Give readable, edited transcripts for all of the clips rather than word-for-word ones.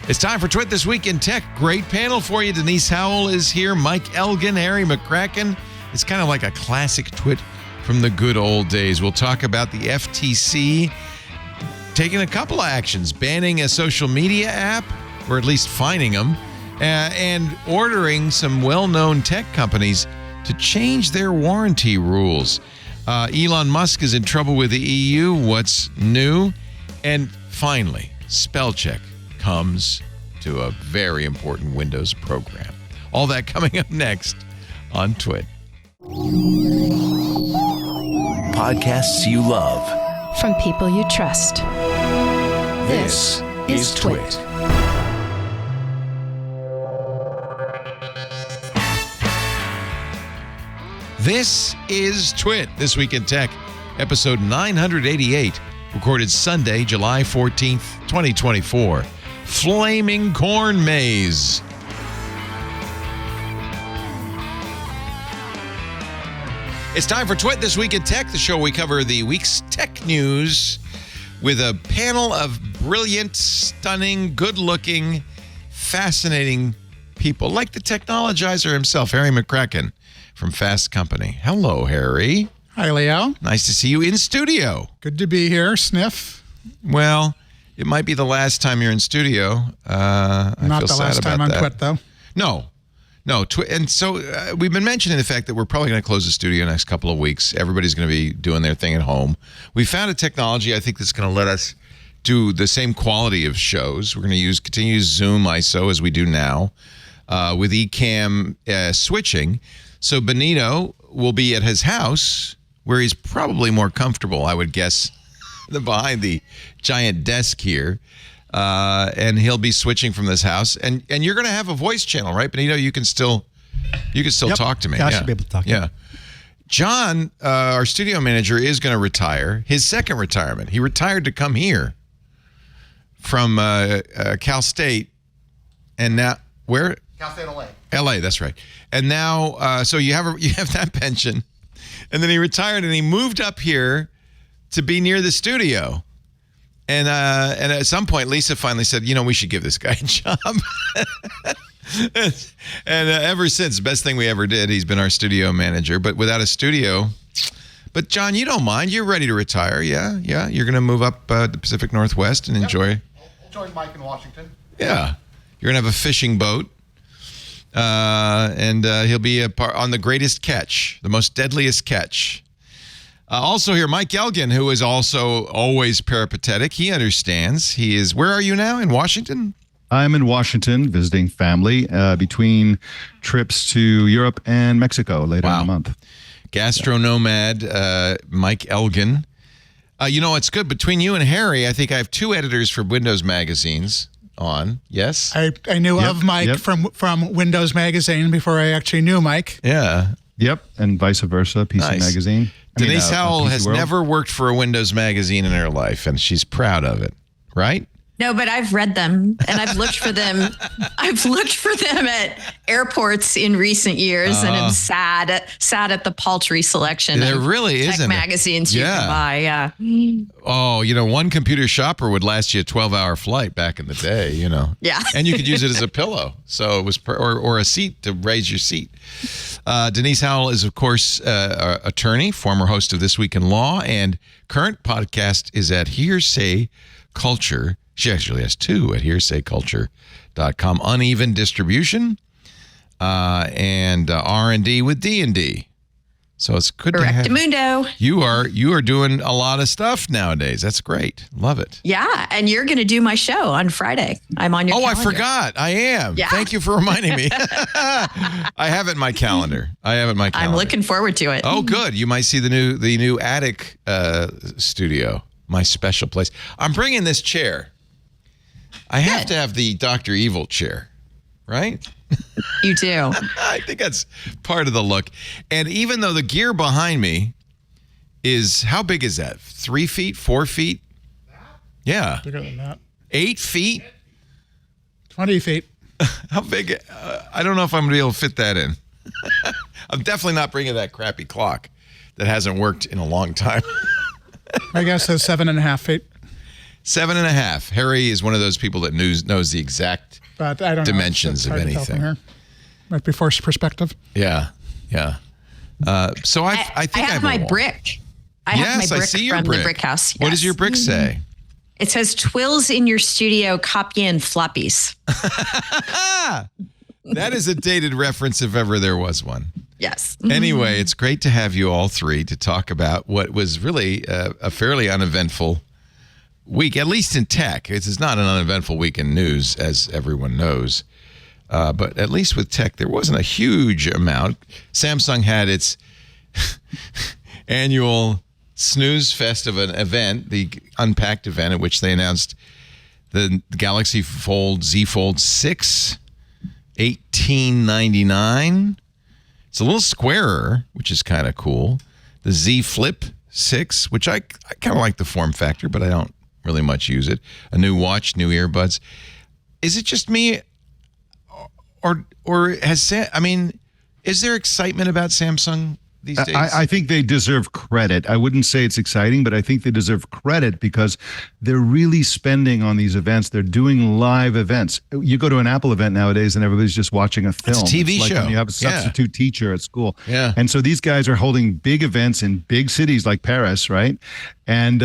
It's time for Twit This Week in Tech. Great panel for you. Denise Howell is here. Mike Elgin, Harry McCracken. It's kind of like a classic twit from the good old days. We'll talk about the FTC taking a couple of actions, banning a social media app, or at least fining them, and ordering some well-known tech companies to change their warranty rules. Elon Musk is in trouble with the EU. What's new? And finally, spellcheck comes to a very important Windows program. All that coming up next on Twit. Podcasts you love. From people you trust. This is Twit. This is Twit, This Week in Tech, episode 988, recorded Sunday, July 14th, 2024. Flaming Corn Maze. It's time for Twit This Week in Tech, the show where we cover the week's tech news with a panel of brilliant, stunning, good-looking, fascinating people, like the technologizer himself, Harry McCracken from Fast Company. Hello, Harry. Hi, Leo. Nice to see you in studio. Good to be here. Sniff. Well, it might be the last time you're in studio. I Not feel the sad last about time on that. Twit, though. No. And so we've been mentioning the fact that we're probably going to close the studio next couple of weeks. Everybody's going to be doing their thing at home. We found a technology, I think, that's going to let us do the same quality of shows. We're going to continue to use Zoom ISO as we do now with eCam switching. So Benito will be at his house where he's probably more comfortable, I would guess, than behind the giant desk here. And he'll be switching from this house. And you're going to have a voice channel, right, Benito? You can still talk to me. Yeah, I should be able to talk to you. Yeah. John, our studio manager, is going to retire. His second retirement. He retired to come here from Cal State. And now, where? Cal State, LA. LA, that's right. And now, so you have that pension. And then he retired and he moved up here to be near the studio. And at some point, Lisa finally said, we should give this guy a job. and ever since, best thing we ever did, he's been our studio manager. But without a studio. But John, you don't mind. You're ready to retire. Yeah. You're going to move up the Pacific Northwest and enjoy. I'll join Mike in Washington. Yeah. You're going to have a fishing boat. And he'll be on the greatest catch, the most deadliest catch. Also here, Mike Elgin, who is also always peripatetic. He understands. He is, where are you now? In Washington? I'm in Washington visiting family between trips to Europe and Mexico later in the month. Gastro nomad, Mike Elgin. It's good. Between you and Harry, I think I have two editors for Windows magazines on. Yes? I knew of Mike from Windows Magazine before I actually knew Mike. Yeah. Yep, and vice versa, PC Magazine. Denise Howell has never worked for a Windows magazine in her life, and she's proud of it, right? No, but I've read them, and I've looked for them. I've looked for them at airports in recent years, and I'm sad at the paltry selection. There of really tech isn't magazines you can buy. Yeah. Oh, one computer shopper would last you a 12-hour flight back in the day. Yeah. And you could use it as a pillow, so it was or a seat to raise your seat. Denise Howell is, of course, attorney, former host of This Week in Law, and current podcast is at Hearsay Culture. She actually has two at hearsayculture.com. Uneven distribution and R&D with D&D. So it's good to have Correctamundo. You are doing a lot of stuff nowadays. That's great. Love it. Yeah, and you're going to do my show on Friday. I'm on your calendar. I forgot. I am. Yeah. Thank you for reminding me. I have it in my calendar. I'm looking forward to it. Oh, good. You might see the new attic studio, my special place. I'm bringing this chair. I have to have the Dr. Evil chair, right? You do. I think that's part of the look. And even though the gear behind me is, how big is that? 3 feet, 4 feet? Yeah. Bigger than that. 8 feet? 20 feet. How big? I don't know if I'm going to be able to fit that in. I'm definitely not bringing that crappy clock that hasn't worked in a long time. My guess is 7.5 feet. 7.5. Harry is one of those people that knows the exact But I don't dimensions know. of anything. Might be forced perspective. Yeah. So I think I have my brick. I have my brick I see your from brick. the brick house. What does your brick say? It says twills in your studio, copy and floppies. That is a dated reference if ever there was one. Yes. Anyway, it's great to have you all three to talk about what was really a fairly uneventful week, at least in tech. This is not an uneventful week in news, as everyone knows. But at least with tech, there wasn't a huge amount. Samsung had its annual snooze fest of an event, the Unpacked event, at which they announced the Galaxy Fold Z Fold 6, $1899. It's a little squarer, which is kind of cool. The Z Flip 6, which I kind of like the form factor, but I don't really much use it. A new watch, new earbuds. Is it just me, or is there excitement about Samsung these days? I think they deserve credit. I wouldn't say it's exciting, but I think they deserve credit because they're really spending on these events. They're doing live events. You go to an Apple event nowadays and everybody's just watching a film. It's a TV like show. when you have a substitute teacher at school. Yeah. And so these guys are holding big events in big cities like Paris, right? And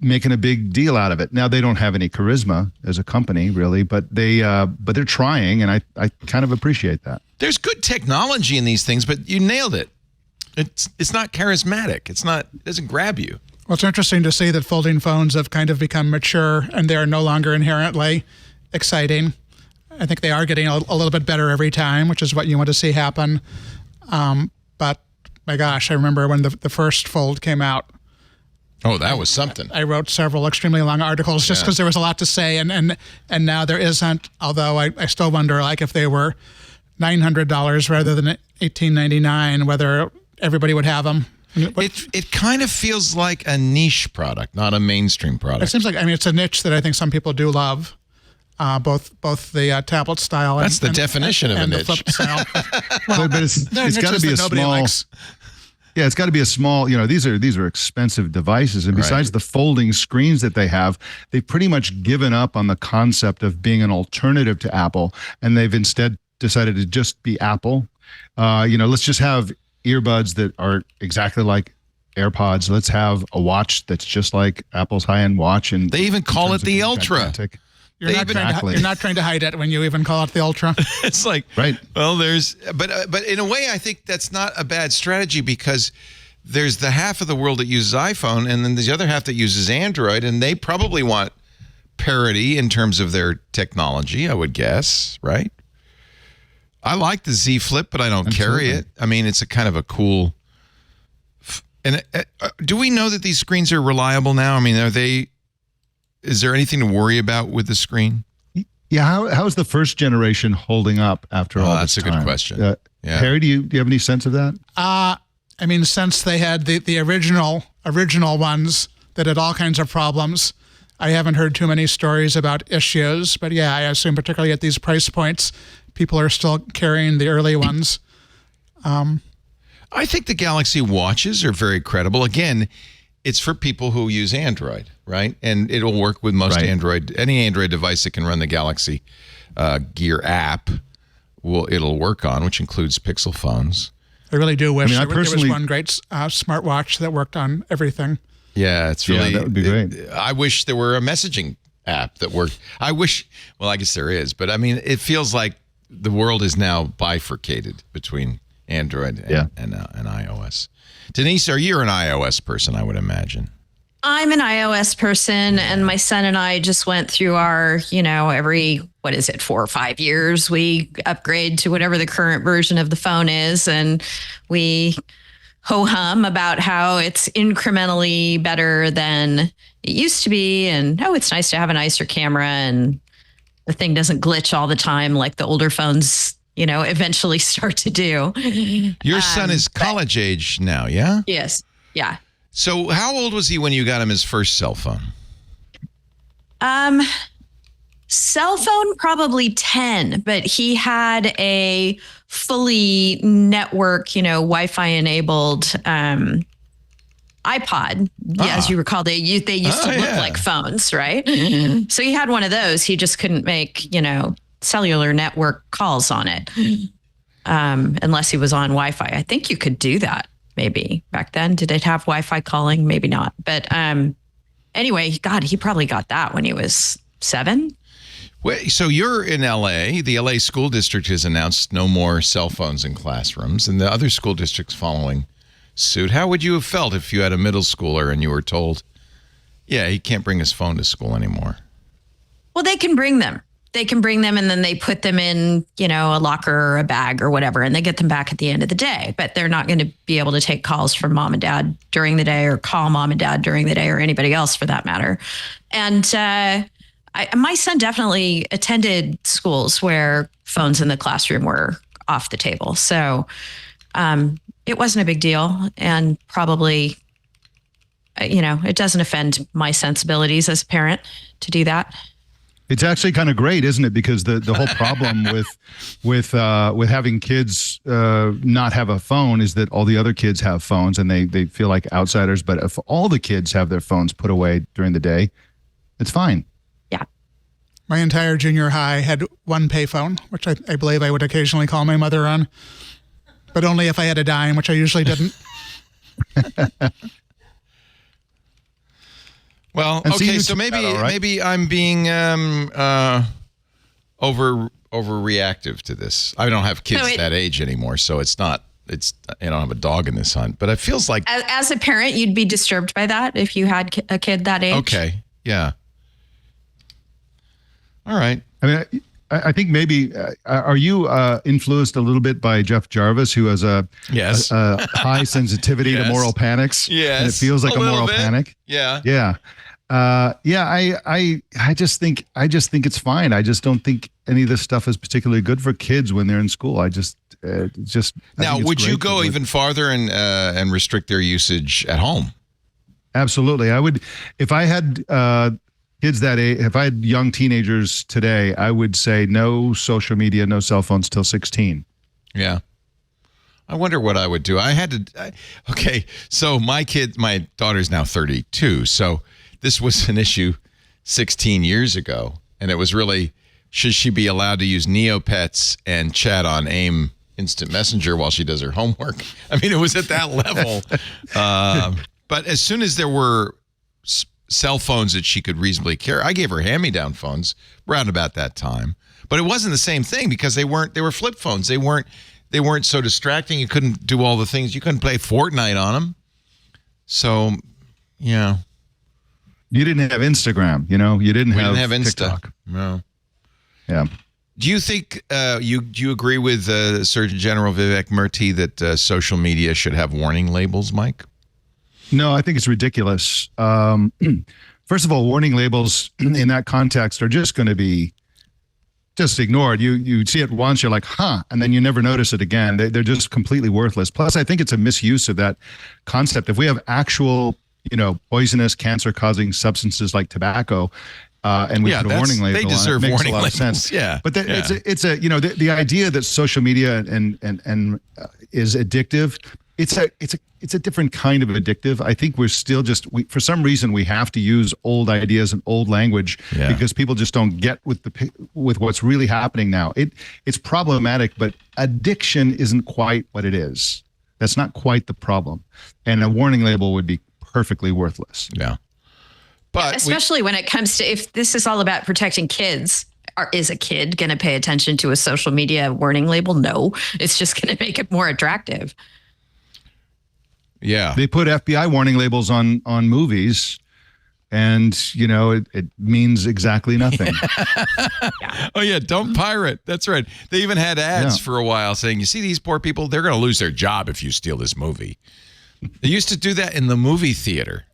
making a big deal out of it. Now, they don't have any charisma as a company, really, but they're trying, and I kind of appreciate that. There's good technology in these things, but you nailed it. It's not charismatic. It doesn't grab you. Well, it's interesting to see that folding phones have kind of become mature and they're no longer inherently exciting. I think they are getting a little bit better every time, which is what you want to see happen. But my gosh, I remember when the first Fold came out. Oh, that was something. I wrote several extremely long articles just because there was a lot to say, and now there isn't. Although I still wonder, like, if they were $900 rather than $1899, whether everybody would have them. It kind of feels like a niche product, not a mainstream product. It seems like, it's a niche that I think some people do love. Both the tablet style. That's the definition of a niche. The flip style. But it's got to be a small. Likes. Yeah, it's got to be a small. These are expensive devices, and besides the folding screens that they have, they've pretty much given up on the concept of being an alternative to Apple, and they've instead decided to just be Apple. Let's just have earbuds that are exactly like AirPods. Let's have a watch that's just like Apple's high-end watch, and they even call it the Ultra. Gigantic. You're not trying to hide it when you even call it the Ultra. It's like, right. Well, but in a way, I think that's not a bad strategy because there's the half of the world that uses iPhone, and then there's the other half that uses Android, and they probably want parity in terms of their technology, I would guess, right? I like the Z Flip, but I don't carry it. It's a kind of a cool. And do we know that these screens are reliable now? Are they? Is there anything to worry about with the screen? Yeah, how's the first generation holding up after all this time? That's a good question. Harry, do you have any sense of that? Since they had the original ones that had all kinds of problems, I haven't heard too many stories about issues. But yeah, I assume particularly at these price points, people are still carrying the early ones. I think the Galaxy watches are very credible. Again, it's for people who use Android, right? And it'll work with most any Android device that can run the Galaxy Gear app. It'll work on, which includes Pixel phones. I really do wish there was one great smartwatch that worked on everything. Yeah, it's really that would be great. I wish there were a messaging app that worked. I guess there is, but it feels like the world is now bifurcated between Android and iOS. Denise, you're an iOS person, I would imagine. I'm an iOS person, and my son and I just went through our, every, 4 or 5 years, we upgrade to whatever the current version of the phone is, and we ho-hum about how it's incrementally better than it used to be, and it's nice to have a nicer camera, and the thing doesn't glitch all the time like the older phones eventually start to do. Your son is college age now, yeah? Yes. Yeah. So how old was he when you got him his first cell phone? Cell phone, probably 10, but he had a fully network, Wi-Fi enabled iPod. As you recall, they used to look like phones, right? So he had one of those. He just couldn't make, cellular network calls on it unless he was on Wi-Fi. I think you could do that maybe back then. Did it have Wi-Fi calling? Maybe not. But anyway, he probably got that when he was 7. Wait, so you're in LA. The LA school district has announced no more cell phones in classrooms, and the other school districts following suit. How would you have felt if you had a middle schooler and you were told, yeah, he can't bring his phone to school anymore? Well, they can bring them. And then they put them in, a locker or a bag or whatever, and they get them back at the end of the day. But they're not going to be able to take calls from mom and dad during the day or call mom and dad during the day or anybody else for that matter. And my son definitely attended schools where phones in the classroom were off the table. So it wasn't a big deal. And probably, it doesn't offend my sensibilities as a parent to do that. It's actually kind of great, isn't it? Because the whole problem with having kids not have a phone is that all the other kids have phones and they feel like outsiders. But if all the kids have their phones put away during the day, it's fine. Yeah. My entire junior high had one payphone, which I believe I would occasionally call my mother on, but only if I had a dime, which I usually didn't. Well, okay, so maybe I'm being overreactive to this. I don't have kids that age anymore, so I don't have a dog in this hunt. But it feels like as a parent, you'd be disturbed by that if you had a kid that age. Okay, yeah. All right. I mean, I think maybe are you influenced a little bit by Jeff Jarvis, who has a high sensitivity to moral panics? Yes, and it feels like a moral panic. Yeah, yeah, I just think it's fine. I just don't think any of this stuff is particularly good for kids when they're in school. Now, would you go even farther and restrict their usage at home? Absolutely, I would. If I had kids that age, if I had young teenagers today, I would say no social media, no cell phones till 16. Yeah. I wonder what I would do. So my daughter's now 32. So this was an issue 16 years ago. And it was really, should she be allowed to use Neopets and chat on AIM Instant Messenger while she does her homework? I mean, it was at that level. But as soon as there were cell phones that she could reasonably carry, I gave her hand-me-down phones around about that time. But it wasn't the same thing because they were flip phones. They weren't so distracting. You couldn't do all the things. You couldn't play Fortnite on them. So, yeah. You didn't have Instagram, you didn't have Insta. TikTok. No. Yeah. Do you think do you agree with Surgeon General Vivek Murthy that social media should have warning labels, Mike? No, I think it's ridiculous. First of all, warning labels in that context are just going to be just ignored. You see it once, you're like, and then you never notice it again. They're just completely worthless. Plus, I think it's a misuse of that concept. If we have actual, poisonous, cancer-causing substances like tobacco, and we put a warning label they deserve on it, makes warning a lot labels. of sense. Yeah, but it's a the idea that social media and is addictive. It's a different kind of addictive. I think we're still for some reason we have to use old ideas and old language because people just don't get with what's really happening now. It's problematic, but addiction isn't quite what it is. That's not quite the problem. And a warning label would be perfectly worthless. Yeah. But especially when it comes to, if this is all about protecting kids, is a kid going to pay attention to a social media warning label? No, it's just going to make it more attractive. Yeah. They put FBI warning labels on movies, and, it means exactly nothing. Oh, yeah. Don't pirate. That's right. They even had ads for a while saying, you see these poor people, they're going to lose their job if you steal this movie. They used to do that in the movie theater.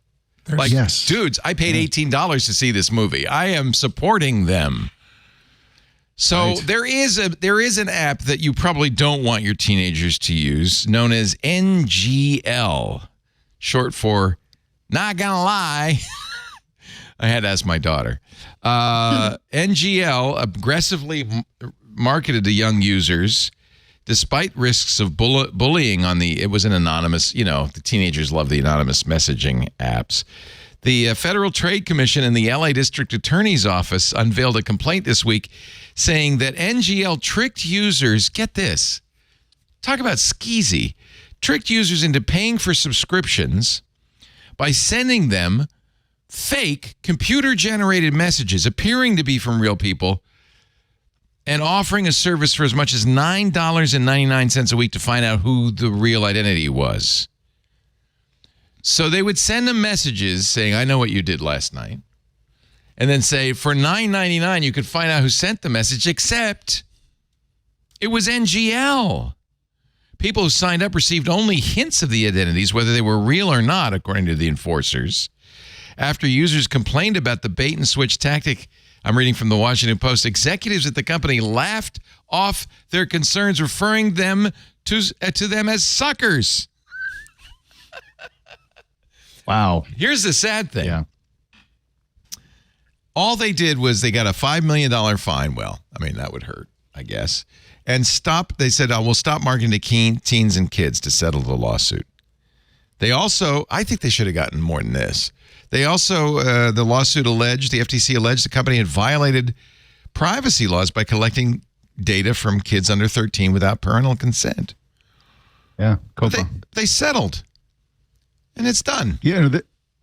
Dudes, I paid $18 to see this movie. I am supporting them. So there is an app that you probably don't want your teenagers to use, known as NGL, short for not gonna lie. I had to ask my daughter. NGL, aggressively marketed to young users, despite risks of bullying on it was an anonymous, the teenagers love the anonymous messaging apps. The Federal Trade Commission and the LA District Attorney's Office unveiled a complaint this week saying that NGL tricked users, get this, talk about skeezy, tricked users into paying for subscriptions by sending them fake computer-generated messages appearing to be from real people and offering a service for as much as $9.99 a week to find out who the real identity was. So they would send them messages saying, I know what you did last night. And then say, for $9.99, you could find out who sent the message, except it was NGL. People who signed up received only hints of the identities, whether they were real or not, according to the enforcers. After users complained about the bait and switch tactic, I'm reading from the Washington Post, executives at the company laughed off their concerns, referring them to them as suckers. Wow. Here's the sad thing. Yeah. All they did was they got a $5 million fine. Well, I mean, that would hurt, I guess. And they said, we'll stop marketing to teens and kids to settle the lawsuit. They also, I think they should have gotten more than this. They also, the lawsuit alleged, the FTC alleged the company had violated privacy laws by collecting data from kids under 13 without parental consent. Yeah. But they settled. And it's done. Yeah,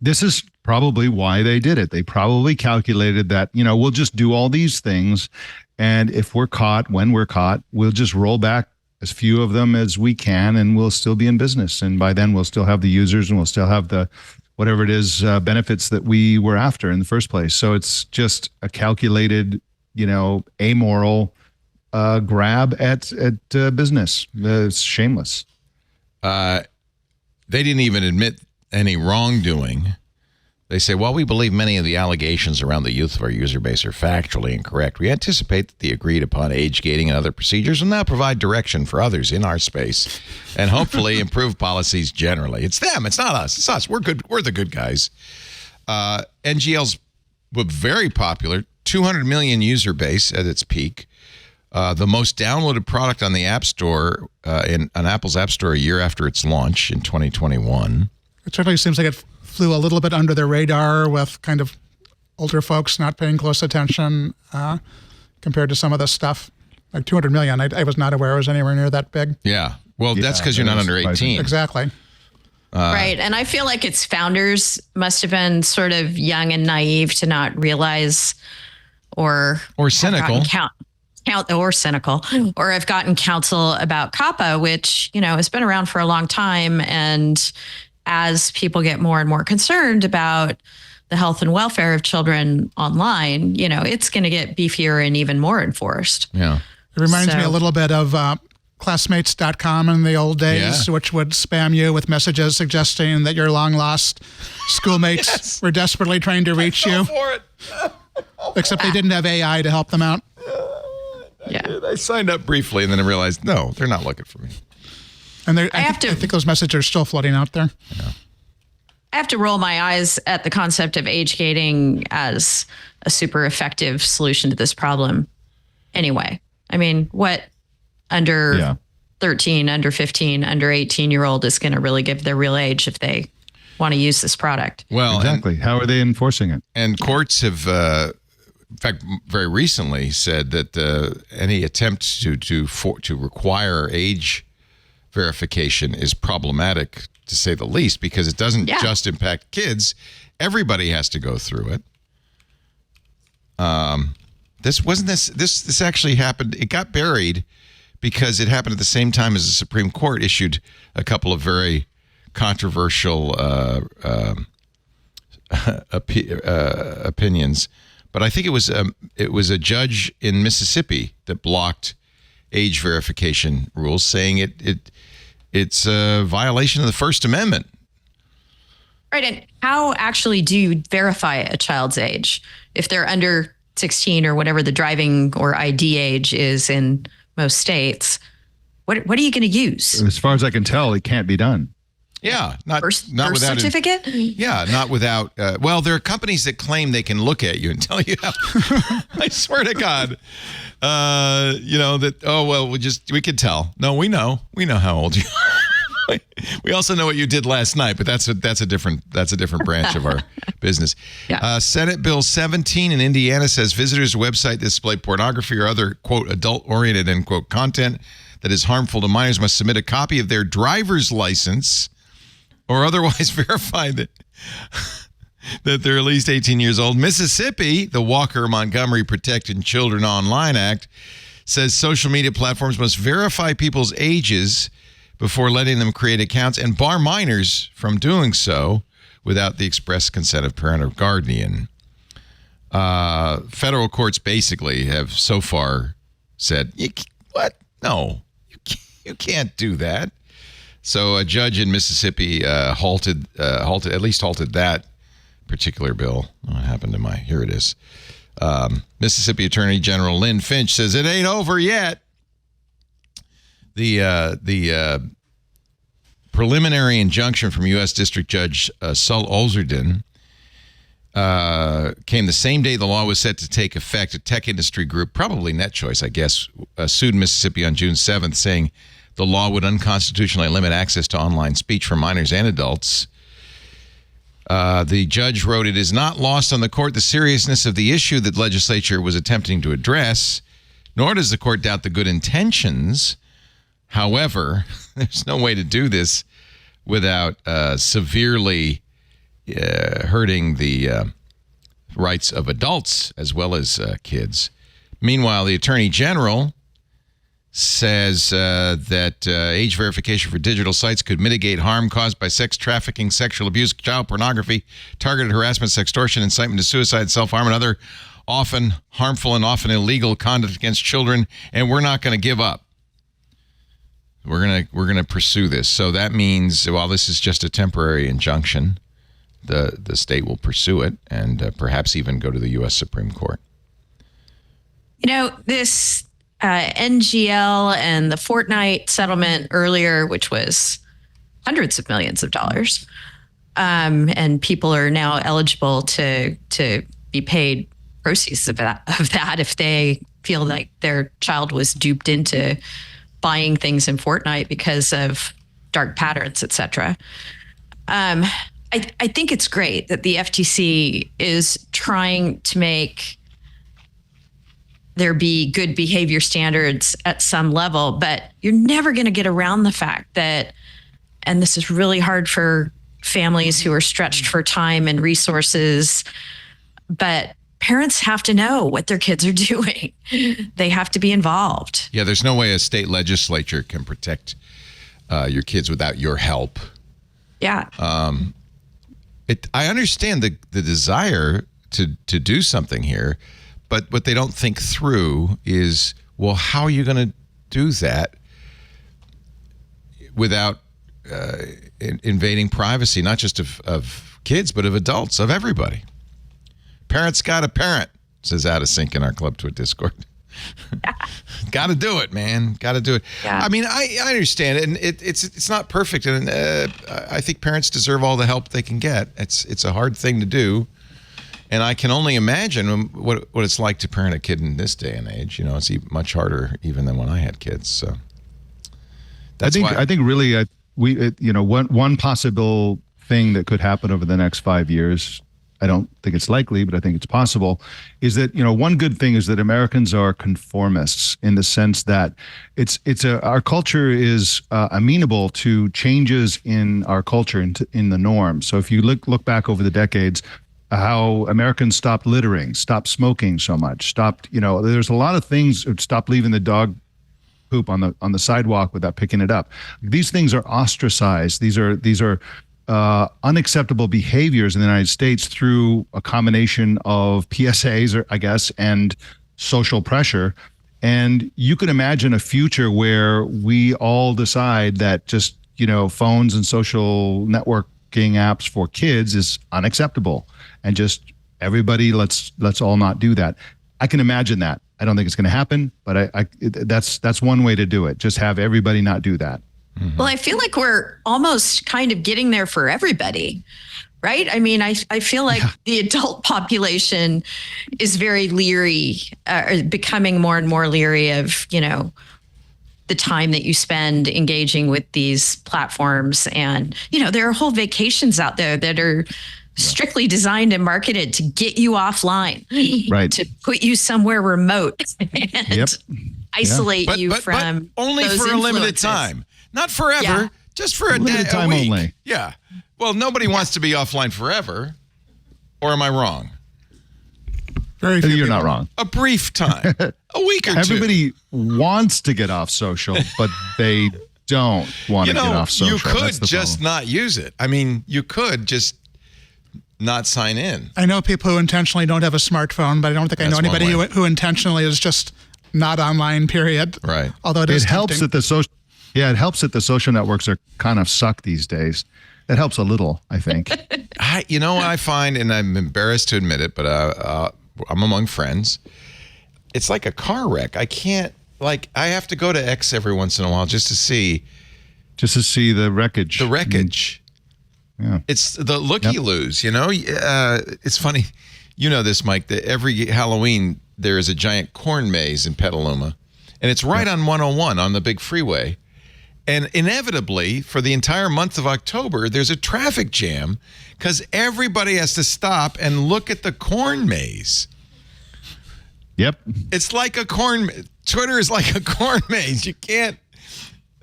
this is probably why they did it. They probably calculated that, we'll just do all these things. And if we're caught, when we're caught, we'll just roll back as few of them as we can and we'll still be in business. And by then we'll still have the users and we'll still have the, whatever it is, benefits that we were after in the first place. So it's just a calculated, amoral grab at business. It's shameless. They didn't even admit any wrongdoing. They say, well, we believe many of the allegations around the youth of our user base are factually incorrect. We anticipate that the agreed upon age gating and other procedures will now provide direction for others in our space and hopefully improve policies generally. It's them. It's not us. It's us. We're good. We're the good guys. NGL's very popular, 200 million user base at its peak. The most downloaded product on the App Store, on Apple's App Store a year after its launch in 2021. It certainly seems like it flew a little bit under the radar with kind of older folks not paying close attention compared to some of this stuff. Like 200 million, I was not aware it was anywhere near that big. Yeah. Well, that's because you're not under 18. Exactly. Right. And I feel like its founders must have been sort of young and naive to not realize or cynical. Or cynical, or have gotten counsel about COPPA, which, has been around for a long time. And as people get more and more concerned about the health and welfare of children online, it's going to get beefier and even more enforced. Yeah. It reminds me a little bit of classmates.com in the old days, which would spam you with messages suggesting that your long lost schoolmates were desperately trying to reach you. For it. Except they didn't have AI to help them out. Yeah. I signed up briefly and then I realized, no, they're not looking for me. And I think those messages are still floating out there. Yeah. I have to roll my eyes at the concept of age gating as a super effective solution to this problem. Anyway, I mean, what under 13, under 15, under 18-year-old is going to really give their real age if they want to use this product? Well, exactly. How are they enforcing it? And courts have, in fact, very recently said that any attempt to require age verification is problematic, to say the least, because it doesn't just impact kids. Everybody has to go through it. This actually happened. It got buried because it happened at the same time as the Supreme Court issued a couple of very controversial opinions. But I think it was a judge in Mississippi that blocked age verification rules, saying it's a violation of the First Amendment. Right. And how actually do you verify a child's age if they're under 16 or whatever the driving or ID age is in most states? What are you going to use? As far as I can tell, it can't be done. Yeah, not Birth without certificate? Yeah, not without. Well, there are companies that claim they can look at you and tell you how. I swear to God, that. Oh well, we could tell. No, we know how old you are. We also know what you did last night, but that's a different branch of our business. Yeah. Senate Bill 17 in Indiana says visitors to website that display pornography or other quote adult-oriented end quote content that is harmful to minors must submit a copy of their driver's license or otherwise verify that they're at least 18 years old. Mississippi, the Walker-Montgomery Protecting Children Online Act, says social media platforms must verify people's ages before letting them create accounts and bar minors from doing so without the express consent of parent or guardian. Federal courts basically have so far said, what? No, you can't do that. So a judge in Mississippi halted that particular bill. What happened to here it is. Mississippi Attorney General Lynn Finch says it ain't over yet. The preliminary injunction from U.S. District Judge Sul Olzerden came the same day the law was set to take effect. A tech industry group, probably NetChoice, I guess, sued Mississippi on June 7th, saying the law would unconstitutionally limit access to online speech for minors and adults. The judge wrote, it is not lost on the court the seriousness of the issue that the legislature was attempting to address, nor does the court doubt the good intentions. However, there's no way to do this without severely hurting the rights of adults as well as kids. Meanwhile, the Attorney General says that age verification for digital sites could mitigate harm caused by sex trafficking, sexual abuse, child pornography, targeted harassment, sextortion, incitement to suicide, self-harm, and other often harmful and often illegal conduct against children, and we're not going to give up. We're gonna pursue this. So that means, while this is just a temporary injunction, the state will pursue it and perhaps even go to the U.S. Supreme Court. This NGL and the Fortnite settlement earlier, which was hundreds of millions of dollars, and people are now eligible to be paid proceeds of that if they feel like their child was duped into buying things in Fortnite because of dark patterns, etc. I think it's great that the FTC is trying to make there be good behavior standards at some level, but you're never going to get around the fact that, and this is really hard for families who are stretched for time and resources, but parents have to know what their kids are doing. They have to be involved. Yeah, there's no way a state legislature can protect your kids without your help. Yeah. I understand the desire to do something here, but what they don't think through is, well, how are you going to do that without invading privacy, not just of kids, but of adults, of everybody? Parents got to parent, says Out of Sync in our Club Twit Discord. Got to do it, man. Got to do it. Yeah. I mean, I understand it, and it's not perfect, and I think parents deserve all the help they can get. It's a hard thing to do, and I can only imagine what it's like to parent a kid in this day and age. It's much harder even than when I had kids. So I think really one possible thing that could happen over the next 5 years, I don't think it's likely, but I think it's possible, is that, one good thing is that Americans are conformists in the sense that our culture is amenable to changes in our culture, in the norm. So if you look back over the decades, how Americans stopped littering, stopped smoking so much, there's a lot of things, stopped leaving the dog poop on the sidewalk without picking it up. These things are ostracized. These are unacceptable behaviors in the United States through a combination of PSAs, I guess, and social pressure. And you could imagine a future where we all decide that just, phones and social networking apps for kids is unacceptable, and just everybody, let's all not do that. I can imagine that. I don't think it's going to happen, but that's one way to do it. Just have everybody not do that. Well, I feel like we're almost kind of getting there for everybody, right? I mean, I feel like the adult population is very leery, becoming more and more leery of, the time that you spend engaging with these platforms. And, there are whole vacations out there that are strictly designed and marketed to get you offline, right? To put you somewhere remote and isolate you from but only those for a limited influences. time, not forever, just for a limited day, time a week. only. Yeah. Well, nobody wants to be offline forever, or am I wrong? Very few You're people. not wrong. A brief time, a week or two. Everybody wants to get off social, but they don't want to get off social. You could That's the just problem. not use it. I mean, you could just not sign in. I know people who intentionally don't have a smartphone, but I don't think I know That's one anybody way. who intentionally is just not online, period. Right. Although It is helps tempting. that the social. Yeah, it helps that the social networks are kind of suck these days. That helps a little, I think. What I find, and I'm embarrassed to admit it, but I'm among friends. It's like a car wreck. I can't, I have to go to X every once in a while just to see the wreckage. the wreckage. Yeah. It's the looky-loos, It's funny. You know this, Mike, that every Halloween there is a giant corn maze in Petaluma, and it's right on 101 on the big freeway. And inevitably, for the entire month of October, there's a traffic jam because everybody has to stop and look at the corn maze. Yep. It's like Twitter is like a corn maze. You can't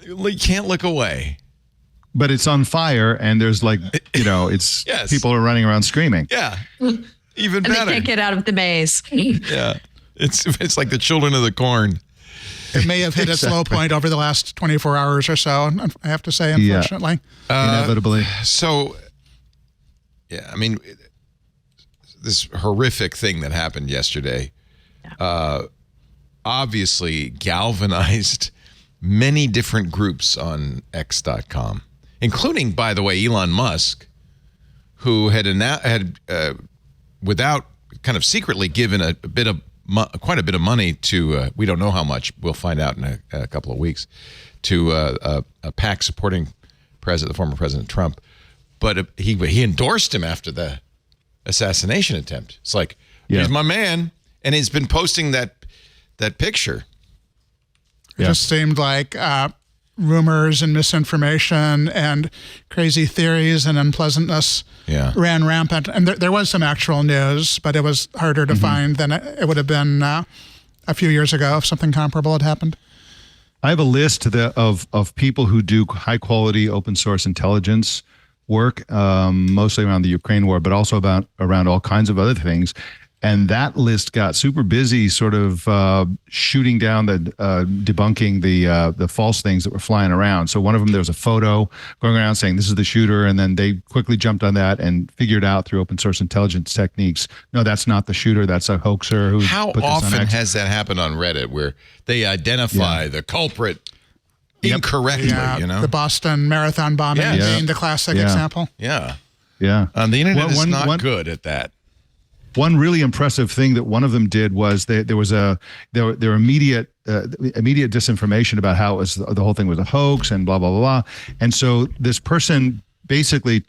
look away. But it's on fire, and there's it's Yes. people are running around screaming. Yeah, even And better. they can't get out of the maze. Yeah, it's like the children of the corn. It may have hit its low point over the last 24 hours or so, I have to say, unfortunately. Inevitably. So, yeah, I mean, this horrific thing that happened yesterday obviously galvanized many different groups on X.com, including, by the way, Elon Musk, who had without kind of secretly given quite a bit of money to, we don't know how much, we'll find out in a couple of weeks, to a PAC supporting the former President Trump. But he endorsed him after the assassination attempt. It's like, here's my man. And he's been posting that picture. It just seemed like rumors and misinformation and crazy theories and unpleasantness ran rampant. And there was some actual news, but it was harder to find than it would have been a few years ago if something comparable had happened. I have a list of people who do high quality open source intelligence work, mostly around the Ukraine war, but also around all kinds of other things. And that list got super busy, sort of shooting down debunking the false things that were flying around. So one of them, there was a photo going around saying this is the shooter, and then they quickly jumped on that and figured out through open source intelligence techniques, no, that's not the shooter, that's a hoaxer. How often has that happened on Reddit, where they identify the culprit incorrectly? The Boston Marathon bombing being the classic example. Yeah. Yeah. The internet is not good at that. One really impressive thing that one of them did was there was immediate disinformation about how the whole thing was a hoax and blah blah blah blah. And so this person basically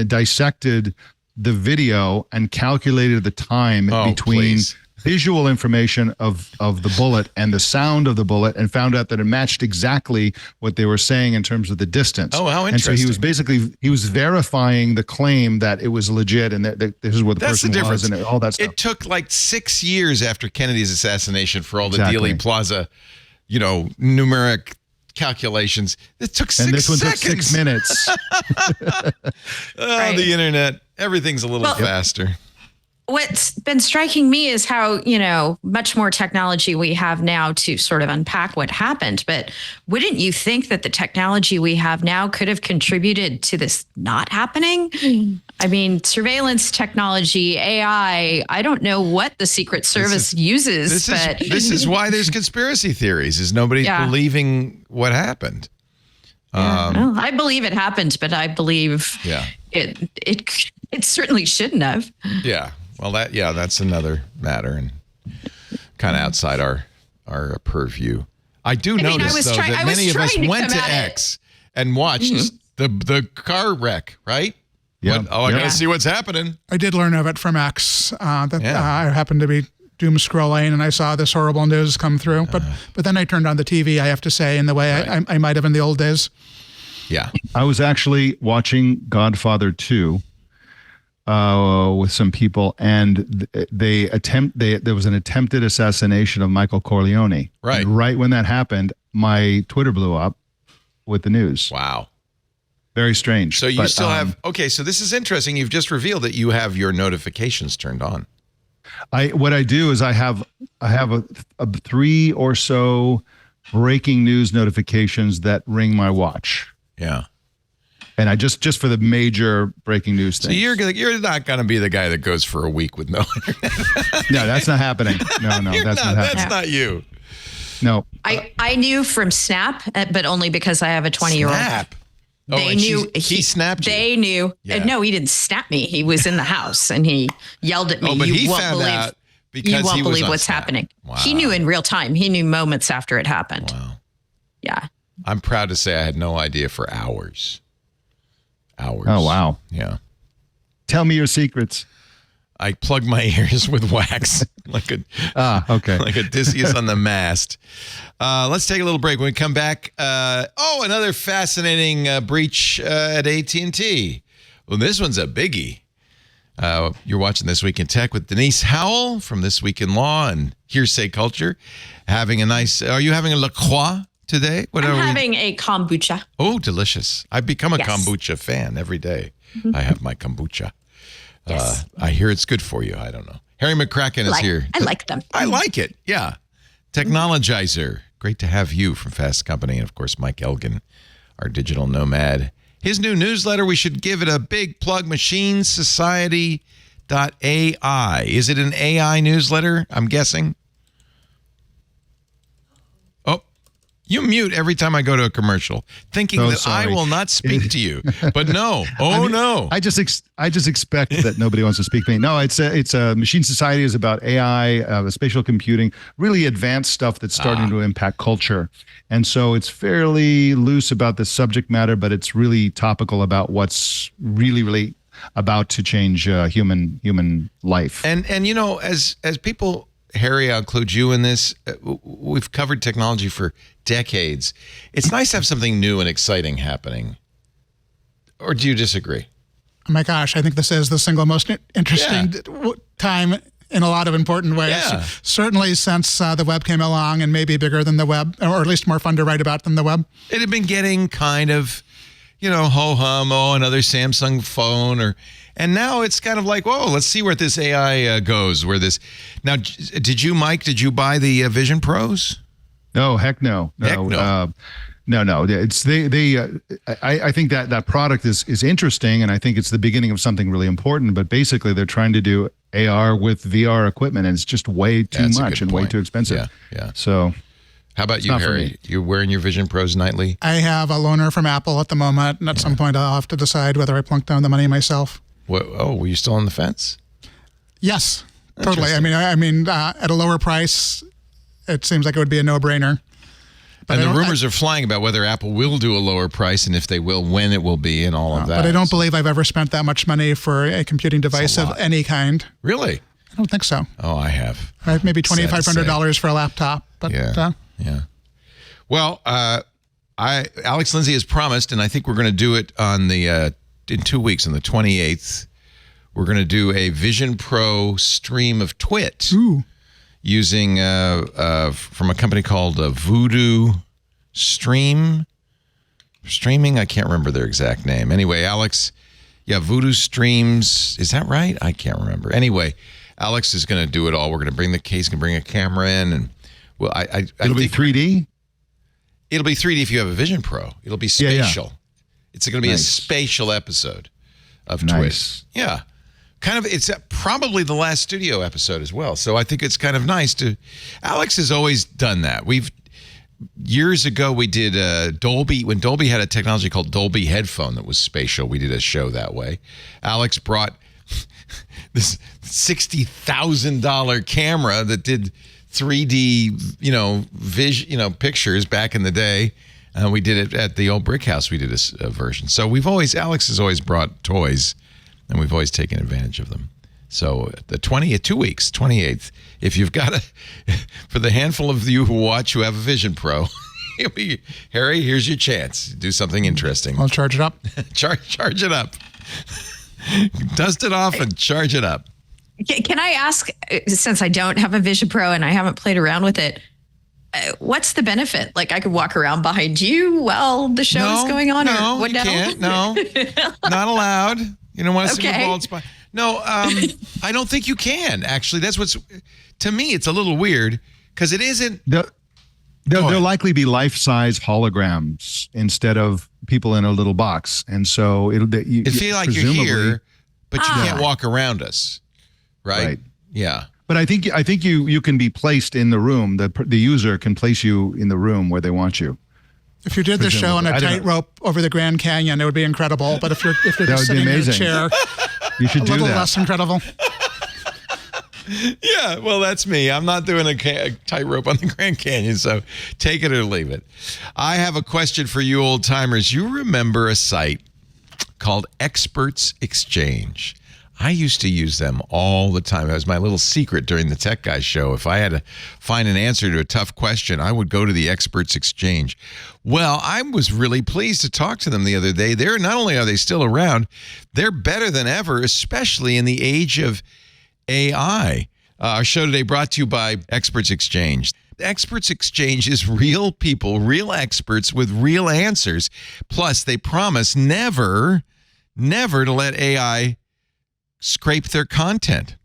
dissected the video and calculated the time between visual information of the bullet and the sound of the bullet, and found out that it matched exactly what they were saying in terms of the distance. Oh, how interesting. And so he was verifying the claim that it was legit and that this is what the person was and all that stuff. It took like 6 years after Kennedy's assassination for all the Dealey Plaza, numeric calculations. It took 6 seconds. And this one took 6 minutes. The internet, everything's a little faster. What's been striking me is how, much more technology we have now to sort of unpack what happened. But wouldn't you think that the technology we have now could have contributed to this not happening? I mean, surveillance technology, AI, I don't know what the Secret Service uses. This is why there's conspiracy theories, is nobody's believing what happened. Well, I believe it happened, but I believe it certainly shouldn't have. Yeah. Well, that's another matter and kind of outside our purview. I do notice, though, that many of us went to X and watched the car wreck, right? Yeah. I got to see what's happening. I did learn of it from X. I happened to be doom scrolling and I saw this horrible news come through. But then I turned on the TV, I have to say, in the way I might have in the old days. Yeah. I was actually watching Godfather 2 with some people, and there was an attempted assassination of Michael Corleone. Right. And right when that happened, my Twitter blew up with the news. Wow. Very strange. So you still have, okay, so this is interesting. You've just revealed that you have your notifications turned on. What I do is I have a 3 or so breaking news notifications that ring my watch. Yeah. And I just for the major breaking news things. So you're not going to be the guy that goes for a week with no internet. No, that's not happening. No, that's not happening. That's not you. No. I knew from Snap, but only because I have a 20-year-old. Snap. They knew he snapped you. They knew. Yeah. No, he didn't snap me. He was in the house and he yelled at me. Oh, but he won't found believe, out because you won't he was believe on what's Snap. happening. Wow. He knew in real time. He knew moments after it happened. Wow. Yeah. I'm proud to say I had no idea for hours. Hours. Oh, wow. Yeah. Tell me your secrets. I plug my ears with wax like Okay. like Odysseus on the mast. Let's take a little break. When we come back, another fascinating breach at AT&T. Well, this one's a biggie. You're watching This Week in Tech with Denise Howell from This Week in Law and Hearsay Culture. Having a nice, are you having a La Croix today? I'm having a kombucha. Oh, delicious. I've become a Yes. kombucha fan every day. I have my kombucha. Yes. I hear it's good for you. I don't know. Harry McCracken is here. I like them. I like it. Yeah. Technologizer. Great to have you from Fast Company. And of course, Mike Elgin, our digital nomad. His new newsletter, we should give it a big plug, machinesociety.ai. Is it an AI newsletter? I'm guessing. Oh, you mute every time I go to a commercial, thinking that sorry. I will not speak to you. But no. Oh, no. I just expect that nobody wants to speak to me. No, it's a Machine Society is about AI, spatial computing, really advanced stuff that's starting to impact culture. And so it's fairly loose about the subject matter, but it's really topical about what's really, really about to change human life. And you know, as people, Harry, I'll include you in this. We've covered technology for decades. It's nice to have something new and exciting happening. Or do you disagree? Oh my gosh, I think this is the single most interesting time in a lot of important ways. Yeah. Certainly since the web came along and maybe bigger than the web, or at least more fun to write about than the web. It had been getting kind of, ho-hum, another Samsung phone, and now it's kind of like, whoa, let's see where this AI goes. Now, did you buy the Vision Pros? No, heck no. Heck no. No. It's I think that product is interesting, and I think it's the beginning of something really important. But basically, they're trying to do AR with VR equipment, and it's just way too That's a much good and way point. too expensive. Yeah. So, how about you, not for Harry? me. You wearing your Vision Pros nightly? I have a loaner from Apple at the moment, and at some point I'll have to decide whether I plunk down the money myself. Were you still on the fence? Yes, totally. I mean, at a lower price, it seems like it would be a no-brainer. But And the rumors are flying about whether Apple will do a lower price, and if they will, when it will be, and all of that. But I don't believe I've ever spent that much money for a computing device of any kind. Really? I don't think so. Oh, I have. Maybe Sad to $2,500 for a laptop. But Yeah. Well, Alex Lindsay has promised, and I think we're going to do it on in 2 weeks, on the 28th. We're going to do a Vision Pro stream of Twit. Ooh. Using from a company called Voodoo Streaming. I can't remember their exact name. Anyway, Alex, Voodoo Streams. Is that right? I can't remember. Anyway, Alex is going to do it all. We're going to bring the case, going to bring a camera in, and well, it'll be 3D. It'll be 3D if you have a Vision Pro. It'll be spatial. Yeah. It's going to be Nice. a spatial episode of Nice. Twit. Yeah. It's probably the last studio episode as well. So I think it's kind of nice to. Alex has always done that. Years ago we did Dolby, when Dolby had a technology called Dolby headphone that was spatial. We did a show that way. Alex brought this $60,000 camera that did 3D, pictures back in the day. We did it at the old brick house. We did a version. So Alex has always brought toys, and we've always taken advantage of them. So the 2 weeks, 28th, if you've got for the handful of you who watch who have a Vision Pro, Harry, here's your chance. Do something interesting. I'll charge it up. Charge it up. Dust it off and charge it up. Can I ask, since I don't have a Vision Pro and I haven't played around with it, what's the benefit? Like, I could walk around behind you while the show is going on? No, or what? You can't. No, not allowed. You don't want to see the bald spot. No, I don't think you can. Actually, that's to me, it's a little weird because it isn't. There'll likely be life-size holograms instead of people in a little box, and so it'll feel like you're here, but you can't walk around us, right? Yeah. But I think you can be placed in the room. The user can place you in the room where they want you. If you did the show on a tightrope over the Grand Canyon, it would be incredible. But if you're just sitting in a chair, you should do that. A little less incredible. Yeah, well, that's me. I'm not doing a tightrope on the Grand Canyon, so take it or leave it. I have a question for you old timers. You remember a site called Experts Exchange? I used to use them all the time. That was my little secret during the Tech Guys show. If I had to find an answer to a tough question, I would go to the Experts Exchange. Well, I was really pleased to talk to them the other day. Not only are they still around, they're better than ever, especially in the age of AI. Our show today brought to you by Experts Exchange. Experts Exchange is real people, real experts with real answers. Plus, they promise never to let AI scrape their content.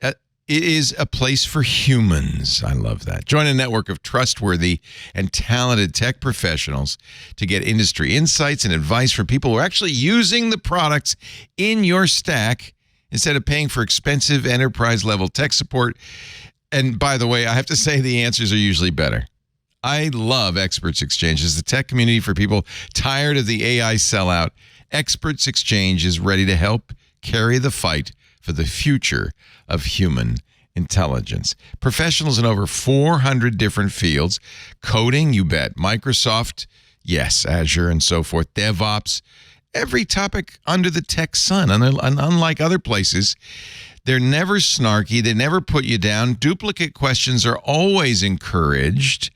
It is a place for humans. I love that. Join a network of trustworthy and talented tech professionals to get industry insights and advice from people who are actually using the products in your stack instead of paying for expensive enterprise-level tech support. And by the way, I have to say the answers are usually better. I love Experts Exchange. It's the tech community for people tired of the AI sellout. Experts Exchange is ready to help carry the fight for the future of human intelligence. Professionals in over 400 different fields. Coding, you bet. Microsoft, yes. Azure and so forth. DevOps. Every topic under the tech sun. And unlike other places, they're never snarky. They never put you down. Duplicate questions are always encouraged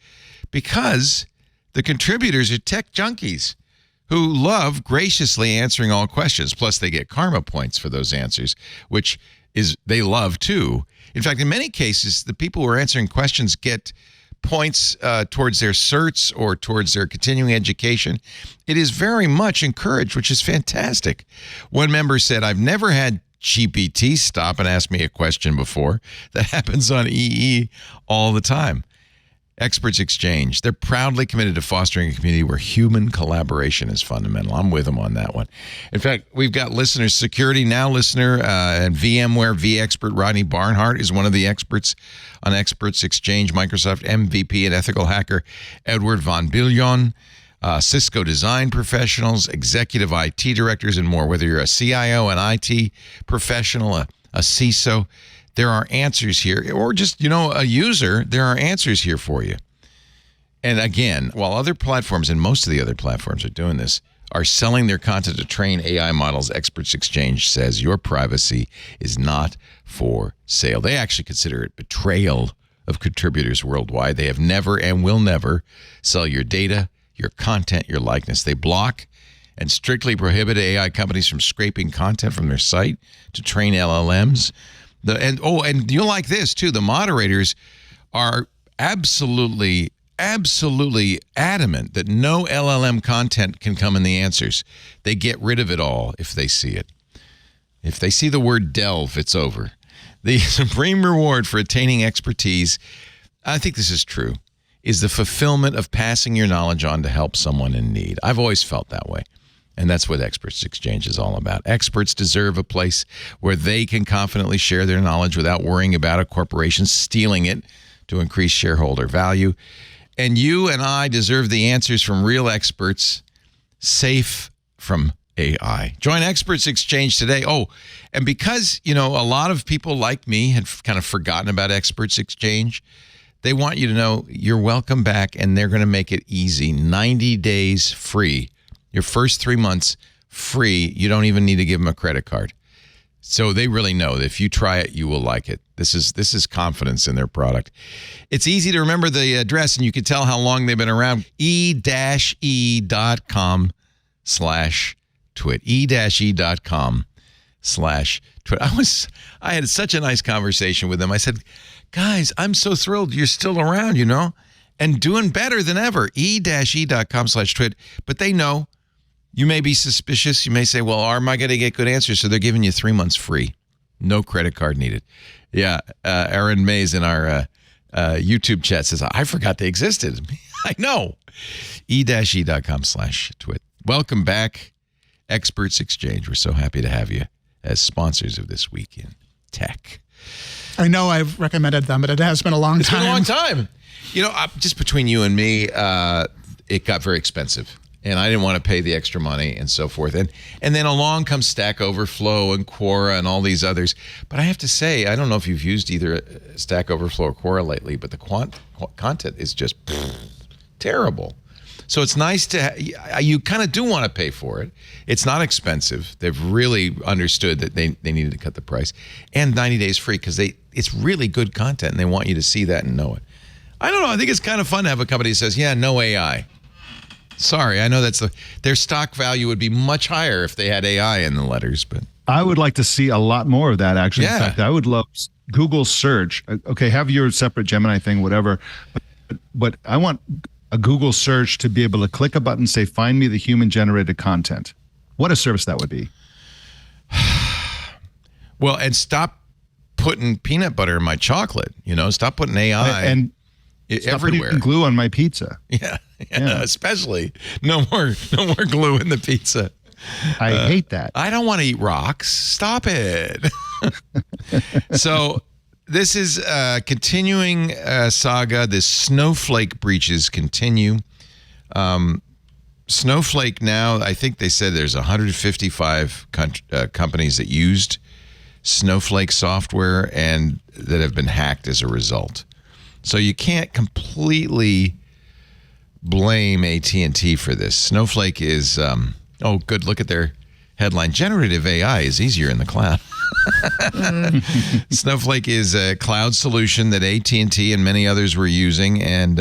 because the contributors are tech junkies who love graciously answering all questions. Plus, they get karma points for those answers, which is they love too. In fact, in many cases, the people who are answering questions get points towards their certs or towards their continuing education. It is very much encouraged, which is fantastic. One member said, I've never had GPT stop and ask me a question before. That happens on EE all the time. Experts Exchange. They're proudly committed to fostering a community where human collaboration is fundamental. I'm with them on that one. In fact, we've got listeners, Security Now listener and VMware vExpert Rodney Barnhart is one of the experts on Experts Exchange. Microsoft MVP and ethical hacker Edward Von Billion. Cisco design professionals, executive IT directors, and more. Whether you're a CIO, an IT professional, a CISO, there are answers here, or just, a user, there are answers here for you. And again, while other platforms, and most of the other platforms are doing this, are selling their content to train AI models, Experts Exchange says your privacy is not for sale. They actually consider it betrayal of contributors worldwide. They have never and will never sell your data, your content, your likeness. They block and strictly prohibit AI companies from scraping content from their site to train LLMs. And you'll like this too. The moderators are absolutely adamant that no LLM content can come in the answers. They get rid of it all if they see it. If they see the word delve, it's over. The supreme reward for attaining expertise, I think this is true, is the fulfillment of passing your knowledge on to help someone in need. I've always felt that way. And that's what Experts Exchange is all about. Experts deserve a place where they can confidently share their knowledge without worrying about a corporation stealing it to increase shareholder value. And you and I deserve the answers from real experts, safe from AI. Join Experts Exchange today. Oh, and because, a lot of people like me had kind of forgotten about Experts Exchange, They want you to know you're welcome back, and they're going to make it easy. 90 days free. Your first 3 months free. You don't even need to give them a credit card. So they really know that if you try it, you will like it. This is confidence in their product. It's easy to remember the address, and you can tell how long they've been around. e-e.com/twit. e-e.com/twit. I had such a nice conversation with them. I said, guys, I'm so thrilled you're still around, and doing better than ever. e-e.com/twit. But they know. You may be suspicious. You may say, well, am I going to get good answers? So they're giving you 3 months free. No credit card needed. Yeah. Aaron Mays in our YouTube chat says, I forgot they existed. I know. e-e.com/twit. Welcome back, Experts Exchange. We're so happy to have you as sponsors of This Week in Tech. I know I've recommended them, but it has been a long time. It's been a long time. Just between you and me, it got very expensive. And I didn't want to pay the extra money and so forth. And then along comes Stack Overflow and Quora and all these others. But I have to say, I don't know if you've used either Stack Overflow or Quora lately, but the content is just terrible. So it's nice you kind of do want to pay for it. It's not expensive. They've really understood that they needed to cut the price. And 90 days free because it's really good content and they want you to see that and know it. I don't know. I think it's kind of fun to have a company that says, yeah, no AI. Sorry, I know their stock value would be much higher if they had AI in the letters, but I would like to see a lot more of that, actually. Yeah. In fact, I would love Google search. Okay, have your separate Gemini thing, whatever. But I want a Google search to be able to click a button, say, find me the human-generated content. What a service that would be. Well, and stop putting peanut butter in my chocolate, Stop putting AI and everywhere. Stop putting glue on my pizza. Yeah, especially no more glue in the pizza. I hate that. I don't want to eat rocks. Stop it. So this is a continuing saga. This Snowflake breaches continue. Snowflake now, I think they said there's 155 companies that used Snowflake software and that have been hacked as a result. So you can't completely blame AT&T for this. Snowflake is, good. Look at their headline. Generative AI is easier in the cloud. Snowflake is a cloud solution that AT&T and many others were using. And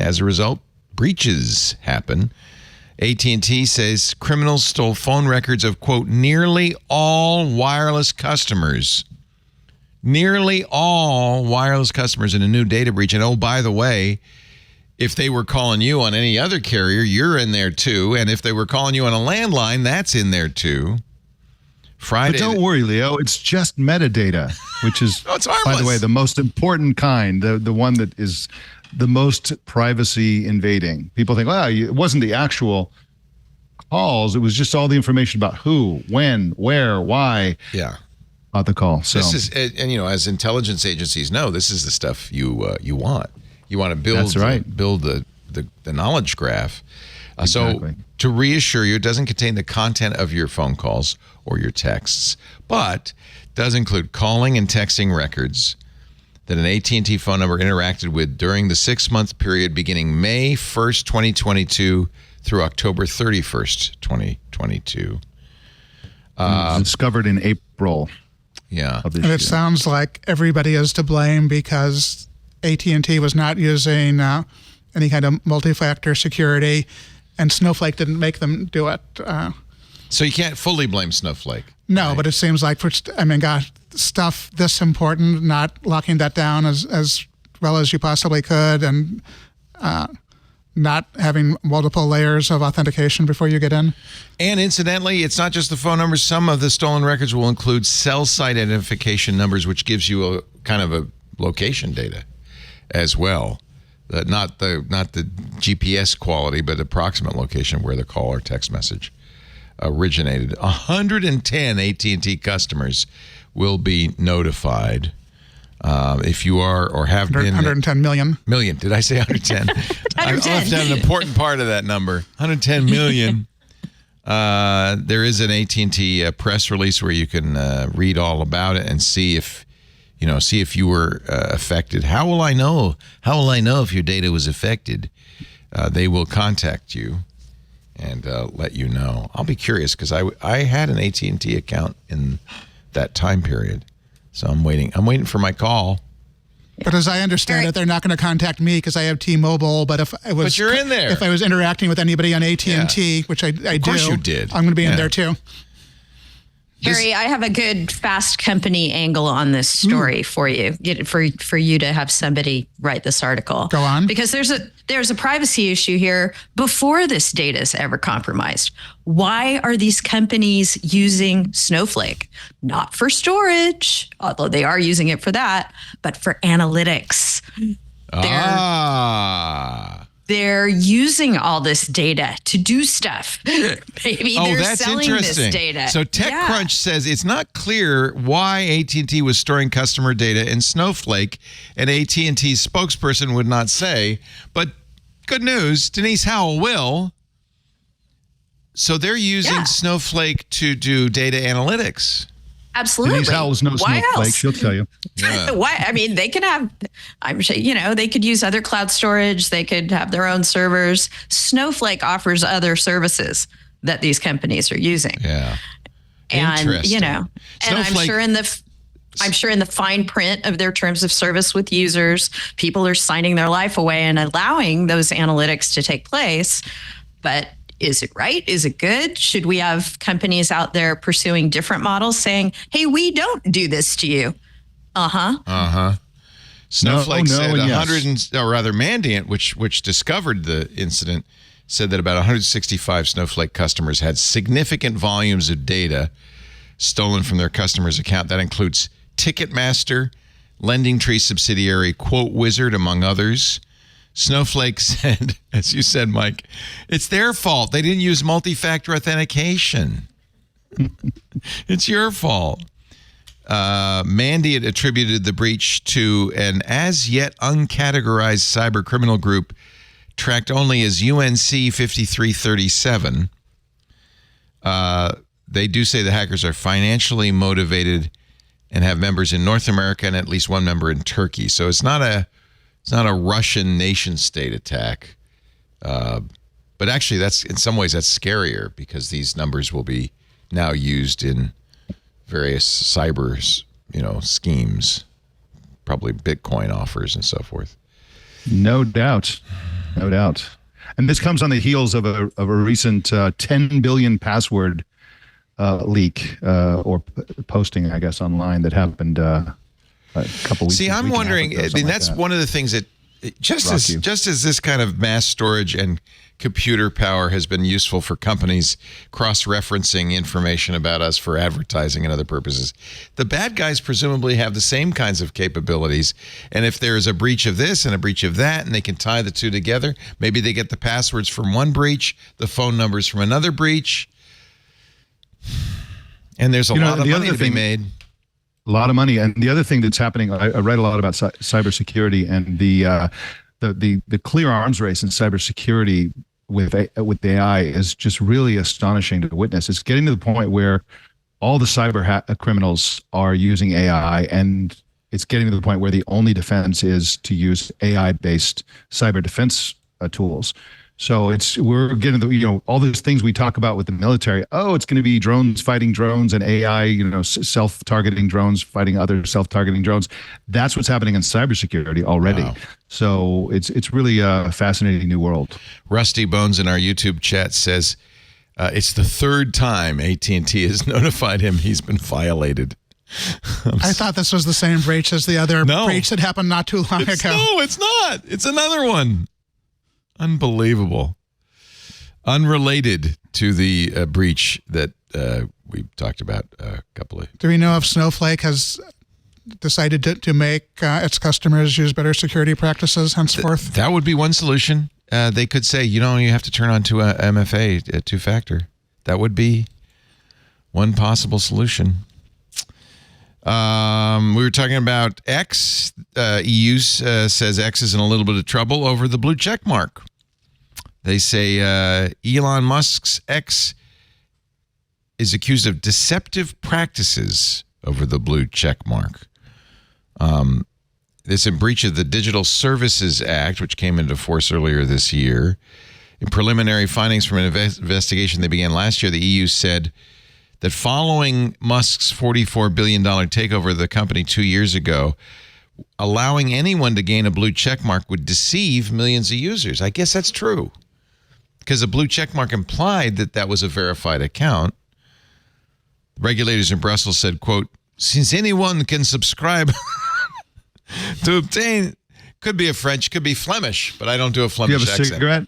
as a result, breaches happen. AT&T says criminals stole phone records of, quote, nearly all wireless customers. Nearly all wireless customers in a new data breach. And, by the way, if they were calling you on any other carrier, you're in there too. And if they were calling you on a landline, that's in there too. Friday. But don't worry, Leo. It's just metadata, which is, it's harmless. by the way, the most important kind, the one that is the most privacy invading. People think, it wasn't the actual calls. It was just all the information about who, when, where, why. Yeah. About the call. So this is, and as intelligence agencies know, this is the stuff you want. You want to build. That's right. Build the knowledge graph. Exactly. So to reassure you, it doesn't contain the content of your phone calls or your texts, but does include calling and texting records that an AT&T phone number interacted with during the 6-month period beginning May 1st, 2022 through October 31st, 2022. Discovered in April. Yeah. Of this And year. it sounds like everybody is to blame because AT&T was not using any kind of multi-factor security, and Snowflake didn't make them do it. So you can't fully blame Snowflake. No, right? but it seems like, gosh, stuff this important, not locking that down as well as you possibly could, and not having multiple layers of authentication before you get in. And incidentally, it's not just the phone numbers. Some of the stolen records will include cell site identification numbers, which gives you a kind of a location data as well. Not the GPS quality, but approximate location where the call or text message originated. 110 AT&T customers will be notified. If you are or have been 110 million. Million. Did I say 110? I left out an important part of that number. 110 million. There is an AT&T press release where you can read all about it and see if see if you were affected. How will I know? How will I know if your data was affected? They will contact you and let you know. I'll be curious because I had an AT&T account in that time period, so I'm waiting. I'm waiting for my call. But as I understand it, they're not going to contact me because I have T-Mobile. But if I was, but you're in there. If I was interacting with anybody on AT&T, which I do, of course you did. I'm going to be in there too. Harry, I have a good fast company angle on this story for you, for you to have somebody write this article. Go on. Because there's a privacy issue here before this data is ever compromised. Why are these companies using Snowflake? Not for storage, although they are using it for that, but for analytics. They're using all this data to do stuff. Maybe they're selling this data. So TechCrunch says it's not clear why AT&T was storing customer data in Snowflake, and AT&T's spokesperson would not say. But good news, Denise Howell will. So they're using Snowflake to do data analytics. Absolutely. Denise Howell's no Snowflake. She'll tell you. Yeah. Why? I mean, they can have, I'm sure, they could use other cloud storage. They could have their own servers. Snowflake offers other services that these companies are using. Yeah. And, Interesting. and Snowflake, I'm sure in the fine print of their terms of service with users, people are signing their life away and allowing those analytics to take place. But is it right? Is it good? Should we have companies out there pursuing different models saying, hey, we don't do this to you? Snowflake said yes. Mandiant, which discovered the incident, said that about 165 Snowflake customers had significant volumes of data stolen from their customer's account. That includes Ticketmaster, LendingTree subsidiary Quote Wizard, among others. Snowflake said, as you said, Mike, it's their fault. They didn't use multi-factor authentication. It's your fault. Mandiant attributed the breach to an as-yet uncategorized cyber criminal group tracked only as UNC 5337. They do say the hackers are financially motivated and have members in North America and at least one member in Turkey. So it's not a Russian nation-state attack. But actually, that's in some ways that's scarier because these numbers will be now used in various cyber, schemes, probably Bitcoin offers and so forth. No doubt. And this comes on the heels of a recent 10 billion password leak or posting, I guess, online that happened a couple weeks. See, I'm wondering. I mean, that's one of the things that just as this kind of mass storage and computer power has been useful for companies cross-referencing information about us for advertising and other purposes, the bad guys presumably have the same kinds of capabilities. And if there is a breach of this and a breach of that, and they can tie the two together, maybe they get the passwords from one breach, the phone numbers from another breach, and there's a lot of money to be made. A lot of money. And the other thing that's happening, I read a lot about cybersecurity, and the clear arms race in cybersecurity with AI is just really astonishing to witness. It's getting to the point where all the cyber criminals are using AI, and it's getting to the point where the only defense is to use AI-based cyber defense tools. So we're getting all those things we talk about with the military. Oh, it's going to be drones fighting drones and AI, self-targeting drones fighting other self-targeting drones. That's what's happening in cybersecurity already. Wow. So it's really a fascinating new world. Rusty Bones in our YouTube chat says it's the third time AT&T has notified him he's been violated. I thought this was the same breach as the other breach that happened not too long ago. No, it's not. It's another one. Unbelievable. Unrelated to the breach that we talked about a couple of. Do we know if Snowflake has decided to make its customers use better security practices henceforth? That would be one solution. They could say, you have to turn on to a MFA, a two-factor. That would be one possible solution. We were talking about X. EU says X is in a little bit of trouble over the blue check mark. They say Elon Musk's X is accused of deceptive practices over the blue check mark. It's in breach of the Digital Services Act, which came into force earlier this year. In preliminary findings from an investigation that began last year, the EU said that following Musk's $44 billion takeover of the company 2 years ago, allowing anyone to gain a blue checkmark would deceive millions of users. I guess that's true, because a blue checkmark implied that that was a verified account. Regulators in Brussels said, quote, since anyone can subscribe to obtain, could be a French, could be Flemish, but I don't do a Flemish Do you have a accent. cigarette?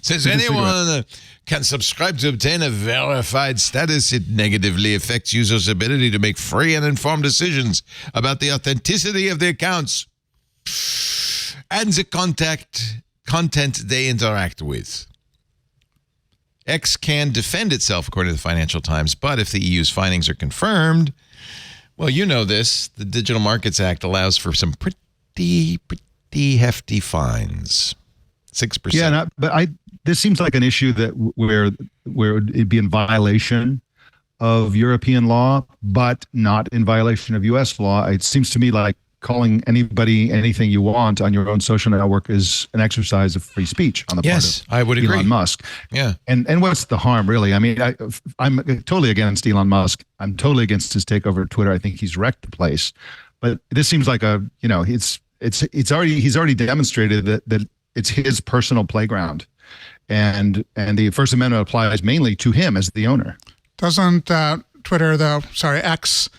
Since anyone can subscribe to obtain a verified status, it negatively affects users' ability to make free and informed decisions about the authenticity of the accounts and the content they interact with. X can defend itself, according to the Financial Times, but if the EU's findings are confirmed, well, you know this, the Digital Markets Act allows for some pretty hefty fines. 6%. Yeah, this seems like an issue that where it'd be in violation of European law, but not in violation of U.S. law. It seems to me like calling anybody anything you want on your own social network is an exercise of free speech on the part of I would agree. Elon Musk. Yeah. And what's the harm, really? I mean, I'm totally against Elon Musk. I'm totally against his takeover of Twitter. I think he's wrecked the place. But this seems like he's already demonstrated that it's his personal playground, and the First Amendment applies mainly to him as the owner. Doesn't X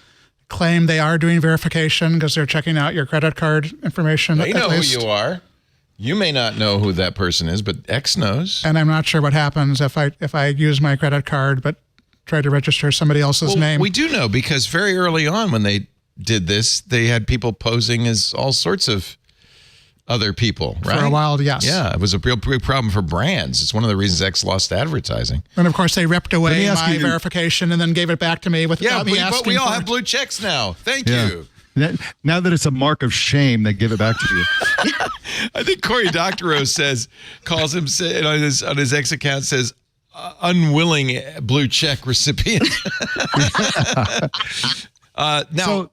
claim they are doing verification because they're checking out your credit card information? They know who you are. You may not know who that person is, but X knows. And I'm not sure what happens if I use my credit card but try to register somebody else's name. We do know, because very early on when they did this, they had people posing as all sorts of other people, right? For a while, yes. Yeah, it was a real big problem for brands. It's one of the reasons X lost advertising. And of course, they ripped away my verification and then gave it back to me without me asking. But we all for have it. blue checks now. Thank you. Now that it's a mark of shame, they give it back to you. I think Cory Doctorow calls him on his X account, says unwilling blue check recipient. Now,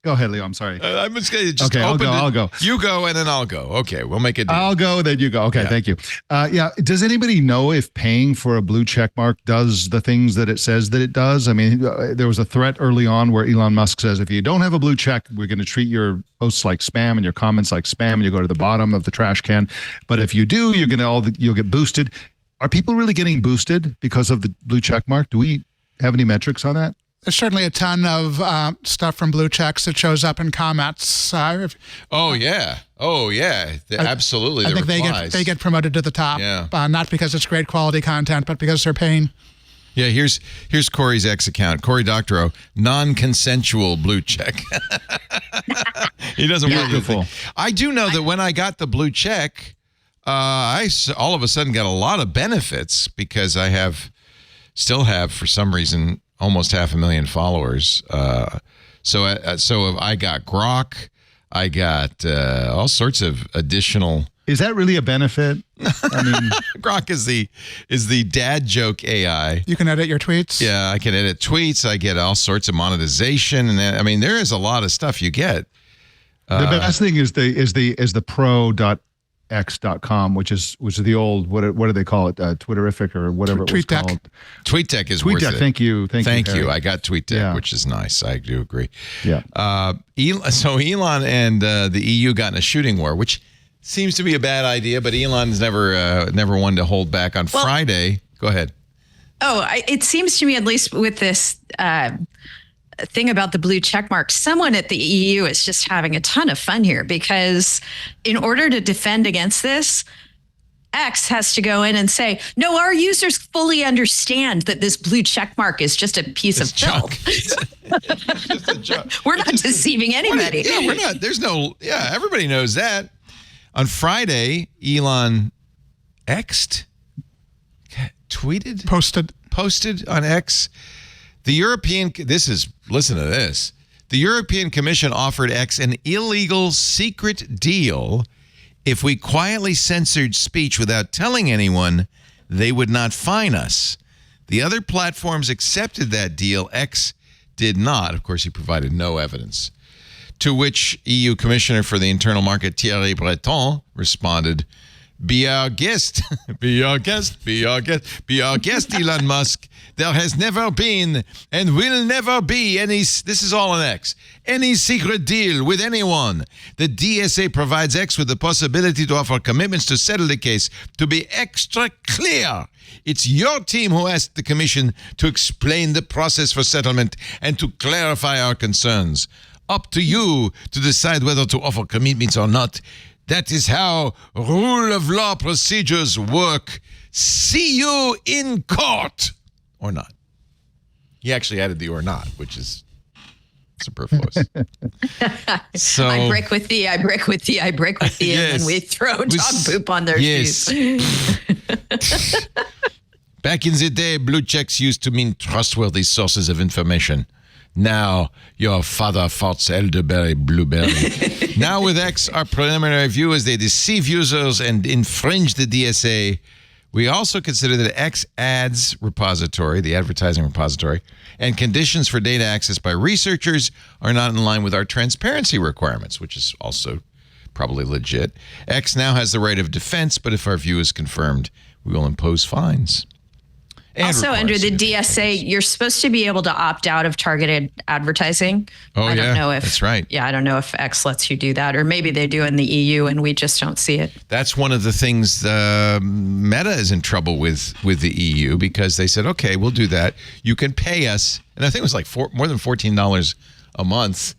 Go ahead, Leo. I'm sorry. I'm just going to just I'll go. You go, and then I'll go. Okay, we'll make it. I'll go, then you go. Okay, thank you. Does anybody know if paying for a blue check mark does the things that it says that it does? I mean, there was a threat early on where Elon Musk says, if you don't have a blue check, we're going to treat your posts like spam and your comments like spam, and you go to the bottom of the trash can. But if you do, you'll get boosted. Are people really getting boosted because of the blue check mark? Do we have any metrics on that? There's certainly a ton of stuff from blue checks that shows up in comments. Absolutely. I think they get promoted to the top. Yeah. Not because it's great quality content, but because they're paying. Yeah, here's Cory's X account. Cory Doctorow, non-consensual blue check. He doesn't want anything. I do know that when I got the blue check, I all of a sudden got a lot of benefits, because I still have for some reason almost 500,000 followers. So I got Grok, I got all sorts of additional. Is that really a benefit? I mean, Grok is the dad joke AI. You can edit your tweets. Yeah, I can edit tweets. I get all sorts of monetization, and I mean, there is a lot of stuff you get. The best thing is the pro.x.com, which is the old, what do they call it? Twitterific or whatever it was called. TweetDeck is worth it. Thank you. Thank you. I got TweetDeck, which is nice. I do agree. Yeah. So Elon and the EU got in a shooting war, which seems to be a bad idea, but Elon's never one to hold back. On Friday, go ahead. It seems to me, at least with this thing about the blue check mark, someone at the EU is just having a ton of fun here, because in order to defend against this, X has to go in and say, no, our users fully understand that this blue check mark is just a piece of filth. Just a joke. We're not deceiving anybody. We're not. Everybody knows that. On Friday, Elon posted on X. Listen to this. The European Commission offered X an illegal secret deal. If we quietly censored speech without telling anyone, they would not fine us. The other platforms accepted that deal. X did not. Of course, he provided no evidence. To which EU Commissioner for the Internal Market Thierry Breton responded, "Be our guest, be our guest, be our guest, be our guest, Elon Musk. There has never been and will never be any," this is all an X, "any secret deal with anyone. The DSA provides X with the possibility to offer commitments to settle the case. To be extra clear, it's your team who asked the Commission to explain the process for settlement and to clarify our concerns. Up to you to decide whether to offer commitments or not. That is how rule of law procedures work. See you in court." Or not. He actually added the "or not," which is superfluous. So I break with thee, I break with thee, I break with thee, and then we throw dog poop on their shoes. Back in the day, blue checks used to mean trustworthy sources of information. Now, your father farts elderberry blueberry. Now with X, our preliminary view is they deceive users and infringe the DSA. We also consider that X ads repository, the advertising repository, and conditions for data access by researchers are not in line with our transparency requirements, which is also probably legit. X now has the right of defense, but if our view is confirmed, we will impose fines. Also, under the DSA, you're supposed to be able to opt out of targeted advertising. I don't know if that's right. Yeah, I don't know if X lets you do that, or maybe they do in the EU and we just don't see it. That's one of the things Meta is in trouble with the EU, because they said, okay, we'll do that. You can pay us, and I think it was like more than $14 a month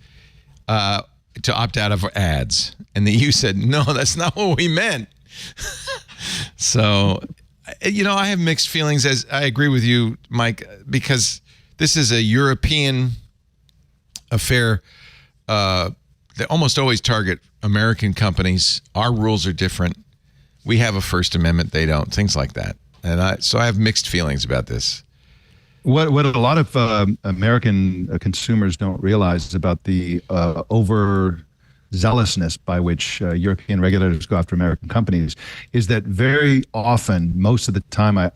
to opt out of ads. And the EU said, no, that's not what we meant. So, I have mixed feelings, as I agree with you, Mike, because this is a European affair. They almost always target American companies. Our rules are different. We have a First Amendment. They don't. Things like that. And so I have mixed feelings about this. What a lot of American consumers don't realize is about the zealousness by which European regulators go after American companies is that very often, most of the time, I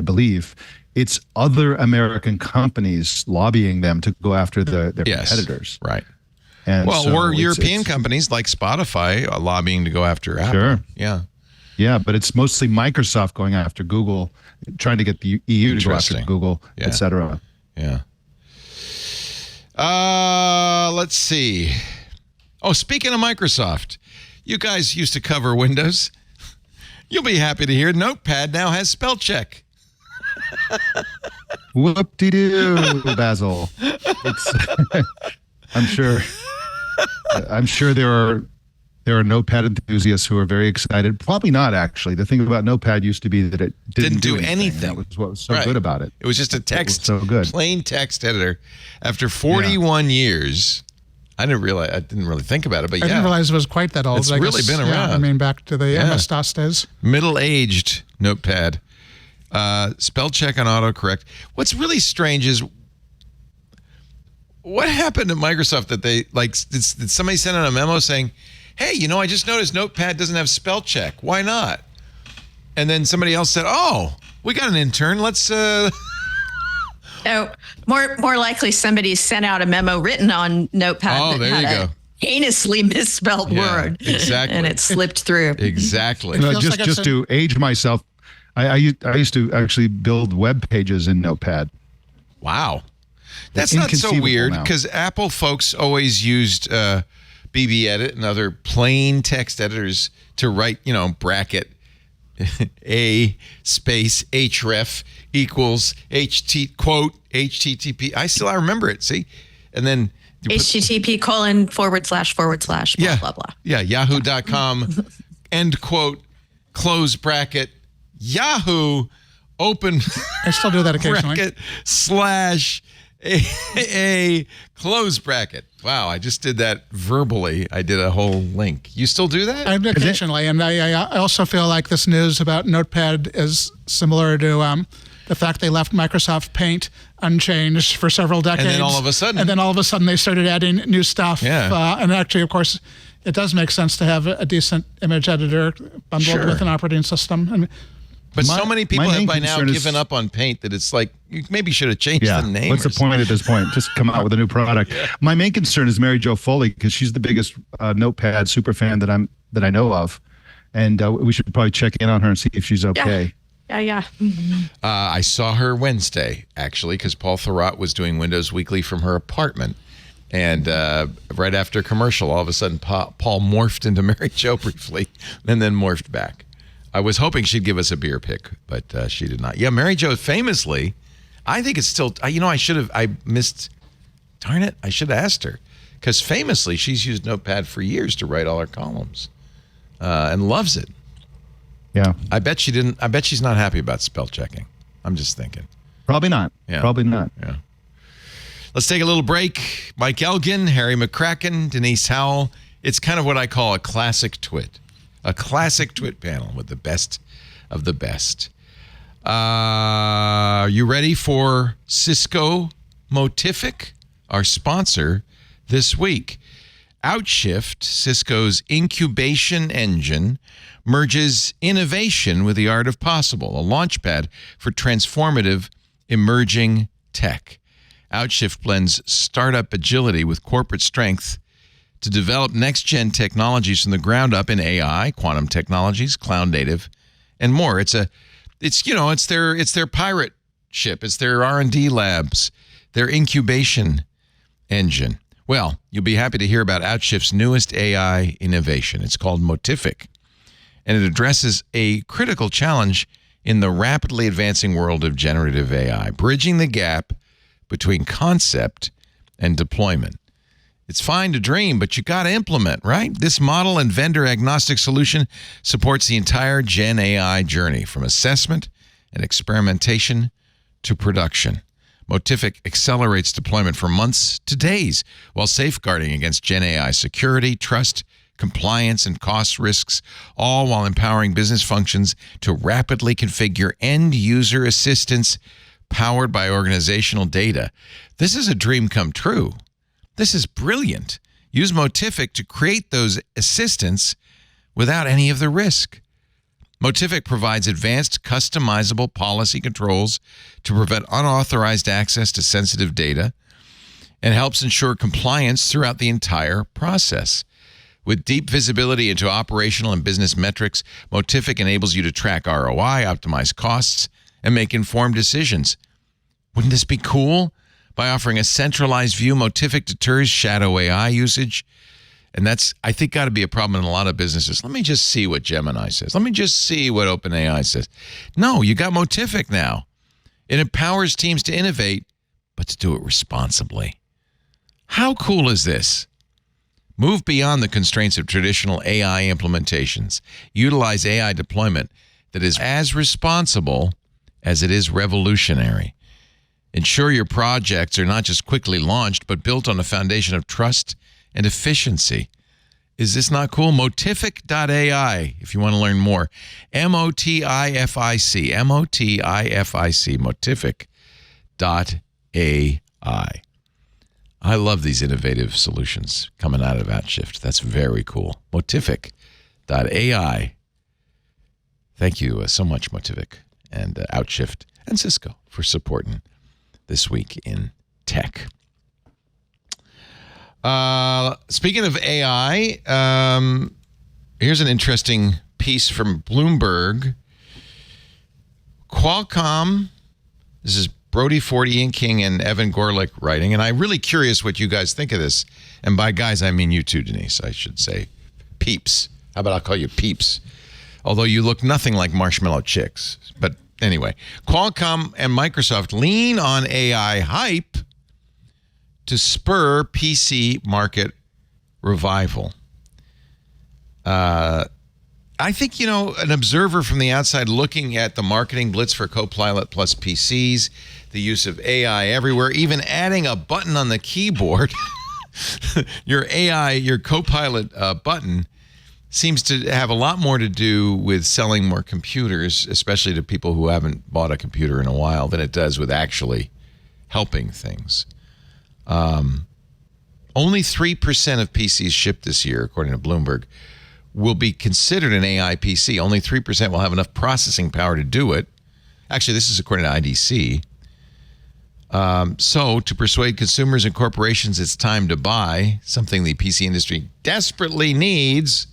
believe, it's other American companies lobbying them to go after their competitors. Right. And or European companies like Spotify lobbying to go after Apple. Sure. Yeah. Yeah, but it's mostly Microsoft going after Google, trying to get the EU to go after Google, et cetera. Yeah. Let's see. Oh, speaking of Microsoft, you guys used to cover Windows. You'll be happy to hear Notepad now has spell check. Whoop-de-doo, Basil. I'm sure there are Notepad enthusiasts who are very excited. Probably not, actually. The thing about Notepad used to be that it didn't do anything. That was what was so good about it. It was just a plain text editor. After 41 years... I didn't really think about it, but I didn't realize it was quite that old. It's really been around. I mean, back to the MS-DOS days. Middle-aged Notepad. Spell check on autocorrect. What's really strange is what happened to Microsoft that they, did somebody send out a memo saying, hey, I just noticed Notepad doesn't have spell check. Why not? And then somebody else said, oh, we got an intern. Let's... Oh, more likely somebody sent out a memo written on Notepad that had a heinously misspelled word. Exactly. And it slipped through. Exactly. Just to age myself, I used to actually build web pages in Notepad. Wow. That's not so weird, because Apple folks always used BB-Edit and other plain text editors to write, bracket A space href equals quote HTTP. I remember it. See, and then HTTP:// blah blah blah. Yeah, yahoo.com end quote close bracket Yahoo open. I still do that occasionally. Bracket / a close bracket. Wow, I just did that verbally. I did a whole link. You still do that? I do occasionally, and I also feel like this news about Notepad is similar to the fact they left Microsoft Paint unchanged for several decades. And then all of a sudden they started adding new stuff. Yeah. And actually, of course, it does make sense to have a decent image editor bundled with an operating system. And But so many people have by now concern is- given up on Paint that it's like you maybe should have changed Yeah. the name. What's the point at this point? Just come out with a new product. My main concern is Mary Jo Foley because she's the biggest Notepad super fan that I know of, and we should probably check in on her and see if she's okay. Yeah. I saw her Wednesday, actually, because Paul Thurrott was doing Windows Weekly from her apartment. And right after commercial, all of a sudden, Paul morphed into Mary Jo briefly and then morphed back. I was hoping she'd give us a beer pick, but she did not. Yeah, Mary Jo famously, I think it's still, I missed, darn it, I should have asked her. Because famously, she's used Notepad for years to write all her columns and loves it. Yeah. I bet she's not happy about spell checking. I'm just thinking. Probably not. Yeah. Probably not. Yeah. Let's take a little break. Mike Elgin, Harry McCracken, Denise Howell. It's kind of what I call a classic twit. A classic twit panel with the best of the best. You ready for Cisco Motific, our sponsor this week? Outshift, Cisco's incubation engine, merges innovation with the art of possible, a launchpad for transformative emerging tech. Outshift blends startup agility with corporate strength to develop next-gen technologies from the ground up in AI, quantum technologies, cloud native, and more. It's their pirate ship. It's their R&D labs, their incubation engine. Well, you'll be happy to hear about Outshift's newest AI innovation. It's called Motific, and it addresses a critical challenge in the rapidly advancing world of generative AI, bridging the gap between concept and deployment. It's fine to dream, but you got to implement, right? This model and vendor-agnostic solution supports the entire Gen AI journey, from assessment and experimentation to production. Motific accelerates deployment from months to days while safeguarding against Gen AI security, trust, compliance, and cost risks, all while empowering business functions to rapidly configure end-user assistance powered by organizational data. This is a dream come true. This is brilliant. Use Motific to create those assistants without any of the risk. Motific provides advanced customizable policy controls to prevent unauthorized access to sensitive data and helps ensure compliance throughout the entire process. With deep visibility into operational and business metrics, Motific enables you to track ROI, optimize costs, and make informed decisions. Wouldn't this be cool? By offering a centralized view, Motific deters shadow AI usage. And that's, I think, got to be a problem in a lot of businesses. Let me just see what Gemini says. Let me just see what OpenAI says. No, you got Motific now. It empowers teams to innovate, but to do it responsibly. How cool is this? Move beyond the constraints of traditional AI implementations. Utilize AI deployment that is as responsible as it is revolutionary. Ensure your projects are not just quickly launched, but built on a foundation of trust and efficiency. Is this not cool? Motific.ai, if you want to learn more. M-O-T-I-F-I-C, M-O-T-I-F-I-C, Motific.ai. I love these innovative solutions coming out of Outshift. That's very cool. Motific.ai. Thank you so much, Motific and Outshift and Cisco for supporting This Week in Tech. Speaking of AI, here's an interesting piece from Bloomberg. Qualcomm, this is Brody Ford, Ian King, and Evan Gorlick writing, and I'm really curious what you guys think of this. And by guys, I mean you too, Denise, I should say. Peeps. How about I'll call you Peeps? Although you look nothing like marshmallow chicks. But anyway, Qualcomm and Microsoft lean on AI hype to spur PC market revival. I think, an observer from the outside looking at the marketing blitz for Copilot plus PCs, the use of AI everywhere, even adding a button on the keyboard, your Copilot button seems to have a lot more to do with selling more computers, especially to people who haven't bought a computer in a while, than it does with actually helping things. Only 3% of PCs shipped this year, according to Bloomberg, will be considered an AI PC. Only 3% will have enough processing power to do it. Actually, this is according to IDC. So, to persuade consumers and corporations it's time to buy, something the PC industry desperately needs,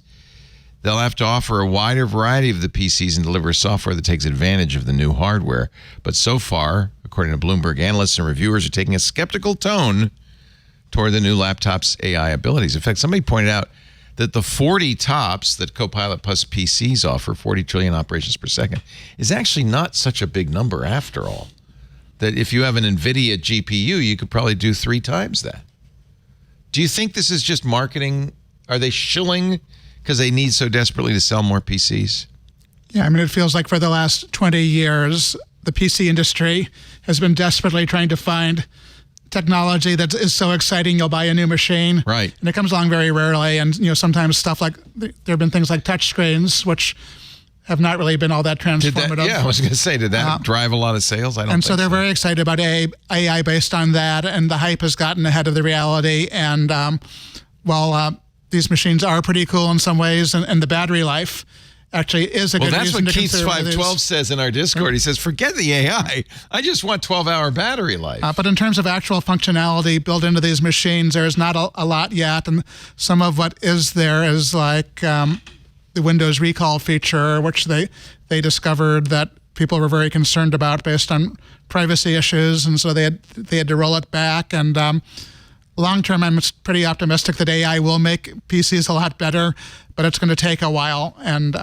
they'll have to offer a wider variety of the PCs and deliver software that takes advantage of the new hardware. But so far, according to Bloomberg, analysts and reviewers are taking a skeptical tone toward the new laptop's AI abilities. In fact, somebody pointed out that the 40 TOPS that Copilot Plus PCs offer, 40 trillion operations per second, is actually not such a big number after all. That if you have an NVIDIA GPU, you could probably do 3 times that. Do you think this is just marketing? Are they shilling because they need so desperately to sell more PCs? Yeah, I mean, it feels like for the last 20 years, the PC industry has been desperately trying to find technology that is so exciting you'll buy a new machine. Right. And it comes along very rarely. And, sometimes stuff like, there have been things like touch screens, which have not really been all that transformative. I was going to say, did that drive a lot So they're very excited about AI based on that, and the hype has gotten ahead of the reality. And while these machines are pretty cool in some ways, and the battery life actually is a good reason to consider. Well, that's what Keith's 512 says in our Discord. He says, forget the AI. I just want 12-hour battery life. But in terms of actual functionality built into these machines, there's not a lot yet. And some of what is there is like the Windows recall feature, which they discovered that people were very concerned about based on privacy issues. And so they had to roll it back. And long term, I'm pretty optimistic that AI will make PCs a lot better, but it's going to take a while. And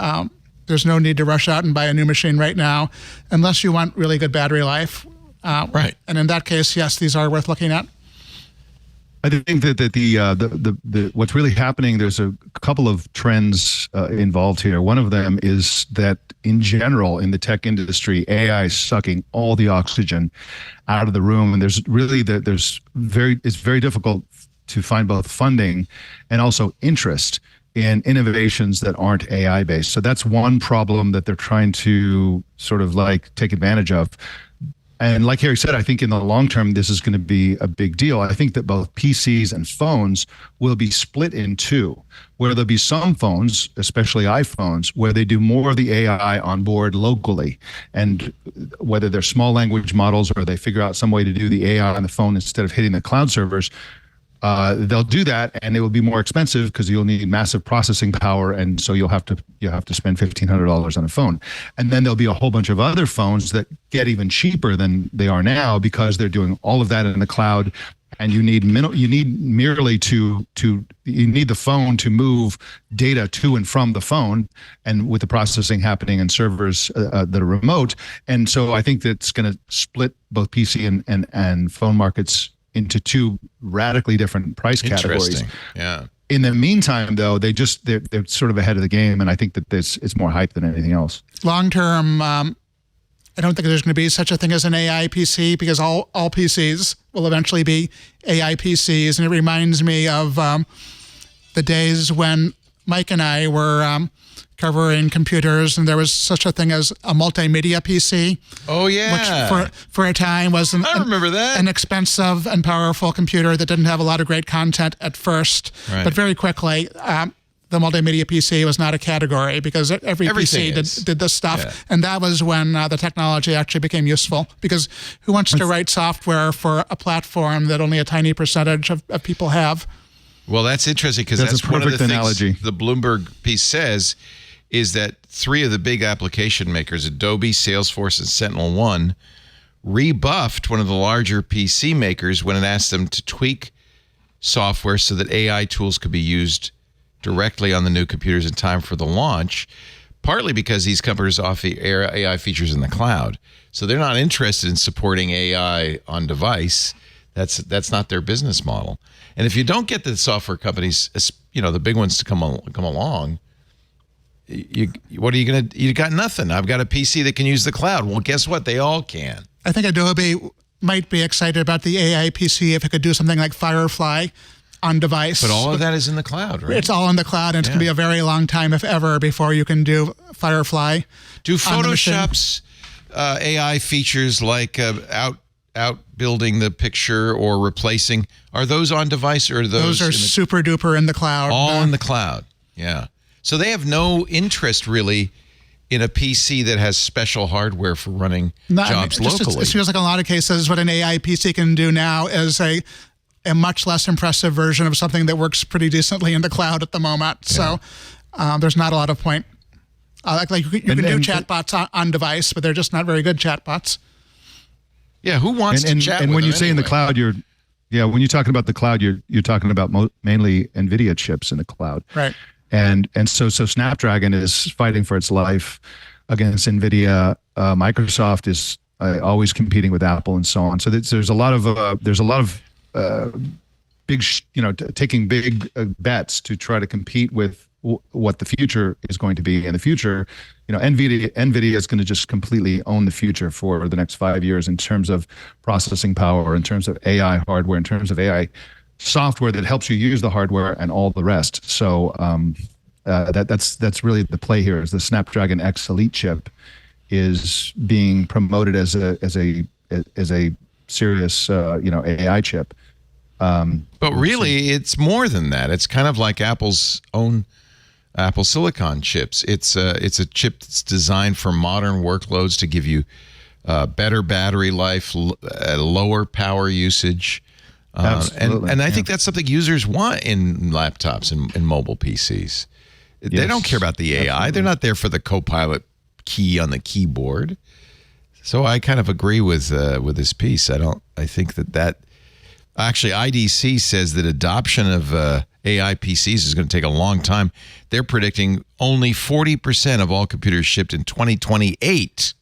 there's no need to rush out and buy a new machine right now, unless you want really good battery life. Right. And in that case, yes, these are worth looking at. I think that the what's really happening, there's a couple of trends involved here. One of them is that in general in the tech industry, AI is sucking all the oxygen out of the room, and it's very difficult to find both funding and also interest in innovations that aren't AI based. So that's one problem that they're trying to sort of like take advantage of. And like Harry said, I think in the long term, this is going to be a big deal. I think that both PCs and phones will be split in two, where there'll be some phones, especially iPhones, where they do more of the AI on board locally. And whether they're small language models or they figure out some way to do the AI on the phone instead of hitting the cloud servers, they'll do that, and it will be more expensive because you'll need massive processing power, and so you'll have to spend $1,500 on a phone. And then there'll be a whole bunch of other phones that get even cheaper than they are now because they're doing all of that in the cloud, and you need the phone to move data to and from the phone, and with the processing happening in servers that are remote. And so I think that's going to split both PC and phone markets into two radically different price categories. Yeah. In the meantime, though, they're sort of ahead of the game, and I think that it's more hype than anything else. Long term, I don't think there's going to be such a thing as an AI PC, because all PCs will eventually be AI PCs, and it reminds me of the days when Mike and I were covering computers, and there was such a thing as a multimedia PC. Oh yeah, which for a time was I remember that. An expensive and powerful computer that didn't have a lot of great content at first, right. But very quickly the multimedia PC was not a category because everything PC did this stuff, yeah. And that was when the technology actually became useful. Because who wants to write software for a platform that only a tiny percentage of people have? Well, that's interesting because that's one of the analogy. Things the Bloomberg piece says is that 3 of the big application makers, Adobe, Salesforce, and SentinelOne, rebuffed one of the larger PC makers when it asked them to tweak software so that AI tools could be used directly on the new computers in time for the launch, partly because these companies offer AI features in the cloud. So they're not interested in supporting AI on device. That's not their business model. And if you don't get the software companies, the big ones to come along, what are you going to? You got nothing. I've got a PC that can use the cloud. Well, guess what? They all can. I think Adobe might be excited about the AI PC if it could do something like Firefly on device. But all of that is in the cloud, right? It's all in the cloud, and it's going to be a very long time, if ever, before you can do Firefly. Do Photoshop's AI features like outbuilding the picture or replacing, are those on device, or are those are super duper in the cloud? All in the cloud, yeah. So they have no interest really in a PC that has special hardware for running jobs locally. It feels like in a lot of cases what an AI PC can do now is a much less impressive version of something that works pretty decently in the cloud at the moment. Yeah. So there's not a lot of point. Like you can do chatbots on device, but they're just not very good chatbots. Yeah, who wants to chat? And with when you them say anyway? in the cloud, when you're talking about the cloud, you're talking about mainly NVIDIA chips in the cloud, right? And so Snapdragon is fighting for its life against NVIDIA. Microsoft is always competing with Apple and so on. So there's a lot of big, taking big bets to try to compete with what the future is going to be. In the future, NVIDIA is going to just completely own the future for the next 5 years in terms of processing power, in terms of AI hardware, in terms of AI software that helps you use the hardware and all the rest. So that's really the play here. Is the Snapdragon X Elite chip is being promoted as a serious AI chip. But really, it's more than that. It's kind of like Apple's own Apple Silicon chips. It's a chip that's designed for modern workloads to give you better battery life, lower power usage. And I think that's something users want in laptops and mobile PCs. They don't care about the AI. Absolutely. They're not there for the Copilot key on the keyboard. So I kind of agree with this piece. I think that actually IDC says that adoption of AI PCs is going to take a long time. They're predicting only 40% of all computers shipped in 2028.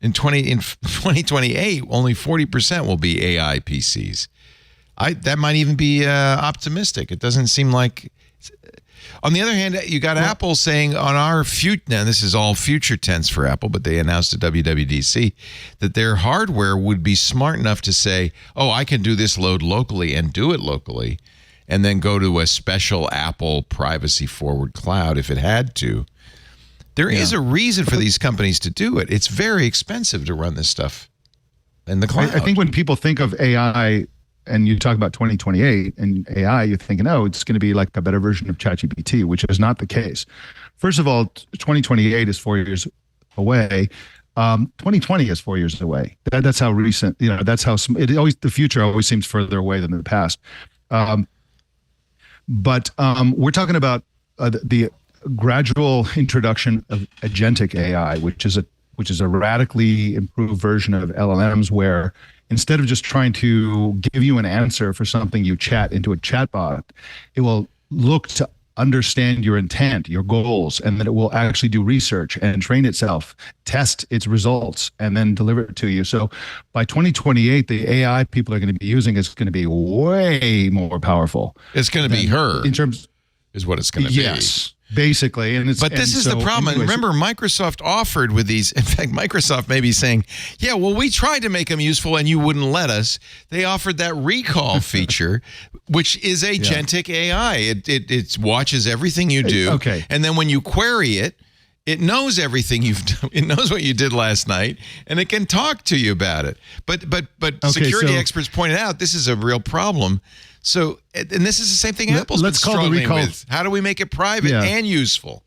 In 2028, only 40% will be AI PCs. That might even be optimistic. It doesn't seem like. On the other hand, you got Apple saying on our future. Now, this is all future tense for Apple, but they announced at WWDC that their hardware would be smart enough to say, "Oh, I can do this load locally and do it locally, and then go to a special Apple privacy-forward cloud if it had to." There is a reason for these companies to do it. It's very expensive to run this stuff in the cloud. I think when people think of AI and you talk about 2028 and AI, you're thinking, oh, it's going to be like a better version of ChatGPT, which is not the case. First of all, 2028 is 4 years away. 2020 is 4 years away. That's how recent, that's how the future always seems further away than the past. But we're talking about the gradual introduction of agentic AI, which is a radically improved version of LLMs, where instead of just trying to give you an answer for something you chat into a chatbot, it will look to understand your intent, your goals, and then it will actually do research and train itself, test its results, and then deliver it to you. So by 2028, the AI people are going to be using is going to be way more powerful. It's going to be her. In terms, is what it's going to be. Yes. Basically, but this is the problem. Anyways, remember, Microsoft offered with these. In fact, Microsoft may be saying, "Yeah, well, we tried to make them useful, and you wouldn't let us." They offered that recall feature, which is agentic AI. It watches everything you do, and then when you query it, it knows everything you've done. It knows what you did last night, and it can talk to you about it. But security experts pointed out this is a real problem. So, and this is the same thing Apple's been struggling with. How do we make it private and useful?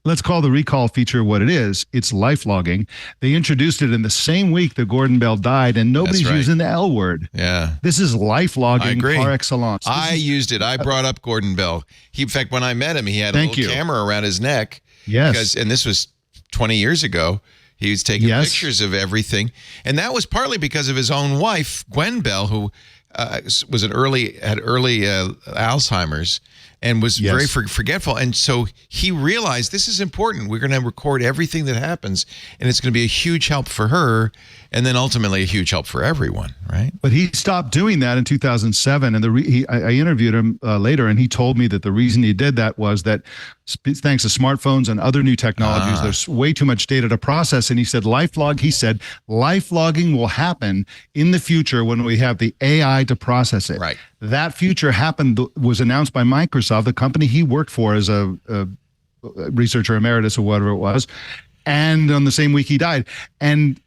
Let's call the recall feature what it is. It's life logging. They introduced it in the same week that Gordon Bell died, and nobody's using the L word. Yeah. This is life logging par excellence. I used it. I brought up Gordon Bell. In fact, when I met him, he had a little camera around his neck. Yes. And this was 20 years ago. He was taking pictures of everything. And that was partly because of his own wife, Gwen Bell, who was had early Alzheimer's and was very forgetful. And so he realized this is important. We're going to record everything that happens, and it's going to be a huge help for her, and then ultimately a huge help for everyone, right? But he stopped doing that in 2007, and I interviewed him later, and he told me that the reason he did that was that thanks to smartphones and other new technologies, there's way too much data to process. And he said life logging will happen in the future when we have the AI to process it. Right. That future was announced by Microsoft, the company he worked for as a researcher emeritus or whatever it was. And on the same week he died. And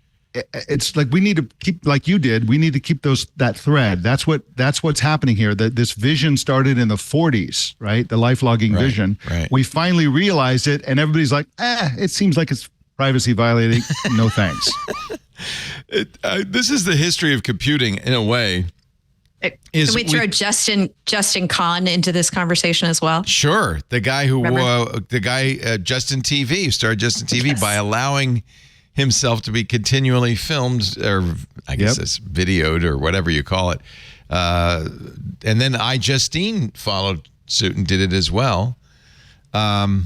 it's like we need to keep, like you did, we need to keep that thread. That's what's happening here. That this vision started in the 40s, right? The life logging vision. Right. We finally realized it, and everybody's like, it seems like it's privacy violating. No thanks. This is the history of computing in a way. Can we throw Justin Kahn into this conversation as well? Sure. The guy Justin TV, who started Justin TV by allowing himself to be continually filmed, or I guess it's videoed or whatever you call it. And then iJustine followed suit and did it as well. But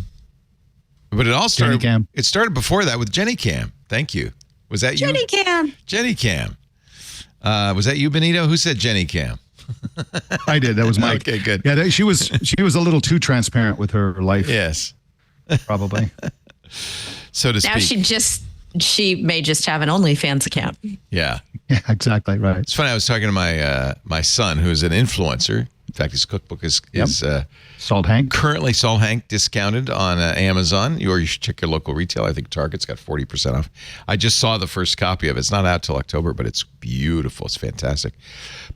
it all started. It started before that with JennyCam. Thank you. Was that you? JennyCam. Was that you, Benito? Who said JennyCam? I did. That was Mike. Okay, good. Yeah, she was a little too transparent with her life. Yes, probably. So to speak. Now she may just have an OnlyFans account. Yeah. Yeah, exactly right. It's funny. I was talking to my son, who's an influencer. In fact, his cookbook is Salt Hank. Currently, Salt Hank discounted on Amazon. Or you should check your local retailer. I think Target's got 40% off. I just saw the first copy of it. It's not out till October, but it's beautiful. It's fantastic.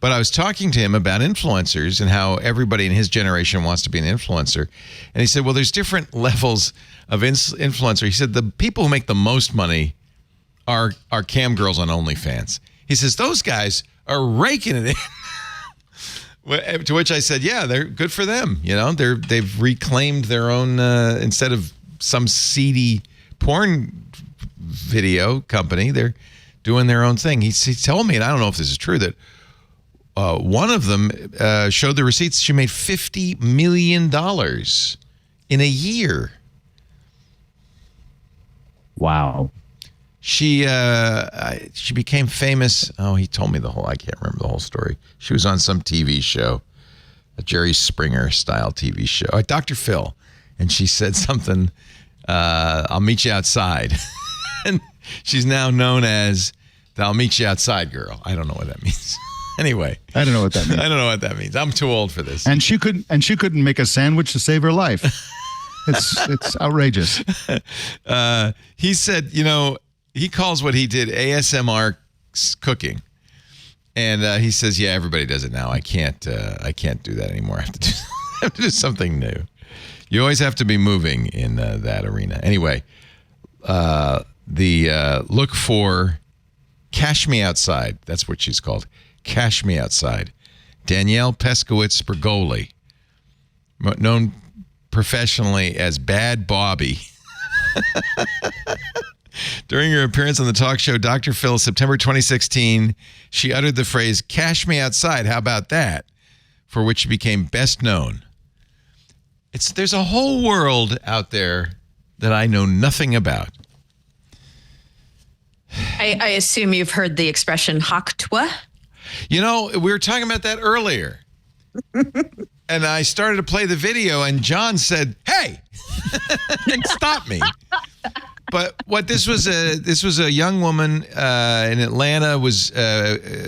But I was talking to him about influencers and how everybody in his generation wants to be an influencer. And he said, well, there's different levels of influencer. He said the people who make the most money are cam girls on OnlyFans. He says those guys are raking it in. To which I said, yeah, they're good for them. You know, they've reclaimed their own, instead of some seedy porn video company, they're doing their own thing. He told me, and I don't know if this is true, that one of them showed the receipts. She made $50 million in a year. Wow. She became famous. Oh, he told me I can't remember the whole story. She was on some TV show, a Jerry Springer style TV show, Dr. Phil. And she said something, I'll meet you outside. And she's now known as the I'll meet you outside girl. I don't know what that means. Anyway. I don't know what that means. I don't know what that means. I'm too old for this. And she couldn't make a sandwich to save her life. It's outrageous. He said, he calls what he did ASMR cooking, and he says, "Yeah, everybody does it now. I can't do that anymore. I have to do something new. You always have to be moving in that arena." Anyway, look for "Cash Me Outside." That's what she's called. "Cash Me Outside." Danielle Peskowitz-Bergoli, known professionally as Bad Bobby. During her appearance on the talk show Dr. Phil, September 2016, she uttered the phrase, "Cash me outside, how about that?" for which she became best known. There's a whole world out there that I know nothing about. I assume you've heard the expression "hak toi." We were talking about that earlier. And I started to play the video, and John said, "Hey!" and stopped me. But what this was a young woman in Atlanta, was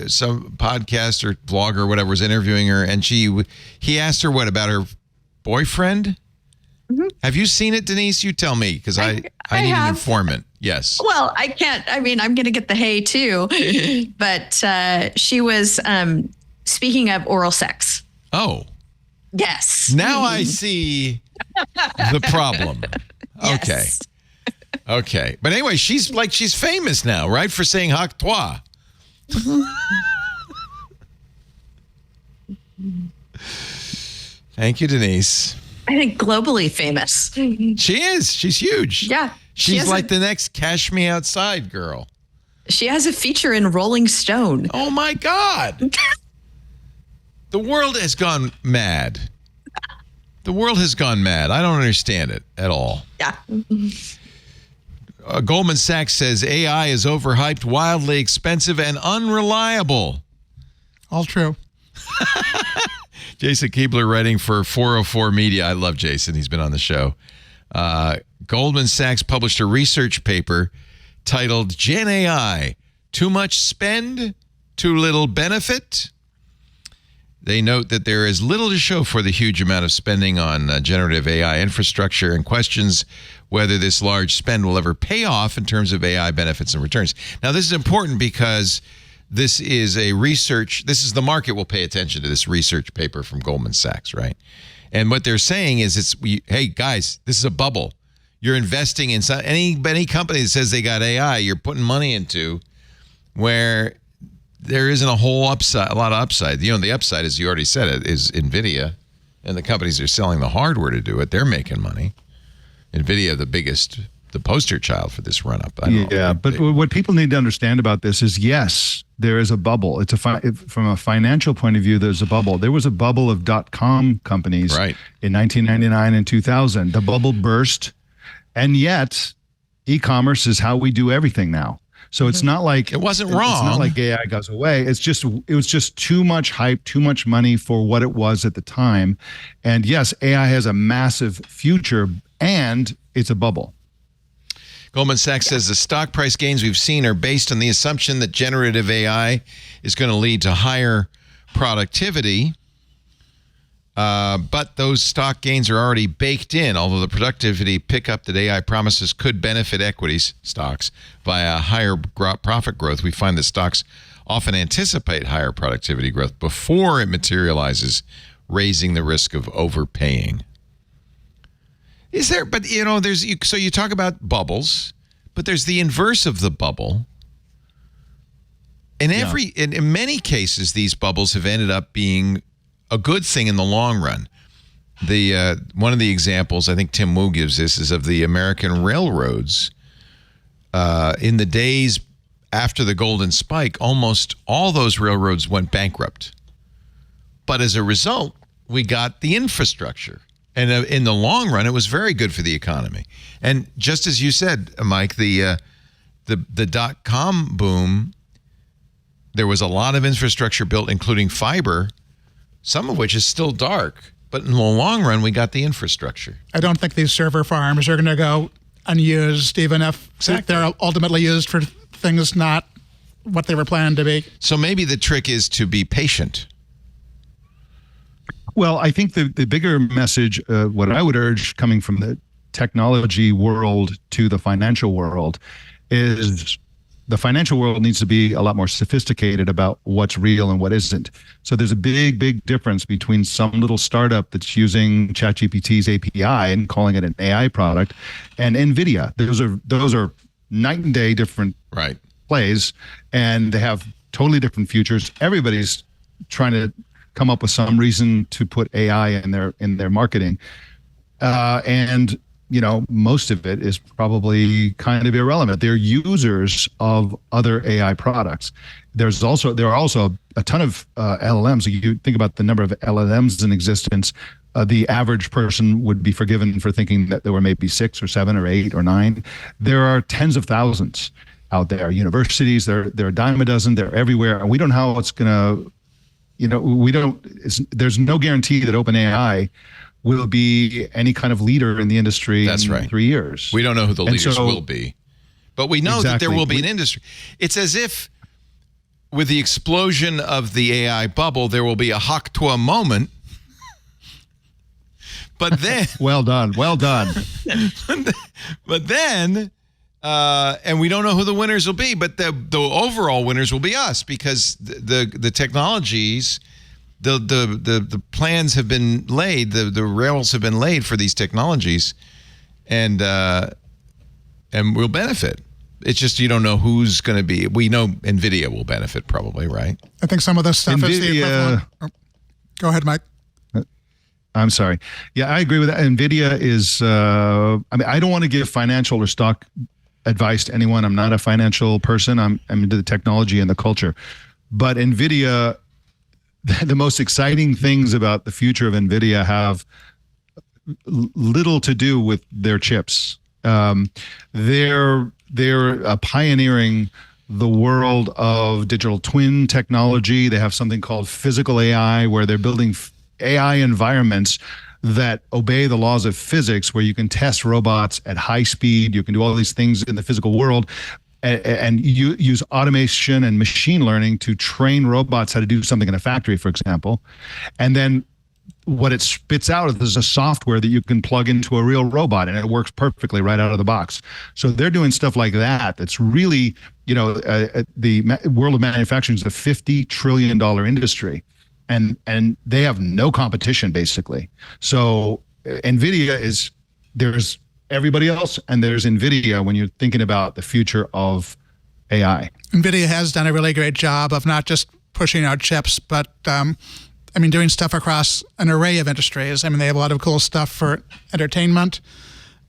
some podcast or blogger or whatever was interviewing her, and he asked her about her boyfriend. Mm-hmm. Have you seen it, Denise? You tell me, because I need an informant. Yes. Well, I can't. I mean, I'm going to get the hay too, but she was speaking of oral sex. Oh. Yes. Now I see the problem. Yes. Okay. Okay. But anyway, she's famous now, right? For saying "hak toi." Thank you, Denise. I think globally famous. She is. She's huge. Yeah. She's like the next "Cash Me Outside" girl. She has a feature in Rolling Stone. Oh, my God. The world has gone mad. The world has gone mad. I don't understand it at all. Yeah. Goldman Sachs says AI is overhyped, wildly expensive, and unreliable. All true. Jason Keebler writing for 404 Media. I love Jason. He's been on the show. Goldman Sachs published a research paper titled Gen AI, Too Much Spend, Too Little Benefit. They note that there is little to show for the huge amount of spending on generative AI infrastructure and questions whether this large spend will ever pay off in terms of AI benefits and returns. Now, this is important because this is the market will pay attention to this research paper from Goldman Sachs, right? And what they're saying is hey, guys, this is a bubble. You're investing in any company that says they got AI, you're putting money into where there isn't a lot of upside. The upside, as you already said, it is NVIDIA, and the companies that are selling the hardware to do it, they're making money. NVIDIA, the poster child for this run-up. But what people need to understand about this is, yes, there is a bubble. From a financial point of view, there's a bubble. There was a bubble of .com companies in 1999 and 2000. The bubble burst, and yet e-commerce is how we do everything now. So it's not like it wasn't wrong. It's not like AI goes away. It was just too much hype, too much money for what it was at the time. And yes, AI has a massive future, and it's a bubble. Goldman Sachs says the stock price gains we've seen are based on the assumption that generative AI is going to lead to higher productivity. But those stock gains are already baked in, although the productivity pickup that AI promises could benefit equities stocks via higher profit growth. We find that stocks often anticipate higher productivity growth before it materializes, raising the risk of overpaying. Is there, but so you talk about bubbles, but there's the inverse of the bubble. In many cases, these bubbles have ended up being a good thing in the long run. One of the examples I think Tim Wu gives this is of the American railroads. In the days after the golden spike, almost all those railroads went bankrupt. But as a result, we got the infrastructure. And in the long run, it was very good for the economy. And just as you said, Mike, the .com boom, there was a lot of infrastructure built, including fiber, some of which is still dark. But in the long run, we got the infrastructure. I don't think these server farms are going to go unused, even if they're ultimately used for things not what they were planned to be. So maybe the trick is to be patient. Well, I think the bigger message, what I would urge coming from the technology world to the financial world, is the financial world needs to be a lot more sophisticated about what's real and what isn't. So there's a big difference between some little startup that's using ChatGPT's API and calling it an AI product and NVIDIA. Those are night and day different plays, and they have totally different futures. Everybody's trying to come up with some reason to put AI in their marketing, and most of it is probably kind of irrelevant. They're users of other AI products. There are also a ton of LLMs. You think about the number of LLMs in existence. The average person would be forgiven for thinking that there were maybe 6 or 7 or 8 or 9. There are tens of thousands out there. Universities, they're a dime a dozen. They're everywhere, and we don't know how it's going to. There's no guarantee that OpenAI will be any kind of leader in the industry in 3 years. We don't know who the leaders will be, but we know that there will be an industry. It's as if with the explosion of the AI bubble, there will be a Hak Twa moment. But then... Well done. But then... and we don't know who the winners will be, but the overall winners will be us, because the technologies, the plans have been laid, the rails have been laid for these technologies, and we'll benefit. It's just you don't know who's going to be. We know NVIDIA will benefit probably, right? I think some of this stuff is the equivalent. Go ahead, Mike. I'm sorry. Yeah, I agree with that. NVIDIA is, I don't want to give financial or stock advice to anyone. I'm not a financial person. I'm into the technology and the culture. But NVIDIA, the most exciting things about the future of NVIDIA have little to do with their chips. They're pioneering the world of digital twin technology. They have something called physical AI, where they're building AI environments that obey the laws of physics, where you can test robots at high speed. You can do all these things in the physical world, and you use automation and machine learning to train robots how to do something in a factory, for example. And then what it spits out is a software that you can plug into a real robot, and it works perfectly right out of the box. So they're doing stuff like that. That's really, the world of manufacturing is a $50 trillion industry, and they have no competition basically. So NVIDIA there's everybody else, and there's NVIDIA when you're thinking about the future of AI. NVIDIA has done a really great job of not just pushing out chips, but doing stuff across an array of industries. They have a lot of cool stuff for entertainment,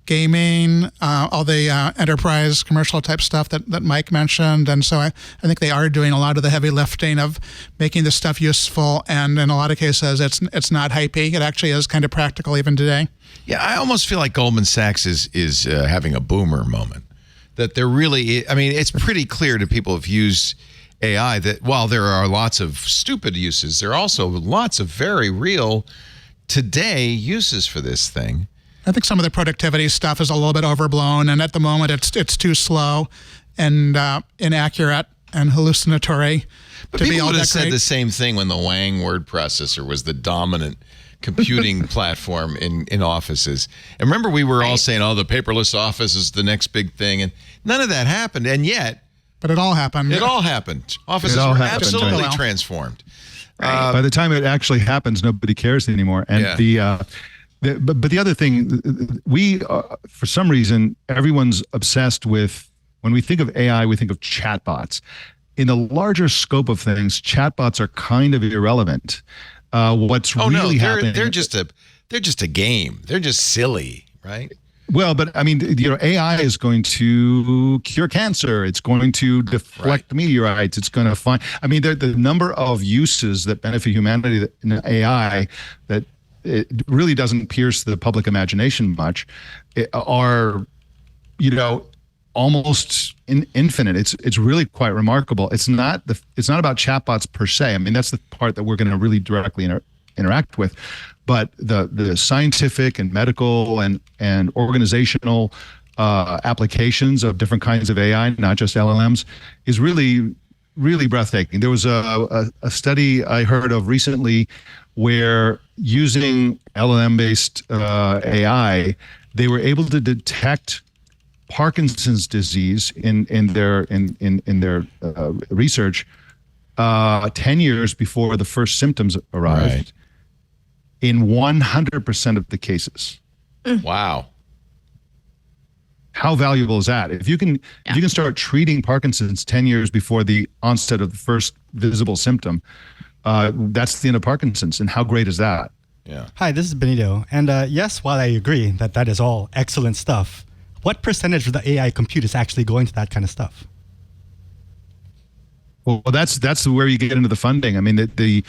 gaming, all the enterprise commercial type stuff that Mike mentioned. And so I think they are doing a lot of the heavy lifting of making this stuff useful. And in a lot of cases, it's not hypey. It actually is kind of practical even today. Yeah, I almost feel like Goldman Sachs is having a boomer moment. That they're really, it's pretty clear to people who've used AI that while there are lots of stupid uses, there are also lots of very real today uses for this thing. I think some of the productivity stuff is a little bit overblown, and at the moment it's too slow and inaccurate and hallucinatory. But people would have said the same thing when the Wang word processor was the dominant computing platform in offices. And remember, we were all saying, the paperless office is the next big thing, and none of that happened, and yet. But it all happened. It all happened. Offices were absolutely transformed. By the time it actually happens, nobody cares anymore. And but the other thing, we for some reason, everyone's obsessed with, when we think of AI, we think of chatbots. In the larger scope of things, chatbots are kind of irrelevant. What's really happening? They're just a game. They're just silly, right? Well, but AI is going to cure cancer. It's going to deflect meteorites. It's going to find. The number of uses that benefit humanity in AI that it really doesn't pierce the public imagination much are, almost infinite. It's really quite remarkable. It's not about chatbots per se. That's the part that we're going to really directly interact with. But the scientific and medical and organizational applications of different kinds of AI, not just LLMs, is really, really breathtaking. There was a study I heard of recently where using LLM-based AI, they were able to detect Parkinson's disease in their research 10 years before the first symptoms arrived. Right. In 100% of the cases. Wow. How valuable is that? If you can start treating Parkinson's 10 years before the onset of the first visible symptom, that's the end of Parkinson's. And how great is that? Yeah. Hi, this is Benito. And yes, while I agree that is all excellent stuff, what percentage of the AI compute is actually going to that kind of stuff? Well, that's where you get into the funding. The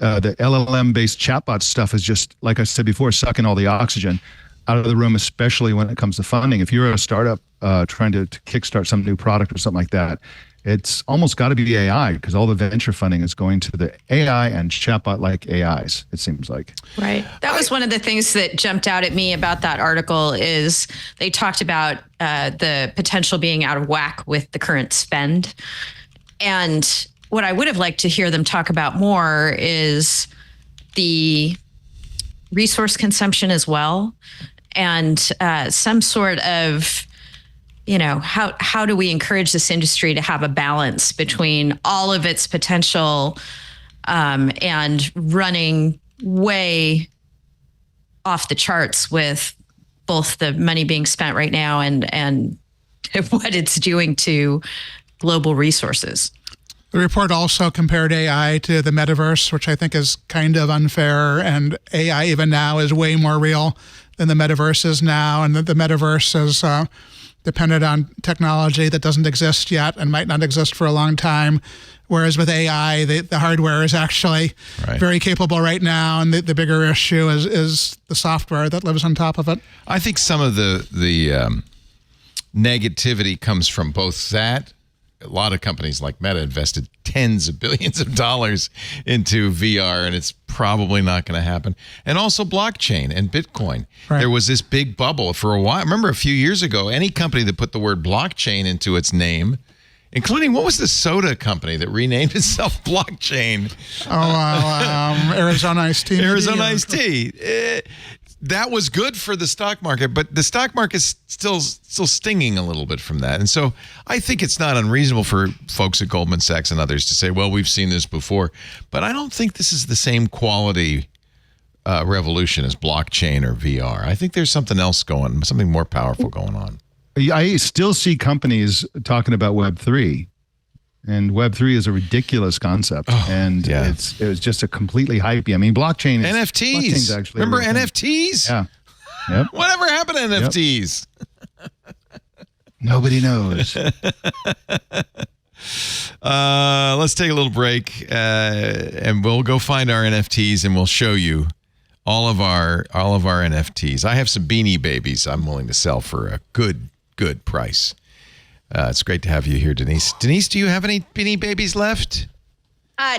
LLM-based chatbot stuff is just, like I said before, sucking all the oxygen out of the room, especially when it comes to funding. If you're a startup trying to kickstart some new product or something like that, it's almost got to be AI, because all the venture funding is going to the AI and chatbot-like AIs, it seems like. Right. That was one of the things that jumped out at me about that article is they talked about the potential being out of whack with the current spend. And what I would have liked to hear them talk about more is the resource consumption as well, and some sort of, how do we encourage this industry to have a balance between all of its potential and running way off the charts with both the money being spent right now and what it's doing to global resources. The report also compared AI to the metaverse, which I think is kind of unfair. And AI even now is way more real than the metaverse is now. And the metaverse is dependent on technology that doesn't exist yet and might not exist for a long time. Whereas with AI, the hardware is actually very capable right now. And the bigger issue is the software that lives on top of it. I think some of the negativity comes from both that. A lot of companies like Meta invested tens of billions of dollars into VR, and it's probably not going to happen. And also blockchain and Bitcoin. Right. There was this big bubble for a while. Remember a few years ago, any company that put the word blockchain into its name, including what was the soda company that renamed itself Blockchain? Arizona Iced Tea. Arizona Iced Tea. That was good for the stock market, but the stock market is still stinging a little bit from that. And so I think it's not unreasonable for folks at Goldman Sachs and others to say, well, we've seen this before. But I don't think this is the same quality revolution as blockchain or VR. I think there's something more powerful going on. I still see companies talking about Web3. And Web3 is a ridiculous concept, it was just a completely hypey. I mean, blockchain is NFTs. Actually remember NFTs? Yeah. Yep. Whatever happened to NFTs? Nobody knows. Let's take a little break, and we'll go find our NFTs, and we'll show you all of our NFTs. I have some Beanie Babies I'm willing to sell for a good price. It's great to have you here, Denise. Denise, do you have any Beanie Babies left?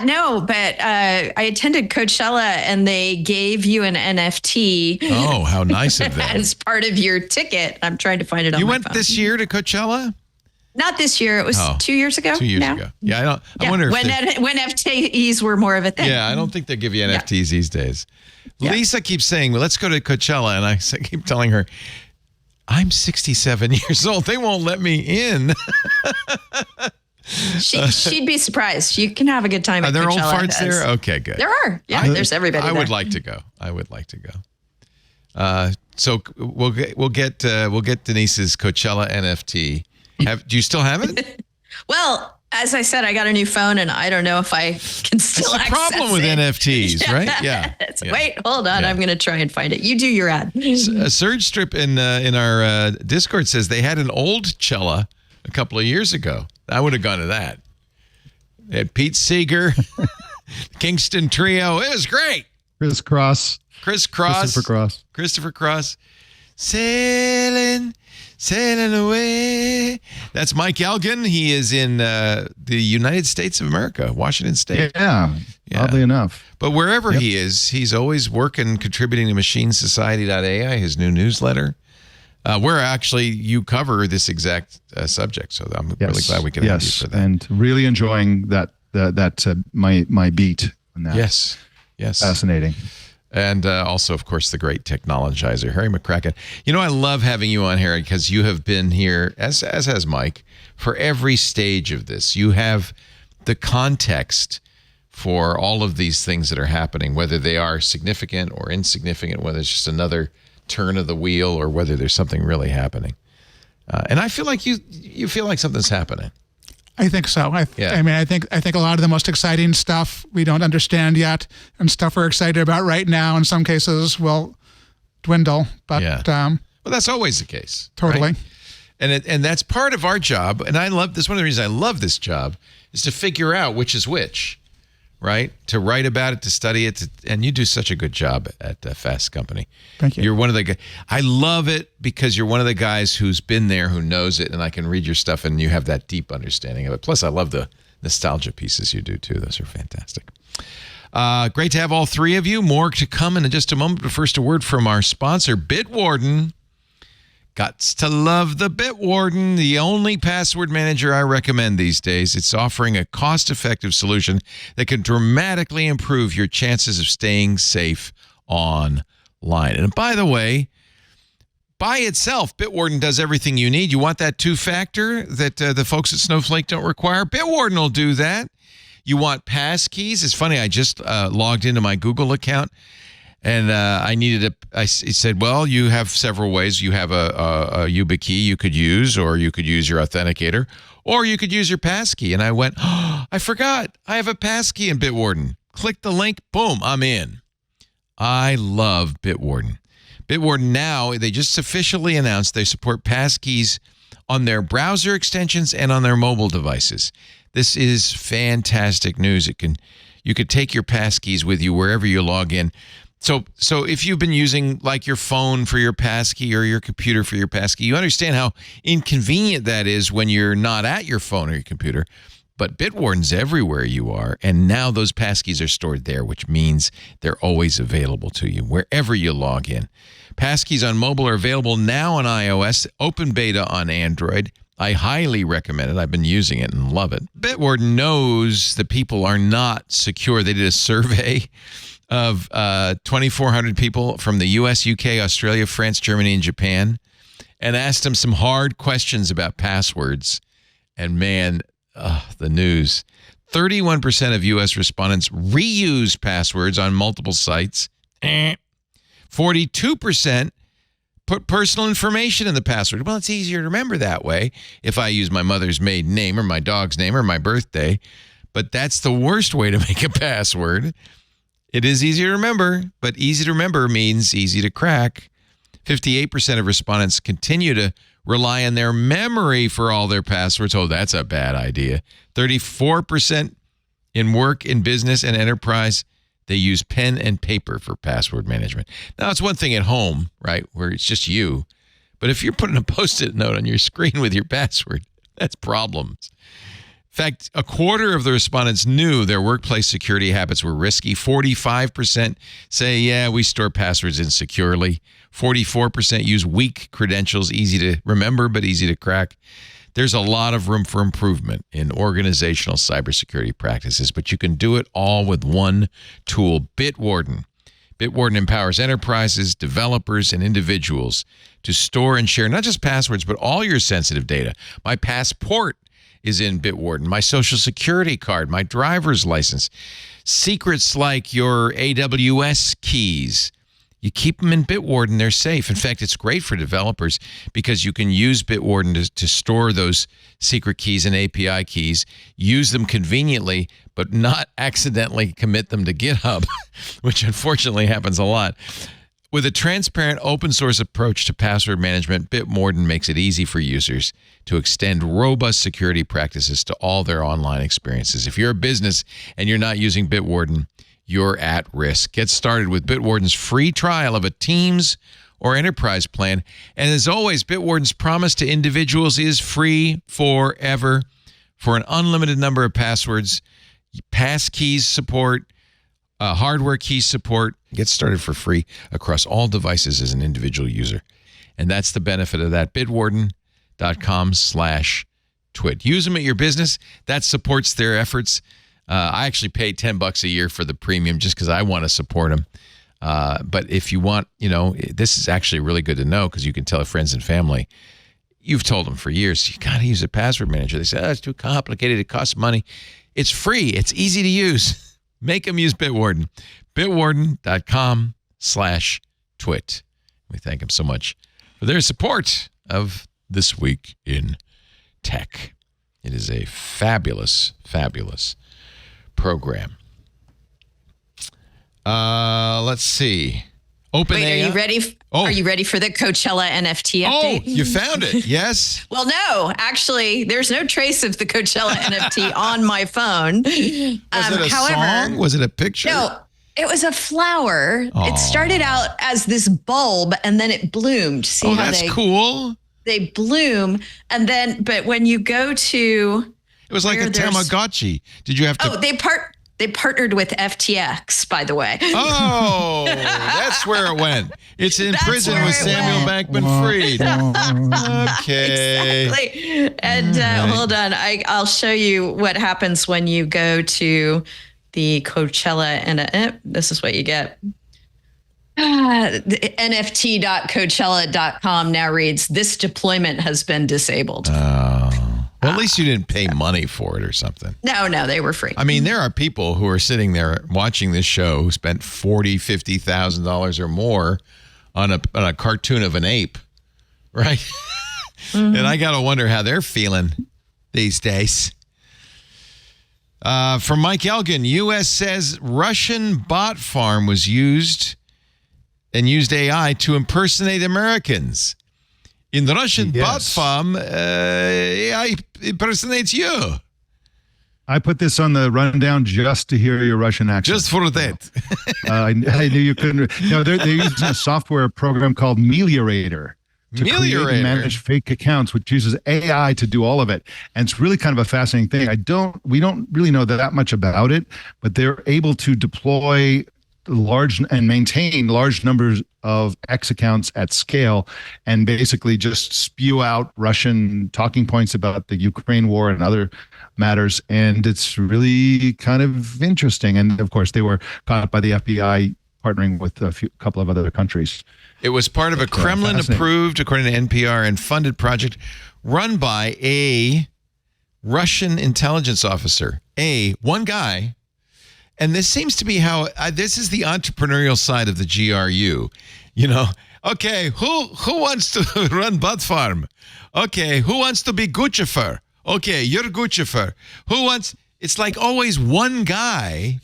No, but I attended Coachella and they gave you an NFT. Oh, how nice of them. As part of your ticket. I'm trying to find it on You my went phone. this year to Coachella? Not this year. It was 2 years ago. 2 years ago. Yeah, I wonder if when FTEs were more of a thing. Yeah, I don't think they give you NFTs these days. Yeah. Lisa keeps saying, well, let's go to Coachella. And I keep telling her, I'm 67 years old. They won't let me in. She'd be surprised. You can have a good time at Coachella. Are there old farts there? Okay, good. There are. Yeah, there's everybody I there. would like to go. So we'll get Denise's Coachella NFT. Do you still have it? Well, as I said, I got a new phone, and I don't know if I can still access it. That's the problem with NFTs, right? Yeah. Wait, hold on. Yeah. I'm going to try and find it. You do your ad. Surge Strip in our Discord says they had an old Cella a couple of years ago. I would have gone to that. They had Pete Seeger, Kingston Trio. It was great. Christopher Cross. Sailing away. That's Mike Elgin. He is in the United States of America, Washington State. Yeah, oddly enough. But wherever he is, he's always working, contributing to MachineSociety.ai, his new newsletter, where actually you cover this exact subject. So I'm really glad we can have you for that. And really enjoying that my beat on that. Yes. Fascinating. And also, of course, the great technologizer, Harry McCracken. You know, I love having you on, Harry, because you have been here, as has Mike, for every stage of this. You have the context for all of these things that are happening, whether they are significant or insignificant, whether it's just another turn of the wheel or whether there's something really happening. And I feel like you feel like something's happening. I think so. I mean, I think a lot of the most exciting stuff we don't understand yet, and stuff we're excited about right now, in some cases, will dwindle. But well, that's always the case. Totally. Right? And that's part of our job. And I love this. One of the reasons I love this job is to figure out which is which, right? To write about it, to study it, and you do such a good job at Fast Company. Thank you. You're one of the guys. I love it because you're one of the guys who's been there, who knows it, and I can read your stuff, and you have that deep understanding of it. Plus, I love the nostalgia pieces you do, too. Those are fantastic. Great to have all three of you. More to come in just a moment, but first, a word from our sponsor, Bitwarden. Gots to love the Bitwarden, the only password manager I recommend these days. It's offering a cost-effective solution that can dramatically improve your chances of staying safe online. And by the way, by itself, Bitwarden does everything you need. You want that two-factor that the folks at Snowflake don't require? Bitwarden will do that. You want passkeys? It's funny, I just logged into my Google account. And it said, well, you have several ways. You have a YubiKey you could use, or you could use your authenticator, or you could use your passkey. And I went, oh, I forgot. I have a passkey in Bitwarden. Click the link. Boom, I'm in. I love Bitwarden. Bitwarden now, they just officially announced they support passkeys on their browser extensions and on their mobile devices. This is fantastic news. You could take your passkeys with you wherever you log in. So if you've been using like your phone for your passkey or your computer for your passkey, you understand how inconvenient that is when you're not at your phone or your computer. But Bitwarden's everywhere you are, and now those passkeys are stored there, which means they're always available to you wherever you log in. Passkeys on mobile are available now on iOS, open beta on Android, I highly recommend it. I've been using it and love it. Bitwarden knows that people are not secure. They did a survey of 2,400 people from the US, UK, Australia, France, Germany, and Japan, and asked them some hard questions about passwords. And man, the news. 31% of US respondents reuse passwords on multiple sites. 42% put personal information in the password. Well, it's easier to remember that way if I use my mother's maiden name or my dog's name or my birthday. But that's the worst way to make a password. It is easier to remember, but easy to remember means easy to crack. 58% of respondents continue to rely on their memory for all their passwords. Oh, that's a bad idea. 34% in work, in business, and enterprise, they use pen and paper for password management. Now, it's one thing at home, right, where it's just you. But if you're putting a Post-it note on your screen with your password, that's problems. In fact, a quarter of the respondents knew their workplace security habits were risky. 45% say, yeah, we store passwords insecurely. 44% use weak credentials, easy to remember but easy to crack. There's a lot of room for improvement in organizational cybersecurity practices, but you can do it all with one tool, Bitwarden. Bitwarden empowers enterprises, developers, and individuals to store and share not just passwords, but all your sensitive data. My passport is in Bitwarden, my social security card, my driver's license, secrets like your AWS keys. You keep them in Bitwarden, they're safe. In fact, it's great for developers because you can use Bitwarden to store those secret keys and API keys, use them conveniently, but not accidentally commit them to GitHub, which unfortunately happens a lot. With a transparent open source approach to password management, Bitwarden makes it easy for users to extend robust security practices to all their online experiences. If you're a business and you're not using Bitwarden, you're at risk. Get started with Bitwarden's free trial of a Teams or Enterprise plan. And as always, Bitwarden's promise to individuals is free forever for an unlimited number of passwords, passkeys support, hardware key support. Get started for free across all devices as an individual user. And that's the benefit of that. Bitwarden.com/twit. Use them at your business. That supports their efforts. I actually pay $10 a year for the premium just because I want to support them. But if you want, this is actually really good to know because you can tell friends and family. You've told them for years, you got to use a password manager. They say, it's too complicated. It costs money. It's free. It's easy to use. Make them use Bitwarden. Bitwarden.com/twit. We thank them so much for their support of This Week in Tech. It is a fabulous, fabulous program. Let's see. OpenAI. Wait, are you ready? Are you ready for the Coachella NFT update? Oh, you found it. Yes. Well, no, actually, there's no trace of the Coachella NFT on my phone. Was it a song? Was it a picture? No, it was a flower. It started out as this bulb and then it bloomed. See how that's cool. They bloom and then, but when you go to, it was like a Tamagotchi. Did you have to? Oh, they partnered with FTX, by the way. Oh, that's where it went. It's in prison with Samuel Bankman-Fried. Okay. Exactly. And hold on, I'll show you what happens when you go to the Coachella, and this is what you get. The NFT.coachella.com now reads, this deployment has been disabled. Well, at least you didn't pay money for it or something. No, they were free. I mean, there are people who are sitting there watching this show who spent $40,000, $50,000 or more on a cartoon of an ape, right? Mm-hmm. And I got to wonder how they're feeling these days. From Mike Elgin, U.S. says Russian bot farm was used AI to impersonate Americans. In the Russian bot farm, AI impersonates you. I put this on the rundown just to hear your Russian accent. Just for that. I knew you couldn't. No, they're using a software program called Meliorator to create and manage fake accounts, which uses AI to do all of it. And it's really kind of a fascinating thing. We don't really know that much about it, but they're able to deploy large and maintain large numbers of X accounts at scale and basically just spew out Russian talking points about the Ukraine war and other matters. And it's really kind of interesting. And of course, they were caught by the FBI partnering with a couple of other countries. It was part of a Kremlin-approved, according to NPR, and funded project run by a Russian intelligence officer. One guy. And this seems to be how, this is the entrepreneurial side of the GRU. You know, okay, who wants to run bot farm? Okay, who wants to be Guccifer? Okay, you're Guccifer. Who wants, it's like always one guy.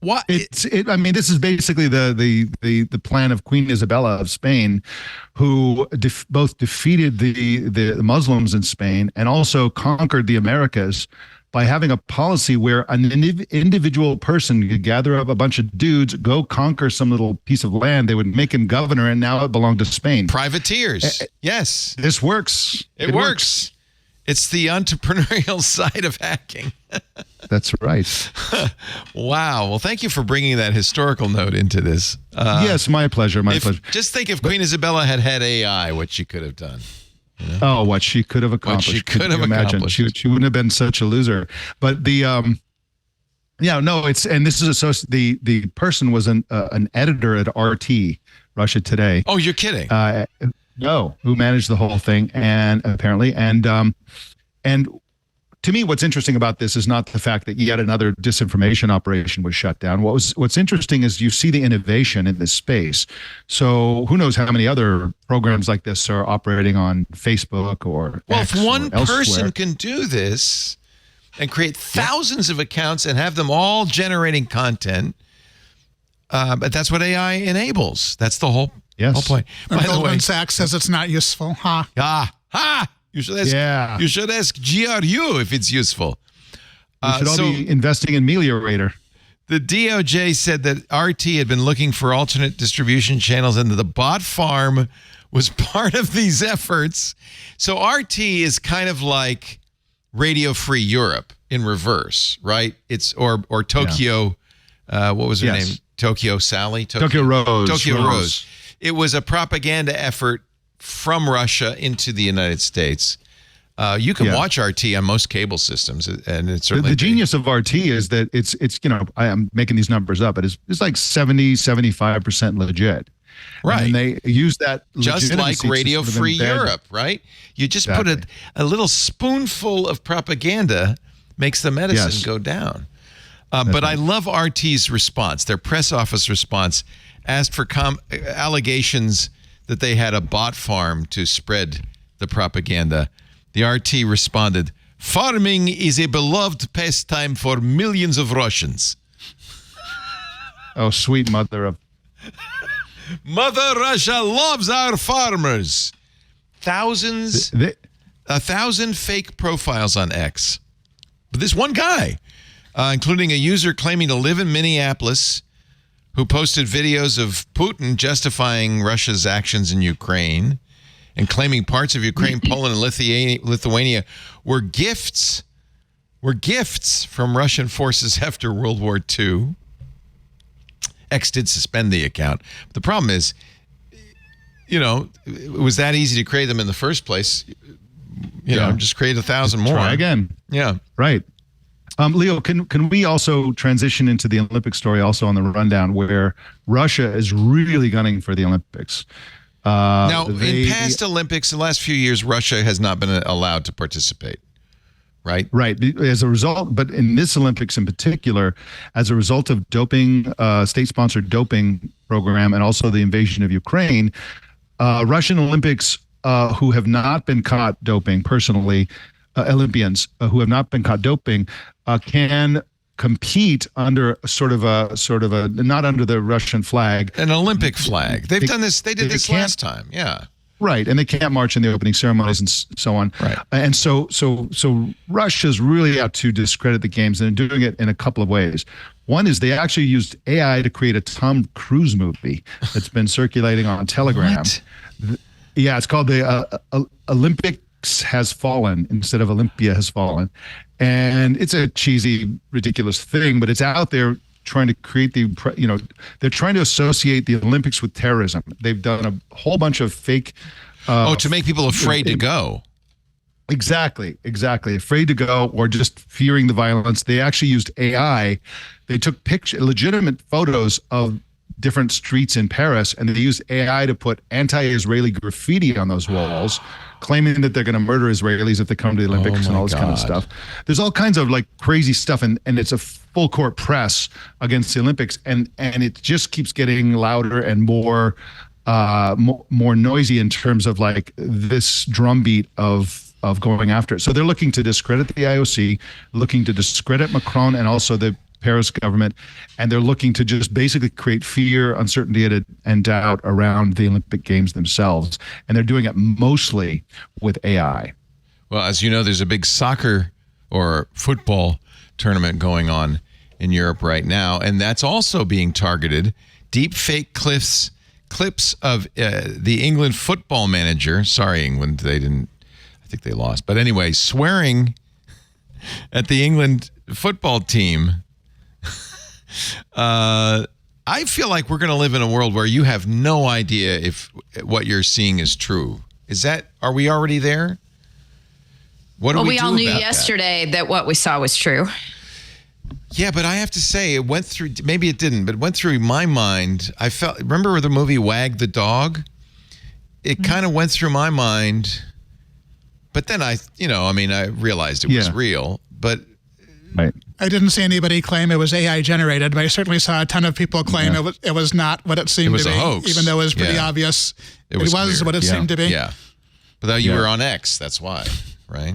What? I mean, this is basically the plan of Queen Isabella of Spain, who both defeated the Muslims in Spain and also conquered the Americas by having a policy where an individual person could gather up a bunch of dudes, go conquer some little piece of land. They would make him governor, and now it belonged to Spain. Privateers. Yes. This works. It works. It's the entrepreneurial side of hacking. That's right. Wow. Well, thank you for bringing that historical note into this. Yes, my pleasure. My pleasure. Just think if Queen Isabella had AI, what she could have done. You know? Oh, what she could have accomplished. What she could have accomplished. She wouldn't have been such a loser. But the this is the person was an editor at RT, Russia Today. Oh, you're kidding. No, who managed the whole thing, and apparently, and to me, what's interesting about this is not the fact that yet another disinformation operation was shut down. What's interesting is you see the innovation in this space. So who knows how many other programs like this are operating on Facebook or X if one or elsewhere. person can do this and create thousands of accounts and have them all generating content, but that's what AI enables. That's the whole point. By the way, Goldman Sachs says it's not useful. You should ask. You should ask GRU if it's useful. We should all be investing in Meliorator. The DOJ said that RT had been looking for alternate distribution channels, and that the bot farm was part of these efforts. So RT is kind of like Radio Free Europe in reverse, right? It's or Tokyo. What was her name? Tokyo Sally. Tokyo Rose. Tokyo Rose. It was a propaganda effort from Russia into the United States. You can watch RT on most cable systems, and it's certainly the genius of RT is that it's I am making these numbers up, but it's like 70-75% legit. Right. And they use that just like Radio Free Europe, right? You just put a little spoonful of propaganda makes the medicine go down. But I love RT's response. Their press office response asked for allegations that they had a bot farm to spread the propaganda. The RT responded, "Farming is a beloved pastime for millions of Russians." Oh, sweet mother of... Mother Russia loves our farmers. 1,000 fake profiles on X. But this one guy, including a user claiming to live in Minneapolis, who posted videos of Putin justifying Russia's actions in Ukraine and claiming parts of Ukraine, Poland, and Lithuania were gifts from Russian forces after World War II. X did suspend the account. But the problem is, it was that easy to create them in the first place. Just create 1,000 more. Try again. Yeah. Right. Leo, can we also transition into the Olympic story also on the rundown, where Russia is really gunning for the Olympics? Now, in past Olympics, the last few years, Russia has not been allowed to participate, right? Right. As a result, but in this Olympics in particular, as a result of doping, state-sponsored doping program, and also the invasion of Ukraine, Russian Olympics who have not been caught doping personally, Olympians who have not been caught doping can compete under sort of a not under the Russian flag, an Olympic flag. They've done this. They did this last time. Yeah. Right, and they can't march in the opening ceremonies and so on. Right, and so Russia's really out to discredit the games, and they're doing it in a couple of ways. One is they actually used AI to create a Tom Cruise movie that's been circulating on Telegram. What? Yeah, it's called the Olympics Has Fallen instead of Olympia Has Fallen, and it's a cheesy, ridiculous thing, but it's out there trying to create they're trying to associate the Olympics with terrorism. They've done a whole bunch of fake. To make people afraid to go. Exactly. Afraid to go or just fearing the violence. They actually used AI. They took legitimate photos of different streets in Paris, and they used AI to put anti-Israeli graffiti on those walls, claiming that they're going to murder Israelis if they come to the Olympics and all this kind of stuff. There's all kinds of like crazy stuff, and it's a full court press against the Olympics, and it just keeps getting louder and more noisy in terms of like this drumbeat of going after it. So they're looking to discredit the IOC, looking to discredit Macron and also the Paris government, and they're looking to just basically create fear, uncertainty, and doubt around the Olympic Games themselves. And they're doing it mostly with AI. Well, as you know, there's a big soccer or football tournament going on in Europe right now, and that's also being targeted. Deep fake clips of the England football manager. Sorry, England, I think they lost. But anyway, swearing at the England football team. I feel like we're going to live in a world where you have no idea if what you're seeing is true. Are we already there? What do we do we all knew about yesterday that what we saw was true. Yeah, but I have to say, it went through, maybe it didn't, but it went through my mind. Remember the movie Wag the Dog? It kind of went through my mind, but then I realized it was real, but. Right. I didn't see anybody claim it was AI generated, but I certainly saw a ton of people claim it was not what it seemed to be, a hoax. even though it was pretty obvious it was what it seemed to be. Yeah. But you were on X, that's why, right?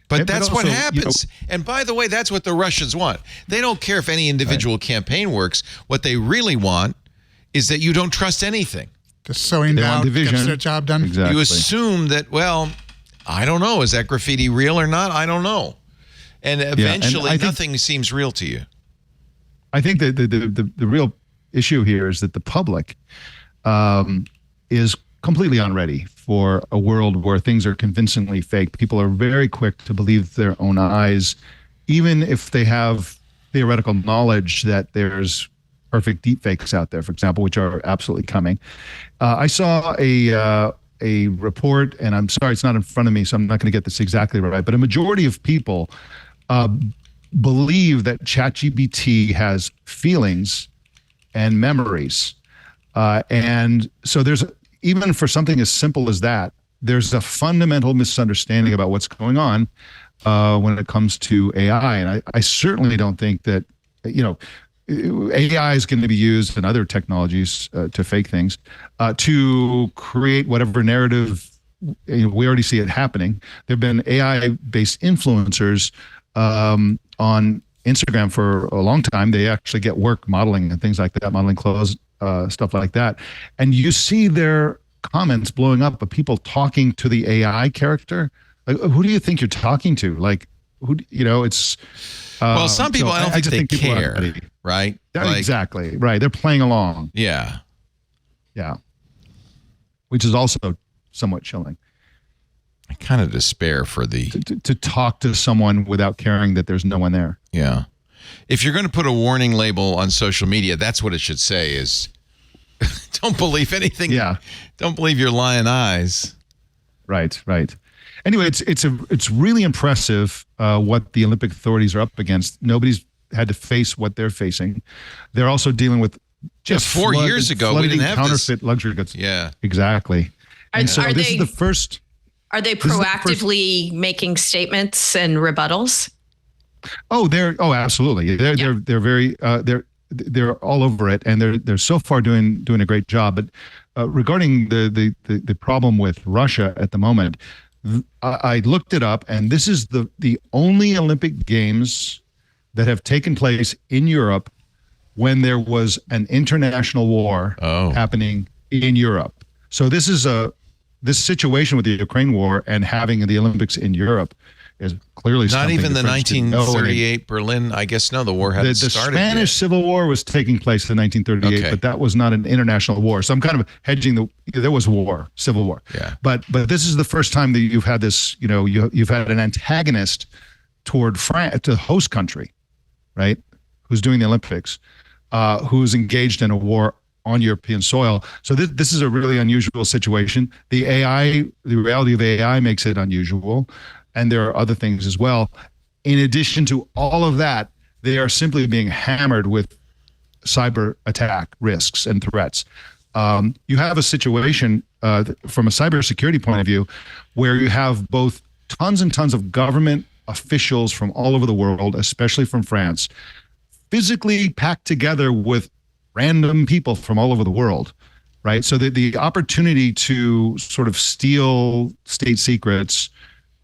But that's what happens. And by the way, that's what the Russians want. They don't care if any individual campaign works. What they really want is that you don't trust anything. Just sowing doubt gets their job done. Exactly. You assume that, I don't know. Is that graffiti real or not? I don't know. And eventually, nothing seems real to you. I think that the real issue here is that the public is completely unready for a world where things are convincingly fake. People are very quick to believe their own eyes, even if they have theoretical knowledge that there's perfect deepfakes out there, for example, which are absolutely coming. I saw a report, and I'm sorry, it's not in front of me, so I'm not going to get this exactly right, but a majority of people believe that ChatGPT has feelings and memories. And so even for something as simple as that, there's a fundamental misunderstanding about what's going on when it comes to AI. And I certainly don't think that, AI is going to be used and other technologies to fake things to create whatever narrative. We already see it happening. There have been AI-based influencers on Instagram for a long time. They actually get work modeling and things like that, modeling clothes, stuff like that. And you see their comments blowing up of people talking to the AI character. Like, who do you think you're talking to? Like, it's... some people, I don't think they care, right? Exactly, right. They're playing along. Yeah. Yeah. Which is also somewhat chilling. I kind of despair for to talk to someone without caring that there's no one there. Yeah. If you're going to put a warning label on social media, that's what it should say is don't believe anything. Yeah. Don't believe your lying eyes. Right. Anyway, it's really impressive what the Olympic authorities are up against. Nobody's had to face what they're facing. They're also dealing with just 4 years ago we didn't have counterfeit this. Luxury goods. Yeah, exactly. And so this is the first. Are they proactively making statements and rebuttals? Oh, absolutely. They're very they're all over it, and they're so far doing a great job. But regarding the problem with Russia at the moment, I looked it up, and this is the only Olympic Games that have taken place in Europe when there was an international war happening in Europe. So this is this situation with the Ukraine war and having the Olympics in Europe is clearly not even the 1938 Berlin. I guess no, the war hadn't started. The Spanish Civil War was taking place in 1938, but that was not an international war. So I'm kind of hedging there was war, civil war. Yeah. But this is the first time that you've had this. You've had an antagonist toward France, to the host country, right? who's doing the Olympics, who's engaged in a war on European soil. So this is a really unusual situation. The reality of AI makes it unusual, and there are other things as well. In addition to all of that, they are simply being hammered with cyber attack risks and threats. You have a situation from a cybersecurity point of view where you have both tons and tons of government officials from all over the world, especially from France, physically packed together with random people from all over the world, right? So the opportunity to sort of steal state secrets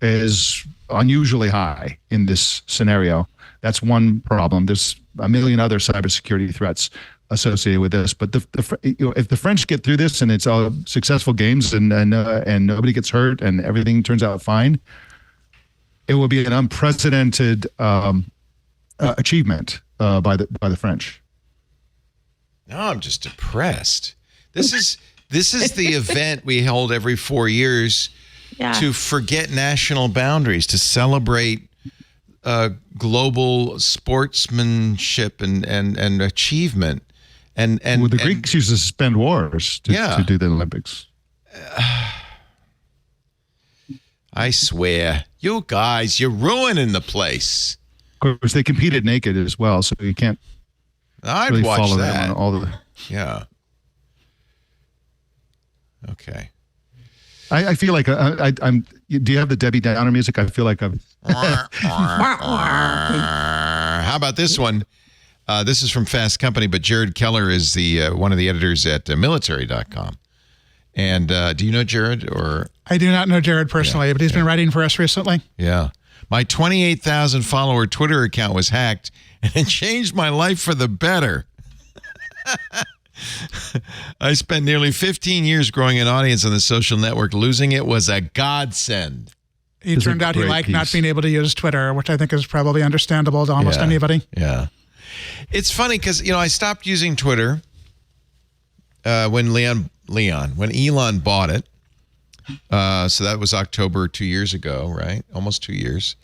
is unusually high in this scenario. That's one problem. There's a million other cybersecurity threats associated with this. But if the French get through this and it's all successful games and nobody gets hurt and everything turns out fine, it will be an unprecedented achievement by the French. No, I'm just depressed. This is the event we hold every 4 years to forget national boundaries, to celebrate global sportsmanship and achievement. And the Greeks used to suspend wars to do the Olympics. I swear, you guys, you're ruining the place. Of course, they competed naked as well, so you can't. I'd really watch follow that. them on all the. Yeah. Okay. I feel like I'm. Do you have the Debbie Downer music? I feel like I'm. How about this one? This is from Fast Company, but Jared Keller is the one of the editors at military.com. And do you know Jared? Or I do not know Jared personally, but he's been writing for us recently. Yeah. My 28,000 follower Twitter account was hacked, and it changed my life for the better. I spent nearly 15 years growing an audience on the social network. Losing it was a godsend. He turned out he liked not being able to use Twitter, which I think is probably understandable to almost anybody. Yeah. It's funny because, I stopped using Twitter when Elon bought it. So that was October 2 years ago, right? Almost 2 years.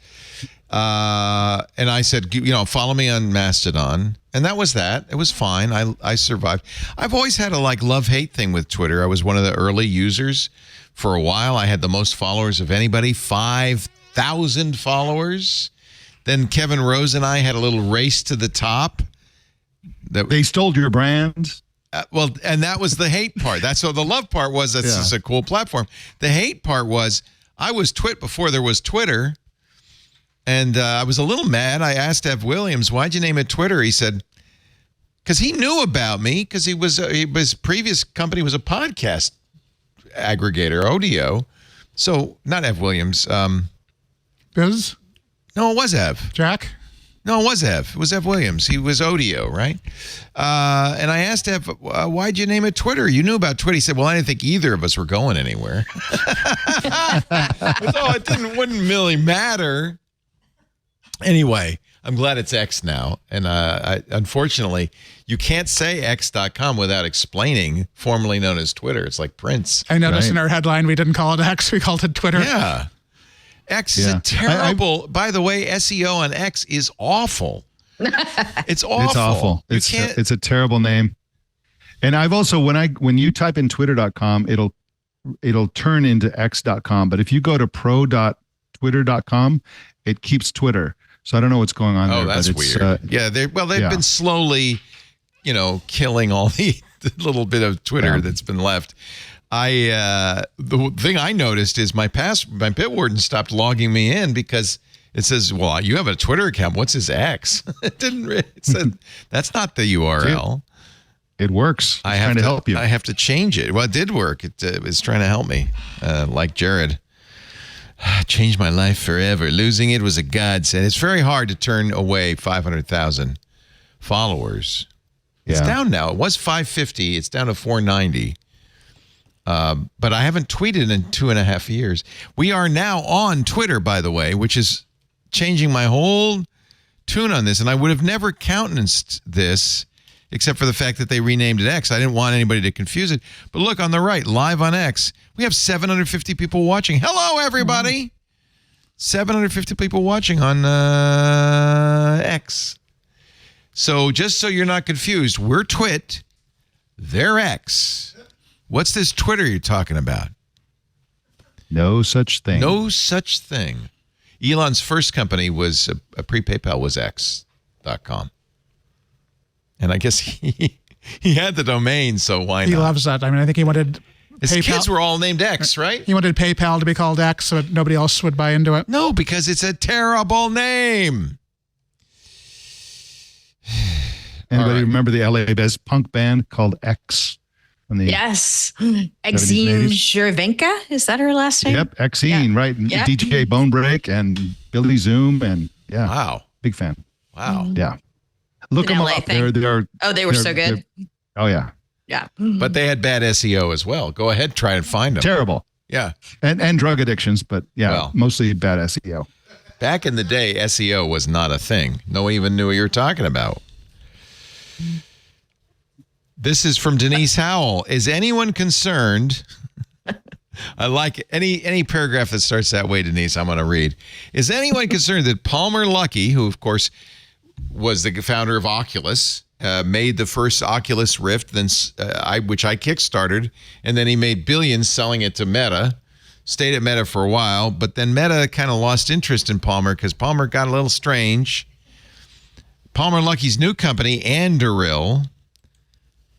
And I said, follow me on Mastodon. And that was that. It was fine. I survived. I've always had a love-hate thing with Twitter. I was one of the early users. For a while, I had the most followers of anybody, 5,000 followers. Then Kevin Rose and I had a little race to the top. They stole your brand. And that was the hate part. The love part was that's just a cool platform. The hate part was I was Twit before there was Twitter. And I was a little mad. I asked Ev Williams, why'd you name it Twitter? He said, because he knew about me, because his previous company was a podcast aggregator, Odeo. So not Ev Williams. Biz? No, it was Ev. Jack? No, it was Ev. It was Ev Williams. He was Odeo, right? And I asked Ev, why'd you name it Twitter? You knew about Twitter. He said, well, I didn't think either of us were going anywhere. It wouldn't really matter. Anyway, I'm glad it's X now. And unfortunately, you can't say X.com without explaining, formerly known as Twitter. It's like Prince. I noticed in our headline, we didn't call it X, we called it Twitter. Yeah. X is a terrible, by the way, SEO on X is awful. It's awful. It's awful. It's a terrible name. And I've also, when you type in twitter.com, it'll turn into x.com. But if you go to pro.twitter.com, it keeps Twitter. So I don't know what's going on there. Oh, that's weird. They've been slowly, killing all the little bit of Twitter that's been left. The thing I noticed is my Bitwarden stopped logging me in because it says, well, you have a Twitter account. What's his X? It said, that's not the URL. It works. It's trying to help you. I have to change it. Well, it did work. It was trying to help me, like Jared. Changed my life forever. Losing it was a godsend. It's very hard to turn away 500,000 followers. It's down now. It was 550. It's down to 490. But I haven't tweeted in 2.5 years. We are now on Twitter, by the way, which is changing my whole tune on this. And I would have never countenanced this except for the fact that they renamed it X. I didn't want anybody to confuse it. But look, on the right, live on X, we have 750 people watching. Hello, everybody. 750 people watching on X. So just so you're not confused, we're Twit, they're X. What's this Twitter you're talking about? No such thing. No such thing. Elon's first company was a pre-PayPal was X.com. And I guess he had the domain, so why not? He loves that. I mean, I think he wanted His PayPal. kids were all named X, right? He wanted PayPal to be called X so that nobody else would buy into it. No, because it's a terrible name. Anybody All right. remember the LA-based punk band called X? From the Yes. 70s, Exene 80s? Cervenka. Is that her last name? Yep, Exene, Yeah. right? Yeah. DJ Bonebreak and Billy Zoom, and yeah, Wow. big fan. Wow. Yeah, look An them LA up. thing. They're Oh, they were so good. oh yeah, Yeah. But they had bad SEO as well. Go ahead, try and find them. terrible. Yeah. And drug addictions, but yeah, Well. mostly bad SEO. Back in the day, SEO was not a thing. No one even knew what you were talking about. This is from Denise Howell. Is anyone concerned? I like it. Any paragraph that starts that way, Denise, I'm going to read. Is anyone concerned that Palmer Luckey, who, of course, was the founder of Oculus, made the first Oculus Rift, then which I kickstarted, and then he made billions selling it to Meta, stayed at Meta for a while, but then Meta kind of lost interest in Palmer because Palmer got a little strange. Palmer Luckey's new company, Anduril,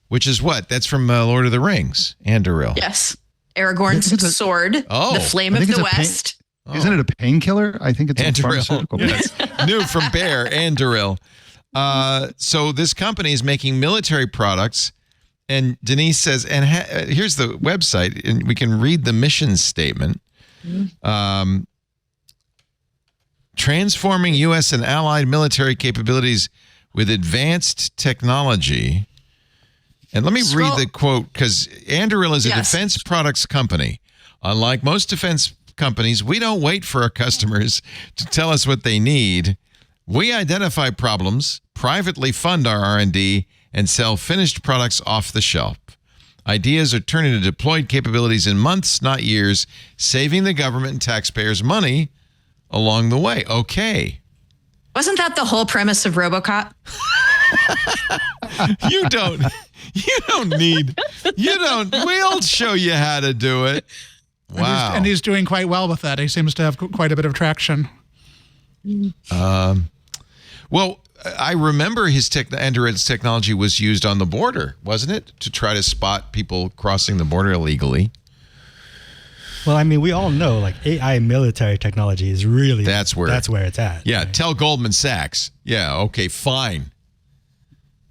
which is what? That's from Lord of the Rings, Anduril. Yes. Aragorn's sword. Oh. The Flame I of think the it's a pain- West. Isn't it a painkiller? I think it's a Anduril. pharmaceutical. Yes. New from Bayer, Anduril. So this company is making military products, and Denise says, and here's the website, and we can read the mission statement. Transforming U.S. and allied military capabilities with advanced technology. And let me read the quote, because Anduril is a defense products company. Unlike most defense companies, we don't wait for our customers to tell us what they need. We identify problems, privately fund our R&D, and sell finished products off the shelf. Ideas are turned into deployed capabilities in months, not years, saving the government and taxpayers money along the way. Okay. Wasn't that the whole premise of Robocop? We'll show you how to do it. Wow. And he's doing quite well with that. He seems to have quite a bit of traction. Well, I remember Anduril's technology was used on the border, wasn't it? To try to spot people crossing the border illegally. Well, I mean, we all know like AI military technology is really that's where it's at. Yeah, tell Goldman Sachs. Yeah, okay, fine.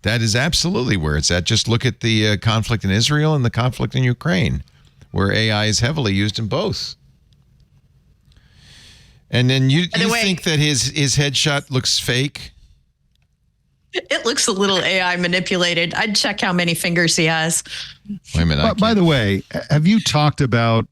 That is absolutely where it's at. Just look at the conflict in Israel and the conflict in Ukraine, where AI is heavily used in both. And then you think that his headshot looks fake? It looks a little AI manipulated. I'd check how many fingers he has. Wait a minute. By the way, have you talked about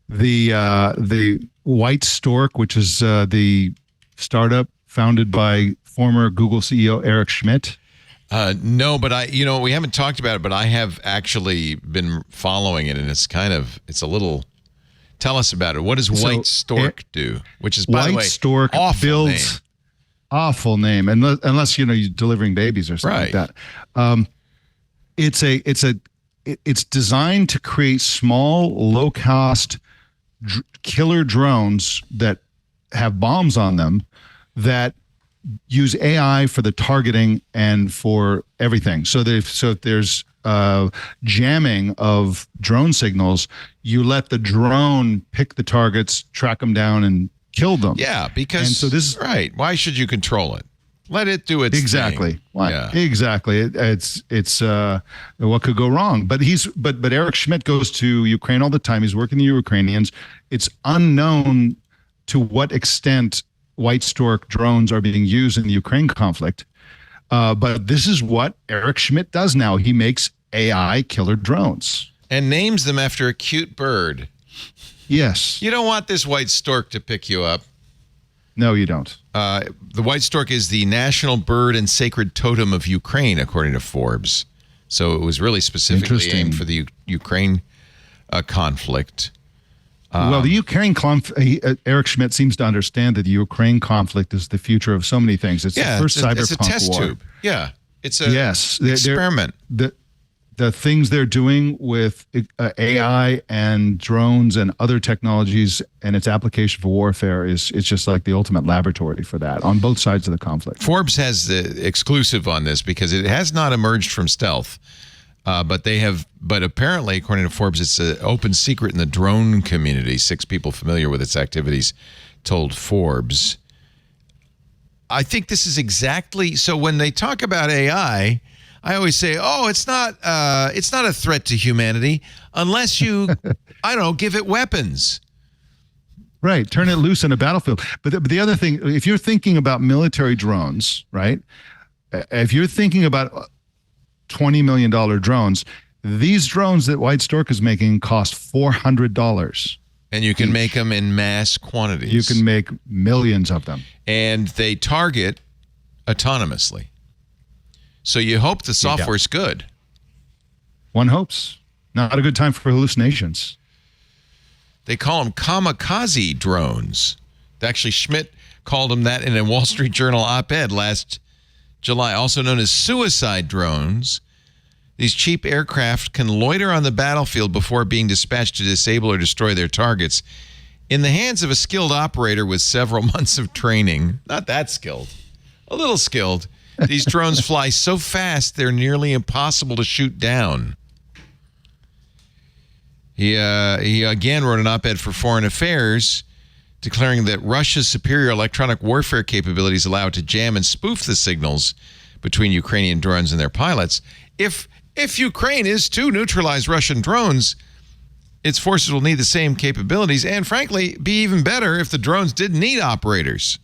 the White Stork, which is the startup founded by former Google CEO Eric Schmidt? No, but we haven't talked about it, but I have actually been following it, and it's a little. Tell us about it. What does White Stork do? Which is, by the way, Stork awful name. Awful name, unless you're delivering babies or something like that. It's designed to create small, low-cost killer drones that have bombs on them that use AI for the targeting and for everything. So if there's jamming of drone signals, you let the drone pick the targets, track them down, and kill them. Yeah, because and so this is right. Why should you control it? Let it do its exactly. thing. Why? Yeah. Exactly. It's what could go wrong. But Eric Schmidt goes to Ukraine all the time. He's working the Ukrainians. It's unknown to what extent White Stork drones are being used in the Ukraine conflict. But this is what Eric Schmidt does now. He makes AI killer drones and names them after a cute bird. Yes. You don't want this white stork to pick you up. No, you don't. The white stork is the national bird and sacred totem of Ukraine, according to Forbes. So it was really specifically aimed for the Ukraine conflict. Well, the Ukraine conflict, Eric Schmidt seems to understand that the Ukraine conflict is the future of so many things. It's the first cyberpunk war. It's a test tube. Yeah. It's a experiment. The things they're doing with AI and drones and other technologies and its application for warfare is just like the ultimate laboratory for that on both sides of the conflict. Forbes has the exclusive on this because it has not emerged from stealth. But apparently, according to Forbes, it's an open secret in the drone community. 6 people familiar with its activities told Forbes. I think this is exactly, so when they talk about AI, I always say, it's not a threat to humanity unless you, give it weapons. Right. Turn it loose in a battlefield. But the other thing, if you're thinking about military drones, right? If you're thinking about $20 million drones, these drones that White Stork is making cost $400. And you can make them in mass quantities. You can make millions of them. And they target autonomously. So you hope the software's good. One hopes. Not a good time for hallucinations. They call them kamikaze drones. Actually, Schmidt called them that in a Wall Street Journal op-ed last July, also known as suicide drones. These cheap aircraft can loiter on the battlefield before being dispatched to disable or destroy their targets in the hands of a skilled operator with several months of training. Not that skilled, a little skilled. These drones fly so fast, they're nearly impossible to shoot down. He again wrote an op-ed for Foreign Affairs declaring that Russia's superior electronic warfare capabilities allow it to jam and spoof the signals between Ukrainian drones and their pilots. If Ukraine is to neutralize Russian drones, its forces will need the same capabilities and, frankly, be even better if the drones didn't need operators.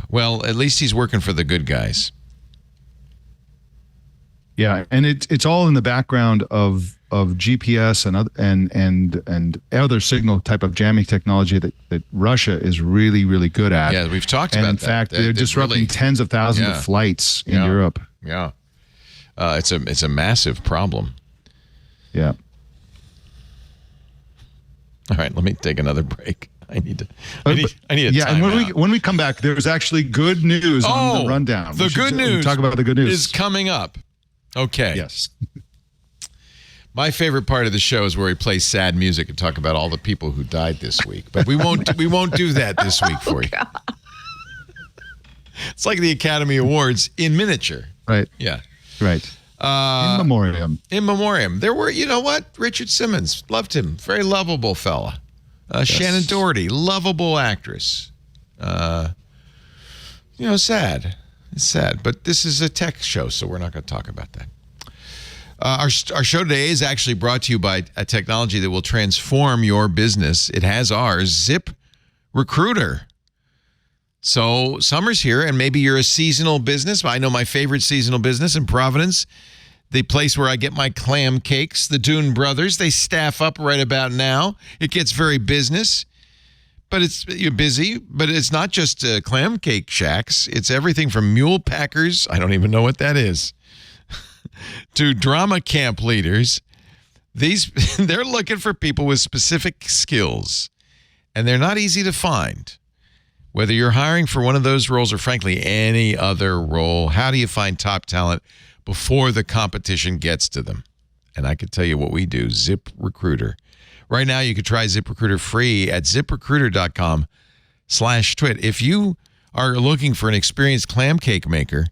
Well, at least he's working for the good guys. Yeah, and it's all in the background of GPS and other signal type of jamming technology that Russia is really, really good at. Yeah, we've talked about that. In fact, they're disrupting tens of thousands of flights in Europe. Yeah, it's a massive problem. Yeah. All right, let me take another break. I need a yeah, time and out. when we come back, there's actually good news on the rundown. The good news talk about the good news is coming up. Okay. Yes. My favorite part of the show is where we play sad music and talk about all the people who died this week. But we won't do that this week for you. God. It's like the Academy Awards in miniature. Right. Yeah. Right. In memoriam. In memoriam. There were, you know what? Richard Simmons, loved him. Very lovable fella. Yes. Shannon Doherty, lovable actress. Sad. It's sad. But this is a tech show, so we're not going to talk about that. Our show today is actually brought to you by a technology that will transform your business. It has ours, ZipRecruiter. So summer's here, and maybe you're a seasonal business. I know my favorite seasonal business in Providence, the place where I get my clam cakes, the Dune Brothers. They staff up right about now. It gets very business, but you're busy. But it's not just clam cake shacks. It's everything from mule packers. I don't even know what that is. To drama camp leaders. They're looking for people with specific skills, and they're not easy to find. Whether you're hiring for one of those roles or, frankly, any other role, how do you find top talent before the competition gets to them? And I can tell you what we do, ZipRecruiter. Right now, you can try ZipRecruiter free at ZipRecruiter.com/twit. If you are looking for an experienced clam cake maker,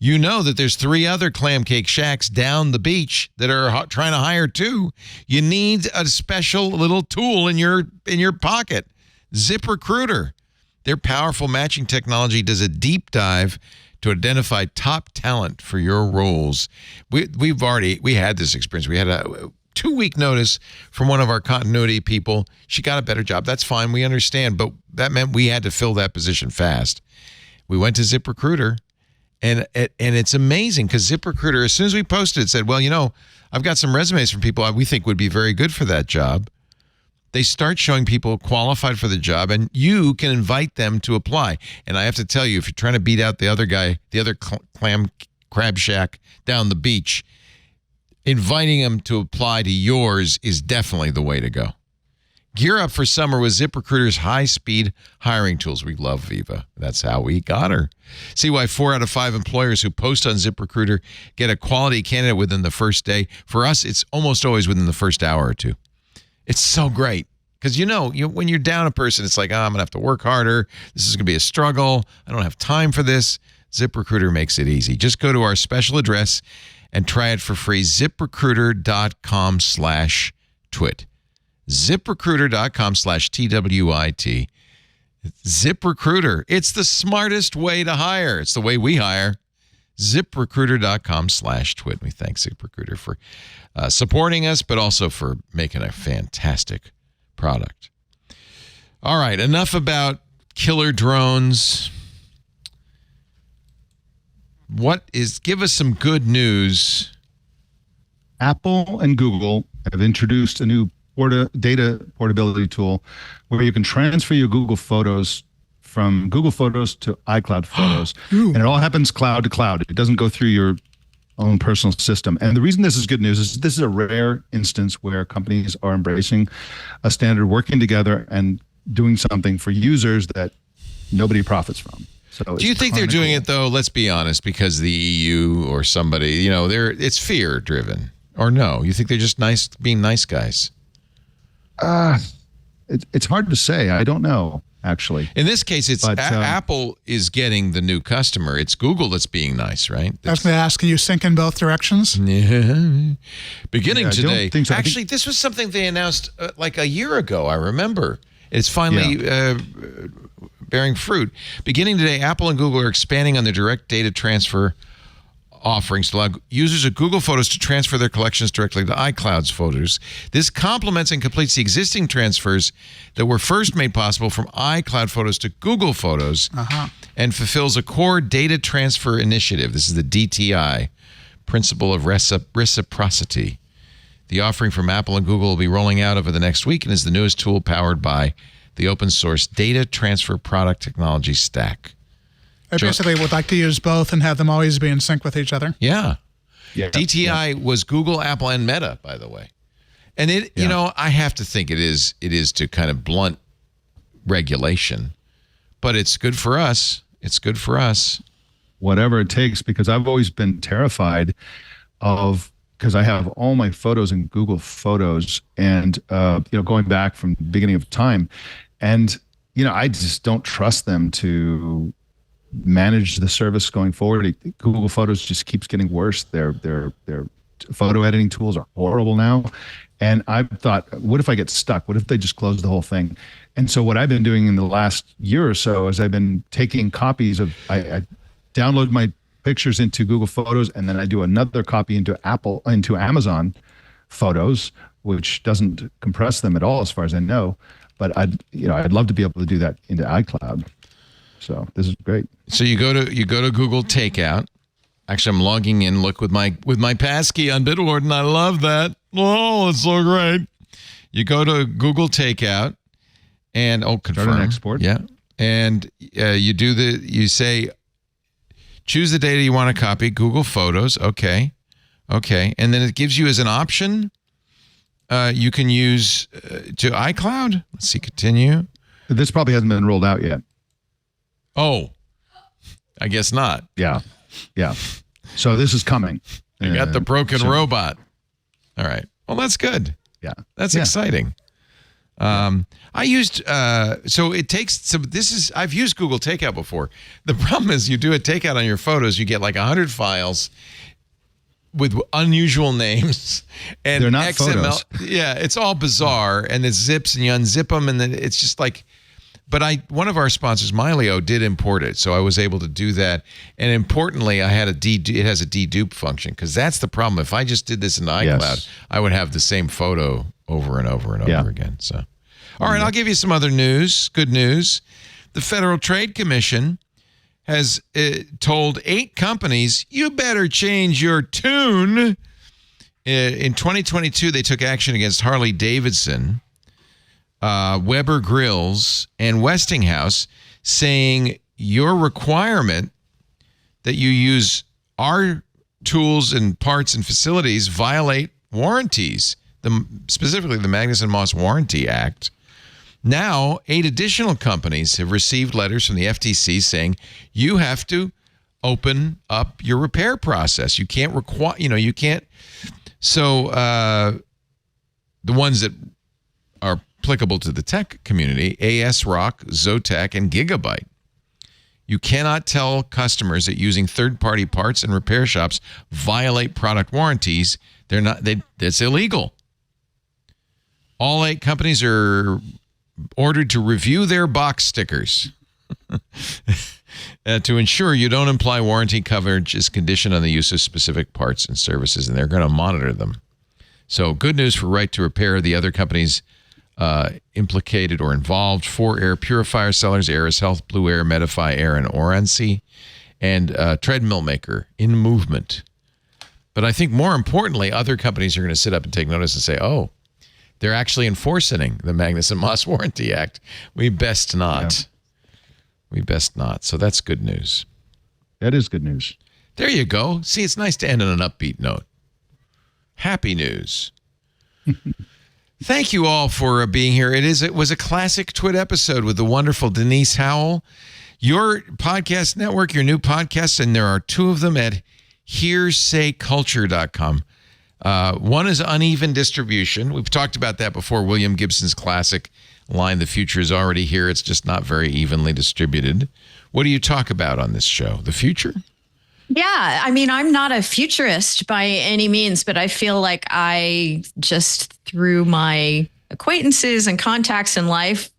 you know that there's 3 other clam cake shacks down the beach that are trying to hire too. You need a special little tool in your pocket. ZipRecruiter. Their powerful matching technology does a deep dive to identify top talent for your roles. We had this experience. We had a 2-week notice from one of our continuity people. She got a better job. That's fine. We understand. But that meant we had to fill that position fast. We went to ZipRecruiter. And it's amazing because ZipRecruiter, as soon as we posted it, said, well, I've got some resumes from people we think would be very good for that job. They start showing people qualified for the job, and you can invite them to apply. And I have to tell you, if you're trying to beat out the other guy, the other crab shack down the beach, inviting them to apply to yours is definitely the way to go. Gear up for summer with ZipRecruiter's high-speed hiring tools. We love Viva. That's how we got her. See why 4 out of 5 employers who post on ZipRecruiter get a quality candidate within the first day. For us, it's almost always within the first hour or two. It's so great. Because when you're down a person, it's like, I'm going to have to work harder. This is going to be a struggle. I don't have time for this. ZipRecruiter makes it easy. Just go to our special address and try it for free. ZipRecruiter.com/twit. ZipRecruiter.com/TWIT. ZipRecruiter. It's the smartest way to hire. It's the way we hire. ZipRecruiter.com/twit. We thank ZipRecruiter for supporting us, but also for making a fantastic product. All right, enough about killer drones. Give us some good news. Apple and Google have introduced a new data portability tool where you can transfer your Google Photos from Google Photos to iCloud Photos. And it all happens cloud to cloud. It doesn't go through your own personal system. And the reason this is good news is this is a rare instance where companies are embracing a standard, working together and doing something for users that nobody profits from. So do you think they're doing it, though, let's be honest, because the EU or somebody, it's fear driven? Or no? You think they're just being nice guys? It's hard to say. I don't know, actually. In this case, it's Apple is getting the new customer. It's Google that's being nice, right? I was going to ask, can you sync in both directions? Yeah. Beginning today. I don't think so. Actually, this was something they announced like a year ago, I remember. It's finally bearing fruit. Beginning today, Apple and Google are expanding on their direct data transfer offerings to allow users of Google Photos to transfer their collections directly to iCloud's photos. This complements and completes the existing transfers that were first made possible from iCloud Photos to Google Photos and fulfills a core data transfer initiative. This is the DTI, principle of reciprocity. The offering from Apple and Google will be rolling out over the next week and is the newest tool powered by the open source data transfer product technology stack. I basically would like to use both and have them always be in sync with each other. Yeah. DTI was Google, Apple, and Meta, by the way. And I have to think it is to kind of blunt regulation, but it's good for us. It's good for us. Whatever it takes, because I've always been terrified because I have all my photos in Google Photos and, going back from the beginning of time. And, I just don't trust them to manage the service going forward. Google Photos just keeps getting worse. Their photo editing tools are horrible now. And I thought, what if I get stuck? What if they just close the whole thing? And so what I've been doing in the last year or so is I've been taking copies of, I download my pictures into Google Photos, and then I do another copy into Amazon Photos, which doesn't compress them at all as far as I know. But I'd love to be able to do that into iCloud. So this is great. So you go to Google Takeout. Actually, I'm logging in. Look with my passkey on Bitwarden, and I love that. Oh, it's so great. You go to Google Takeout, and confirm. Start an export. Yeah, and you say choose the data you want to copy. Google Photos. Okay, and then it gives you as an option. You can use to iCloud. Let's see. Continue. This probably hasn't been rolled out yet. Oh, I guess not. Yeah. So this is coming. You got the broken robot. All right. Well, that's good. Yeah. That's exciting. I used, I've used Google Takeout before. The problem is you do a takeout on your photos, you get like 100 files with unusual names and they're not XML. photos. Yeah. It's all bizarre and it zips and you unzip them and then it's just like, but one of our sponsors, Milio, did import it, so I was able to do that. And importantly, it has a dedupe function because that's the problem. If I just did this in iCloud, I would have the same photo over and over and over again. So, all right, I'll give you some other news. Good news: the Federal Trade Commission has told 8 companies, "You better change your tune." In 2022, they took action against Harley Davidson, Weber Grills, and Westinghouse, saying your requirement that you use our tools and parts and facilities violate warranties, specifically the Magnuson-Moss Warranty Act. Now, 8 additional companies have received letters from the FTC saying you have to open up your repair process. You can't require, you can't. So the ones that are applicable to the tech community, ASRock, Zotac, and Gigabyte. You cannot tell customers that using third-party parts and repair shops violate product warranties. That's illegal. All 8 companies are ordered to review their box stickers to ensure you don't imply warranty coverage is conditioned on the use of specific parts and services, and they're going to monitor them. So good news for Right to Repair. The other companies implicated or involved: 4 air purifier sellers, Aris Health, Blue Air, Medify Air, and Orancy, and treadmill maker In Movement. But I think more importantly, other companies are going to sit up and take notice and say, oh, they're actually enforcing the Magnuson-Moss Warranty Act. We best not. Yeah. We best not. So that's good news. That is good news. There you go. See, it's nice to end on an upbeat note. Happy news. Thank you all for being here. It was a classic Twit episode with the wonderful Denise Howell. Your podcast network, your new podcast, and there are 2 of them at hearsayculture.com. One is uneven distribution. We've talked about that before. William Gibson's classic line, "The future is already here. It's just not very evenly distributed." What do you talk about on this show? The future? Yeah, I mean, I'm not a futurist by any means, but I feel like I just, through my acquaintances and contacts in life,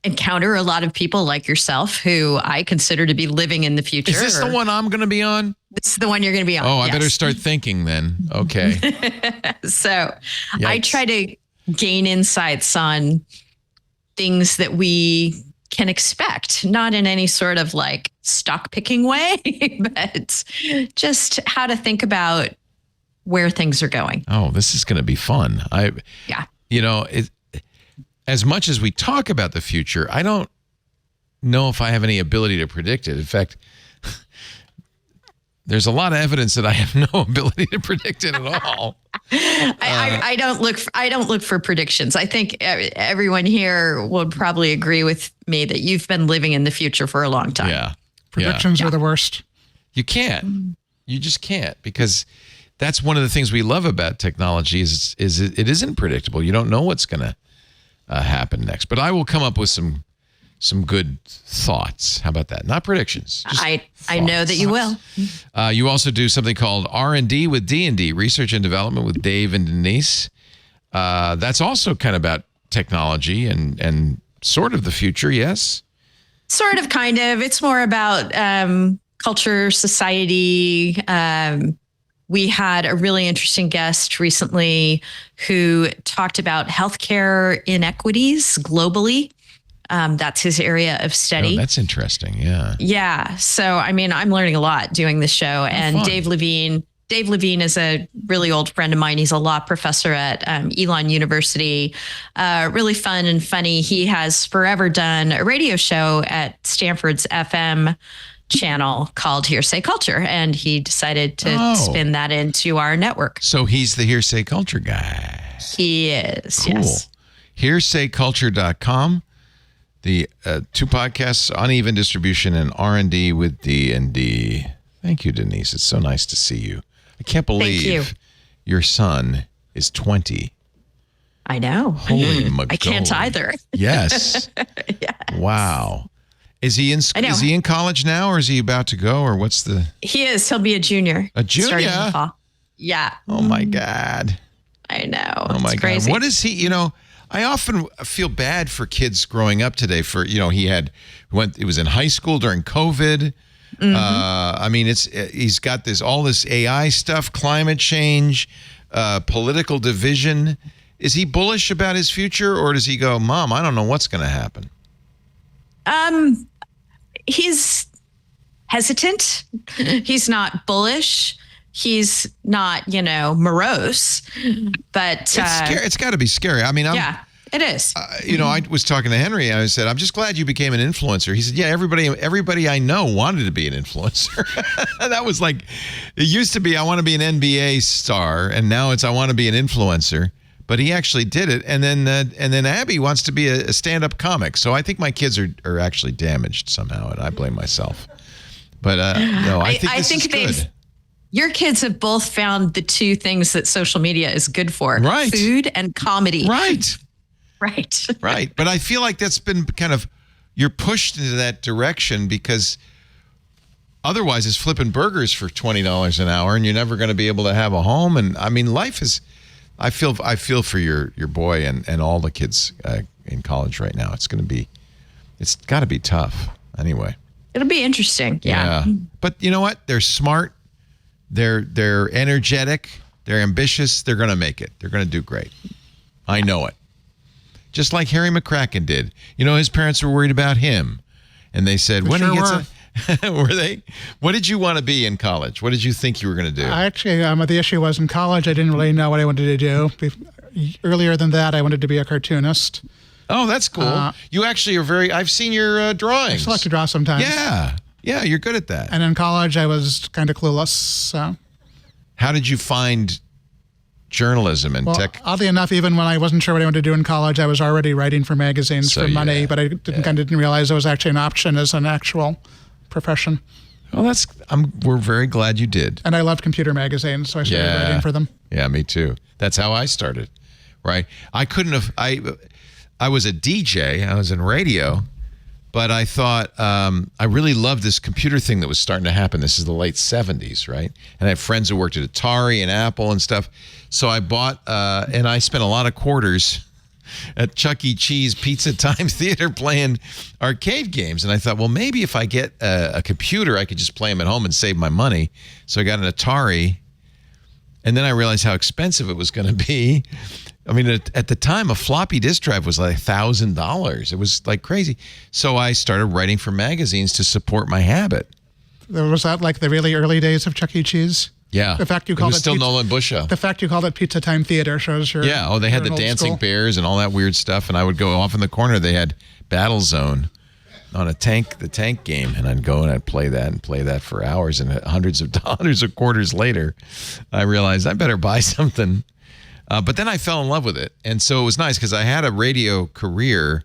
encounter a lot of people like yourself who I consider to be living in the future. Is this the one I'm going to be on? This is the one you're going to be on. Oh, I better start thinking then. Okay. So Yikes. I try to gain insights on things that we can expect, not in any sort of like stock picking way, but just how to think about where things are going. Oh, this is going to be fun. As much as we talk about the future, I don't know if I have any ability to predict it. In fact, there's a lot of evidence that I have no ability to predict it at all. I don't look for predictions. I think everyone here would probably agree with me that you've been living in the future for a long time. Yeah. Predictions are the worst. You can't. You just can't, because that's one of the things we love about technology is it isn't predictable. You don't know what's going to happen next. But I will come up with some good thoughts. How about that? Not predictions. I know that you will. You also do something called R&D with D&D, Research and Development with Dave and Denise. That's also kind of about technology and sort of the future, yes? Sort of, kind of. It's more about culture, society. We had a really interesting guest recently who talked about healthcare inequities globally. That's his area of study. Oh, that's interesting. Yeah. Yeah. So, I mean, I'm learning a lot doing this show. And fun. Dave Levine is a really old friend of mine. He's a law professor at Elon University. Really fun and funny. He has forever done a radio show at Stanford's FM channel called Hearsay Culture, and he decided to spin that into our network. So he's the Hearsay Culture guy. He is. Cool. Yes. Hearsayculture.com. The 2 podcasts, Uneven Distribution and R&D with D&D. Thank you, Denise. It's so nice to see you. I can't believe your son is 20. I know. Holy moly. I can't either. Yes. Yes. Wow. Is he in college now, or is he about to go, or what's the? He is. He'll be a junior. A junior? Starting in the fall. Yeah. Oh my God. I know. Oh my it's crazy. God. What is he? I often feel bad for kids growing up today. It was in high school during COVID. Mm-hmm. I mean, he's got all this AI stuff, climate change, political division. Is he bullish about his future, or does he go, "Mom, I don't know what's going to happen"? He's hesitant. He's not bullish. He's not, morose. But it's scary. It's got to be scary. I mean, It is. I was talking to Henry and I said, I'm just glad you became an influencer. He said, yeah, everybody I know wanted to be an influencer. That was like, it used to be, I want to be an NBA star. And now it's, I want to be an influencer. But he actually did it. And then Abby wants to be a stand-up comic. So I think my kids are actually damaged somehow. And I blame myself. But no, I think this is good. Your kids have both found the two things that social media is good for. Right. Food and comedy. Right. Right. Right. But I feel like that's been kind of, you're pushed into that direction because otherwise it's flipping burgers for $20 an hour and you're never going to be able to have a home. And I mean, life is, I feel for your boy and all the kids in college right now. It's got to be tough anyway. It'll be interesting. Yeah. But you know what? They're smart. They're energetic. They're ambitious. They're going to make it. They're going to do great. I know it. Just like Harry McCracken did. You know, his parents were worried about him. And they said, when he gets were they? What did you want to be in college? What did you think you were going to do? Actually, the issue was in college, I didn't really know what I wanted to do. Earlier than that, I wanted to be a cartoonist. Oh, that's cool. You actually are I've seen your drawings. I still like to draw sometimes. Yeah, you're good at that. And in college, I was kind of clueless. So, how did you find journalism and tech? Oddly enough, even when I wasn't sure what I wanted to do in college, I was already writing for magazines for money, but I didn't realize it was actually an option as an actual profession. Well, we're very glad you did. And I loved computer magazines, so I started writing for them. Yeah, me too. That's how I started, right? I was a DJ. I was in radio, but I thought I really loved this computer thing that was starting to happen. This is the late 70s, right? And I have friends who worked at Atari and Apple and stuff. So I bought, and I spent a lot of quarters at Chuck E. Cheese Pizza Time Theater playing arcade games. And I thought, well, maybe if I get a computer, I could just play them at home and save my money. So I got an Atari. And then I realized how expensive it was going to be. I mean, at the time, a floppy disk drive was like $1,000. It was like crazy. So I started writing for magazines to support my habit. Was that like the really early days of Chuck E. Cheese? Yeah. The fact you called it still Nolan Busha. The fact you called it Pizza Time Theater shows your. Yeah. Oh, they had the dancing bears and all that weird stuff. And I would go off in the corner. They had Battle Zone on the tank game, and I'd go and I'd play that for hours. And hundreds of dollars of quarters later, I realized I better buy something. But then I fell in love with it. And so it was nice because I had a radio career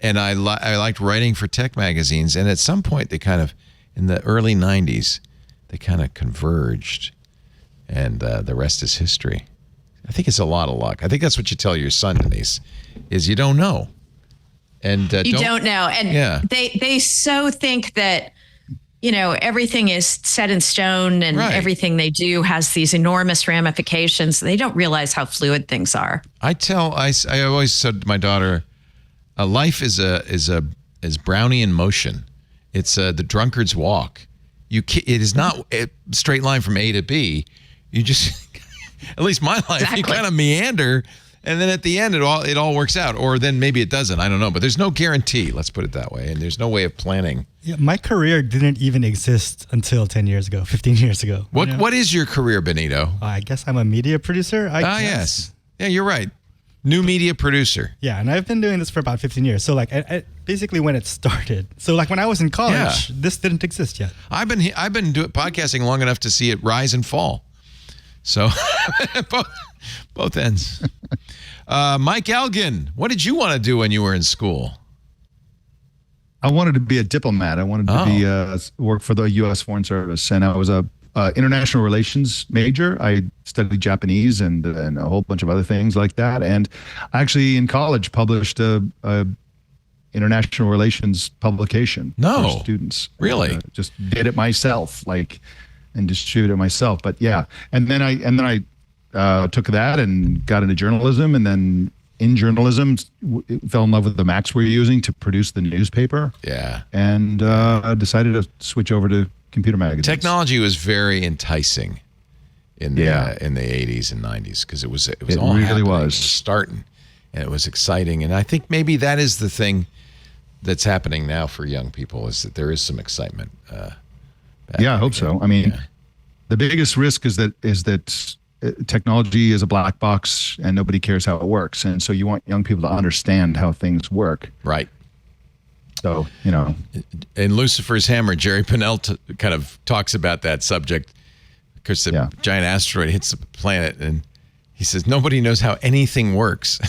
and I liked writing for tech magazines. And at some point, they kind of, in the early 90s, they kind of converged. And the rest is history. I think it's a lot of luck. I think that's what you tell your son, Denise, is you don't know. And you don't know. And they so think that, you know, everything is set in stone and everything they do has these enormous ramifications. They don't realize how fluid things are. I always said to my daughter, life is brownie in motion. It's the drunkard's walk. It is not a straight line from A to B. You just, at least my life, you kind of meander. And then at the end, it all works out. Or then maybe it doesn't. I don't know. But there's no guarantee. Let's put it that way. And there's no way of planning. Yeah, my career didn't even exist until 10 years ago, 15 years ago. What is your career, Benito? I guess I'm a media producer. Yes. Yeah, you're right. New media producer. Yeah, and I've been doing this for about 15 years. So like, basically when it started. So like when I was in college, this didn't exist yet. I've been podcasting long enough to see it rise and fall. So both ends. Mike Elgin, what did you want to do when you were in school? I wanted to be a diplomat. I wanted to work for the U.S. Foreign Service, and I was a international relations major. I studied Japanese and a whole bunch of other things like that. And I actually in college published a international relations publication for students. Really? Just did it myself, and distributed it myself. But yeah, and then I took that and got into journalism, and then in journalism fell in love with the Macs we were using to produce the newspaper. Yeah, and decided to switch over to computer magazines. Technology was very enticing in the 80s and 90s because it was all really happening. was. It was starting, and it was exciting. And I think maybe that is the thing that's happening now for young people is that there is some excitement. I hope so. I mean, the biggest risk is that technology is a black box and nobody cares how it works. And so you want young people to understand how things work. Right. So, you know. In Lucifer's Hammer, Jerry Pinnell kind of talks about that subject because the giant asteroid hits the planet and he says, nobody knows how anything works.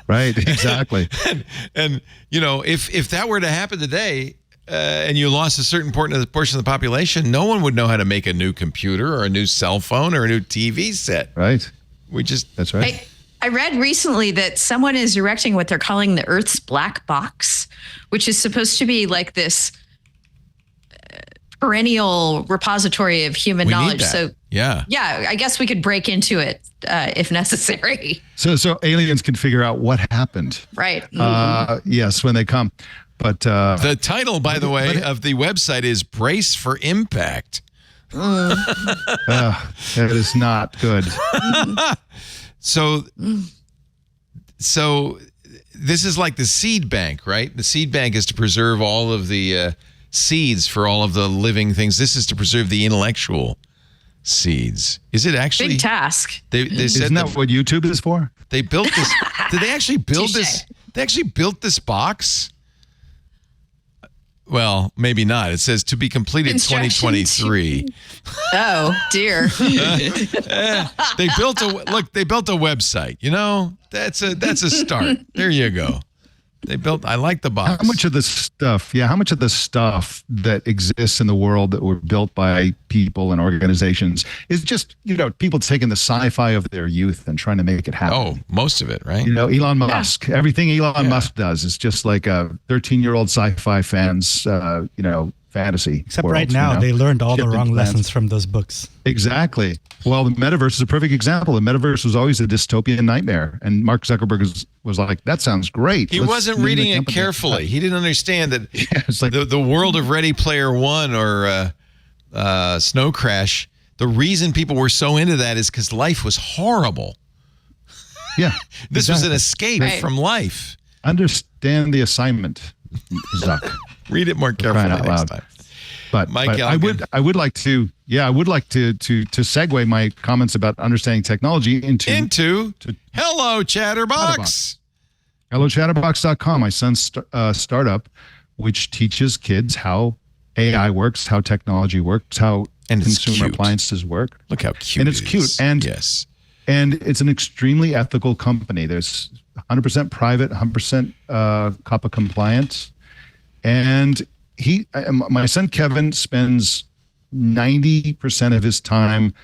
Right, exactly. and you know, if that were to happen today and you lost a certain portion of the population, no one would know how to make a new computer or a new cell phone or a new TV set. Right. That's right. I read recently that someone is erecting what they're calling the Earth's black box, which is supposed to be like this perennial repository of human knowledge. So yeah, I guess we could break into it if necessary. So aliens can figure out what happened. Right. Yes, when they come. But the title, by the way, of the website is Brace for Impact. That is not good. So this is like the seed bank, right? The seed bank is to preserve all of the seeds for all of the living things. This is to preserve the intellectual seeds. Is it actually big task? They said Isn't that what YouTube is for? They built this. Did they actually build this? They actually built this box. Well, maybe not. It says to be completed 2023. Oh dear. They built a website. You know, that's a start. There you go. I like the box. How much of the stuff that exists in the world that were built by people and organizations is just, you know, people taking the sci-fi of their youth and trying to make it happen? Oh, most of it, right? You know, Elon Musk. Everything Elon Musk does is just like a 13-year-old sci-fi fan's, fantasy. Except right now, they learned all the wrong lessons from those books. Exactly. Well, the metaverse is a perfect example. The metaverse was always a dystopian nightmare. And Mark Zuckerberg was like, that sounds great. He wasn't reading it carefully. He didn't understand that it's like the world of Ready Player One or Snow Crash, the reason people were so into that is because life was horrible. Yeah. This was an escape from life. Understand the assignment, Zuck. Read it more carefully next time. But Mike, I would like to segue my comments about understanding technology into Hello Chatterbox. HelloChatterbox.com, my son's startup, which teaches kids how AI works, how technology works, how consumer appliances work. Look how cute and it's cute. And yes. And it's an extremely ethical company. There's 100% private, 100% COPPA compliant. And my son Kevin spends 90% of his time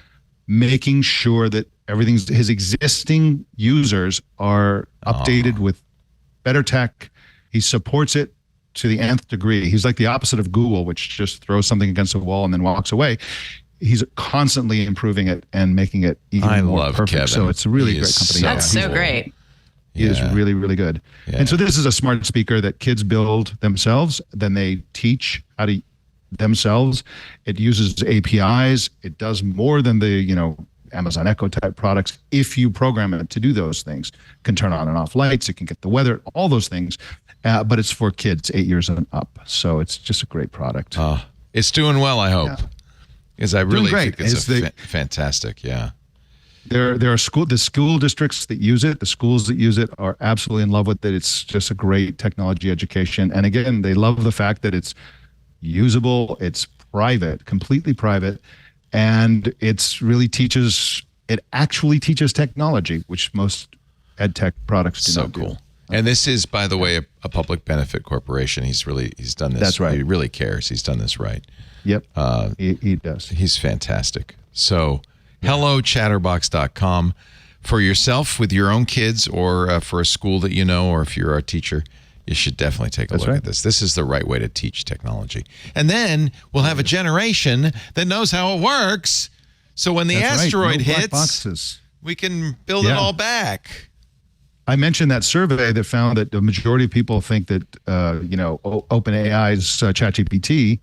making sure that his existing users are updated with better tech. He supports it to the nth degree. He's like the opposite of Google, which just throws something against a wall and then walks away. He's constantly improving it and making it even more perfect. Kevin. So it's a really great company. That's so great. He is really, really good. Yeah. And so this is a smart speaker that kids build themselves. Then they teach how to themselves. It uses APIs. It does more than the, Amazon Echo type products. If you program it to do those things, it can turn on and off lights. It can get the weather, all those things. But it's for kids 8 years and up. So it's just a great product. It's doing well, I hope. Because I really think it's fantastic. Yeah. There are the school districts that use it. The schools that use it are absolutely in love with it. It's just a great technology education. And again, they love the fact that it's usable, it's private, completely private, and it actually teaches technology, which most ed tech products do not do. So cool. And this is, by the way, a public benefit corporation. He's done this. That's right. He really cares. He's done this right. Yep. He does. He's fantastic. So HelloChatterbox.com for yourself with your own kids or for a school that you know, or if you're a teacher, you should definitely take a look at this. This is the right way to teach technology. And then we'll have a generation that knows how it works. So when the asteroid hits, we can build it all back. I mentioned that survey that found that the majority of people think that, OpenAI's ChatGPT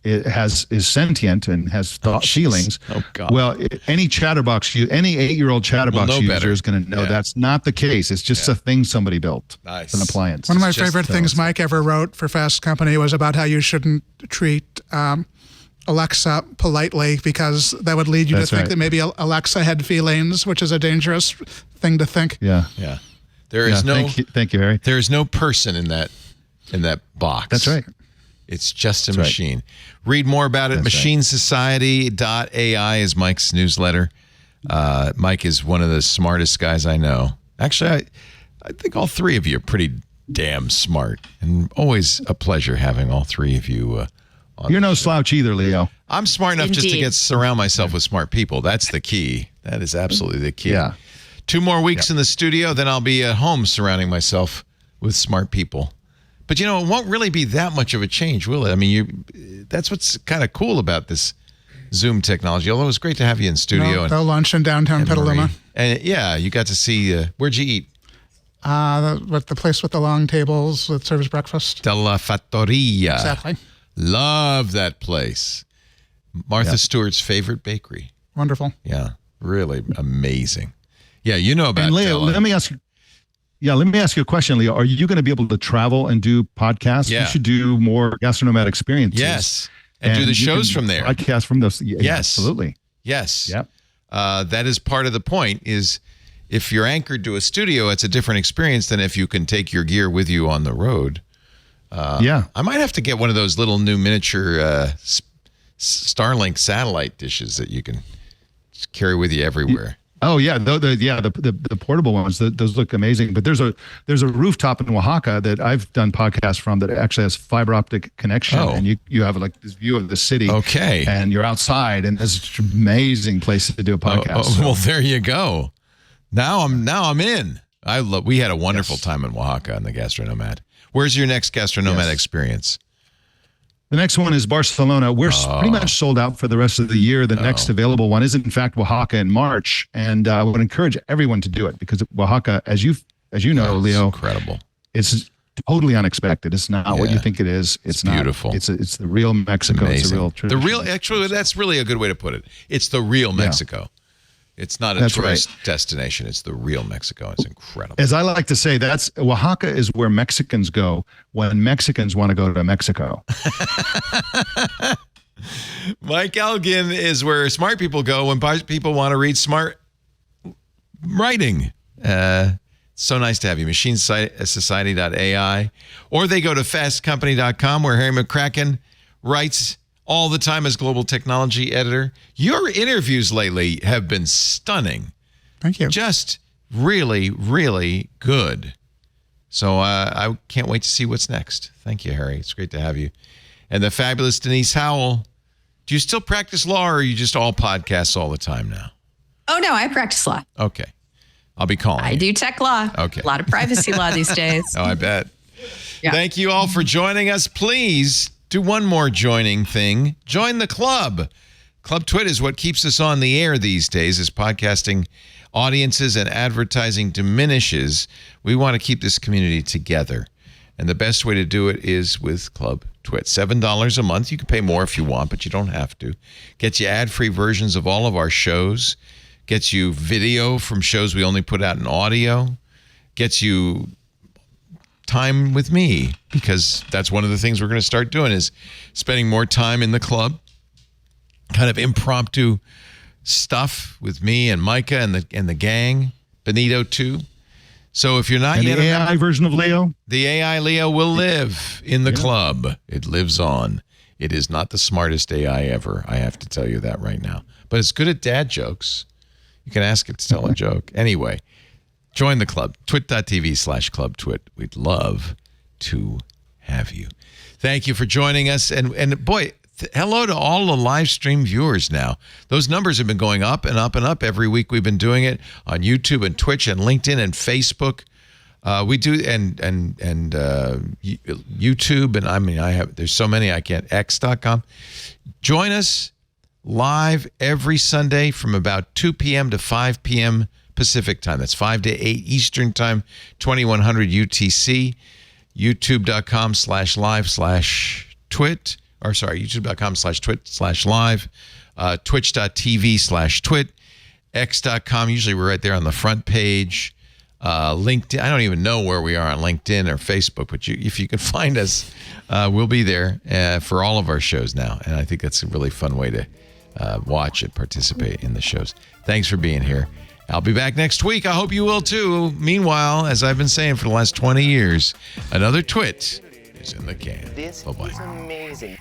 is sentient and has feelings. Oh God! Well, any 8-year-old chatterbox user is going to know that's not the case. It's just a thing somebody built. Nice. It's an appliance. One of my favorite things Mike ever wrote for Fast Company was about how you shouldn't treat Alexa politely, because that would lead you That's to think right. that maybe Alexa had feelings, which is a dangerous thing to think. Yeah. Yeah. There is no Thank you, Harry. there is no person in that box. That's right. It's just a That's right. machine. Read more about it. That's right. Machinesociety.ai is Mike's newsletter. Mike is one of the smartest guys I know. Actually, I think all three of you are pretty damn smart, and always a pleasure having all three of you on. You're no slouch either, Leo. I'm smart enough just to Indeed. surround myself with smart people. That's the key. That is absolutely the key. Yeah. 2 more weeks in the studio, then I'll be at home surrounding myself with smart people. But it won't really be that much of a change, will it? I mean, that's what's kind of cool about this Zoom technology. Although it's great to have you in studio. No lunch in downtown Petaluma. Marie. And yeah, you got to see, where'd you eat? The place with the long tables that serves breakfast. Della Fattoria. Exactly. Love that place. Martha Stewart's favorite bakery. Wonderful. Yeah, really amazing. Yeah, you know about And Leo, Della. let me ask you a question, Leo. Are you going to be able to travel and do podcasts? Yeah. You should do more gastronomatic experiences. Yes. And do the you shows can from there. Podcast from those. Yeah, Yes. absolutely. Yes. Yep. That is part of the point is if you're anchored to a studio, it's a different experience than if you can take your gear with you on the road. Yeah. I might have to get one of those little new miniature Starlink satellite dishes that you can just carry with you everywhere. Oh yeah, the portable ones. Those look amazing. But there's a rooftop in Oaxaca that I've done podcasts from that actually has fiber optic connection, and you have like this view of the city. Okay. And you're outside, and it's an amazing place to do a podcast. Well, there you go. Now I'm in. We had a wonderful time in Oaxaca on the Gastronomad. Where's your next Gastronomad experience? The next one is Barcelona. We're pretty much sold out for the rest of the year. The next available one is, in fact, Oaxaca in March. And I would encourage everyone to do it because Oaxaca, as you know, Leo, incredible. It's totally unexpected. It's not what you think it is. It's not beautiful. It's the real Mexico. It's a real tradition. Actually, that's really a good way to put it. It's the real Mexico. It's not a tourist destination. It's the real Mexico. It's incredible. As I like to say, Oaxaca is where Mexicans go when Mexicans want to go to Mexico. Mike Elgin is where smart people go when people want to read smart writing. So nice to have you. Machinesociety.ai. Or they go to fastcompany.com where Harry McCracken writes all the time as global technology editor. Your interviews lately have been stunning. Thank you. Just really, really good. So I can't wait to see what's next. Thank you, Harry. It's great to have you. And the fabulous Denise Howell. Do you still practice law, or are you just all podcasts all the time now? Oh, no, I practice law. Okay. I'll be calling I you. do tech law. Okay. A lot of privacy law these days. Oh, I bet. Yeah. Thank you all for joining us. Please do one more joining thing. Join the club. Club Twit is what keeps us on the air these days as podcasting audiences and advertising diminishes. We want to keep this community together. And the best way to do it is with Club Twit. $7 a month. You can pay more if you want, but you don't have to. Gets you ad-free versions of all of our shows. Gets you video from shows we only put out in audio. Gets you time with me, because that's one of the things we're going to start doing is spending more time in the club, kind of impromptu stuff with me and Micah and the gang, Benito too. So if you're not And yet the AI version of Leo? the AI Leo will live in the club. It lives on. It is not the smartest AI ever. I have to tell you that right now. But it's good at dad jokes. You can ask it to tell a joke. Anyway, join the club. twit.tv/clubtwit. We'd love to have you. Thank you for joining us. And boy, hello to all the live stream viewers now. Those numbers have been going up and up and up every week. We've been doing it on YouTube and Twitch and LinkedIn and Facebook. We do and YouTube, and there's so many I can't. X.com. Join us live every Sunday from about 2 p.m. to 5 p.m. Pacific time. That's 5 to 8 Eastern time, 2100 UTC. YouTube.com/live/twit. Or sorry, youtube.com/twit/live. Twitch.tv/twit. X.com. Usually we're right there on the front page. LinkedIn. I don't even know where we are on LinkedIn or Facebook, but if you can find us, we'll be there for all of our shows now. And I think that's a really fun way to watch and participate in the shows. Thanks for being here. I'll be back next week. I hope you will too. Meanwhile, as I've been saying for the last 20 years, another twit is in the can. This Bye-bye. is amazing.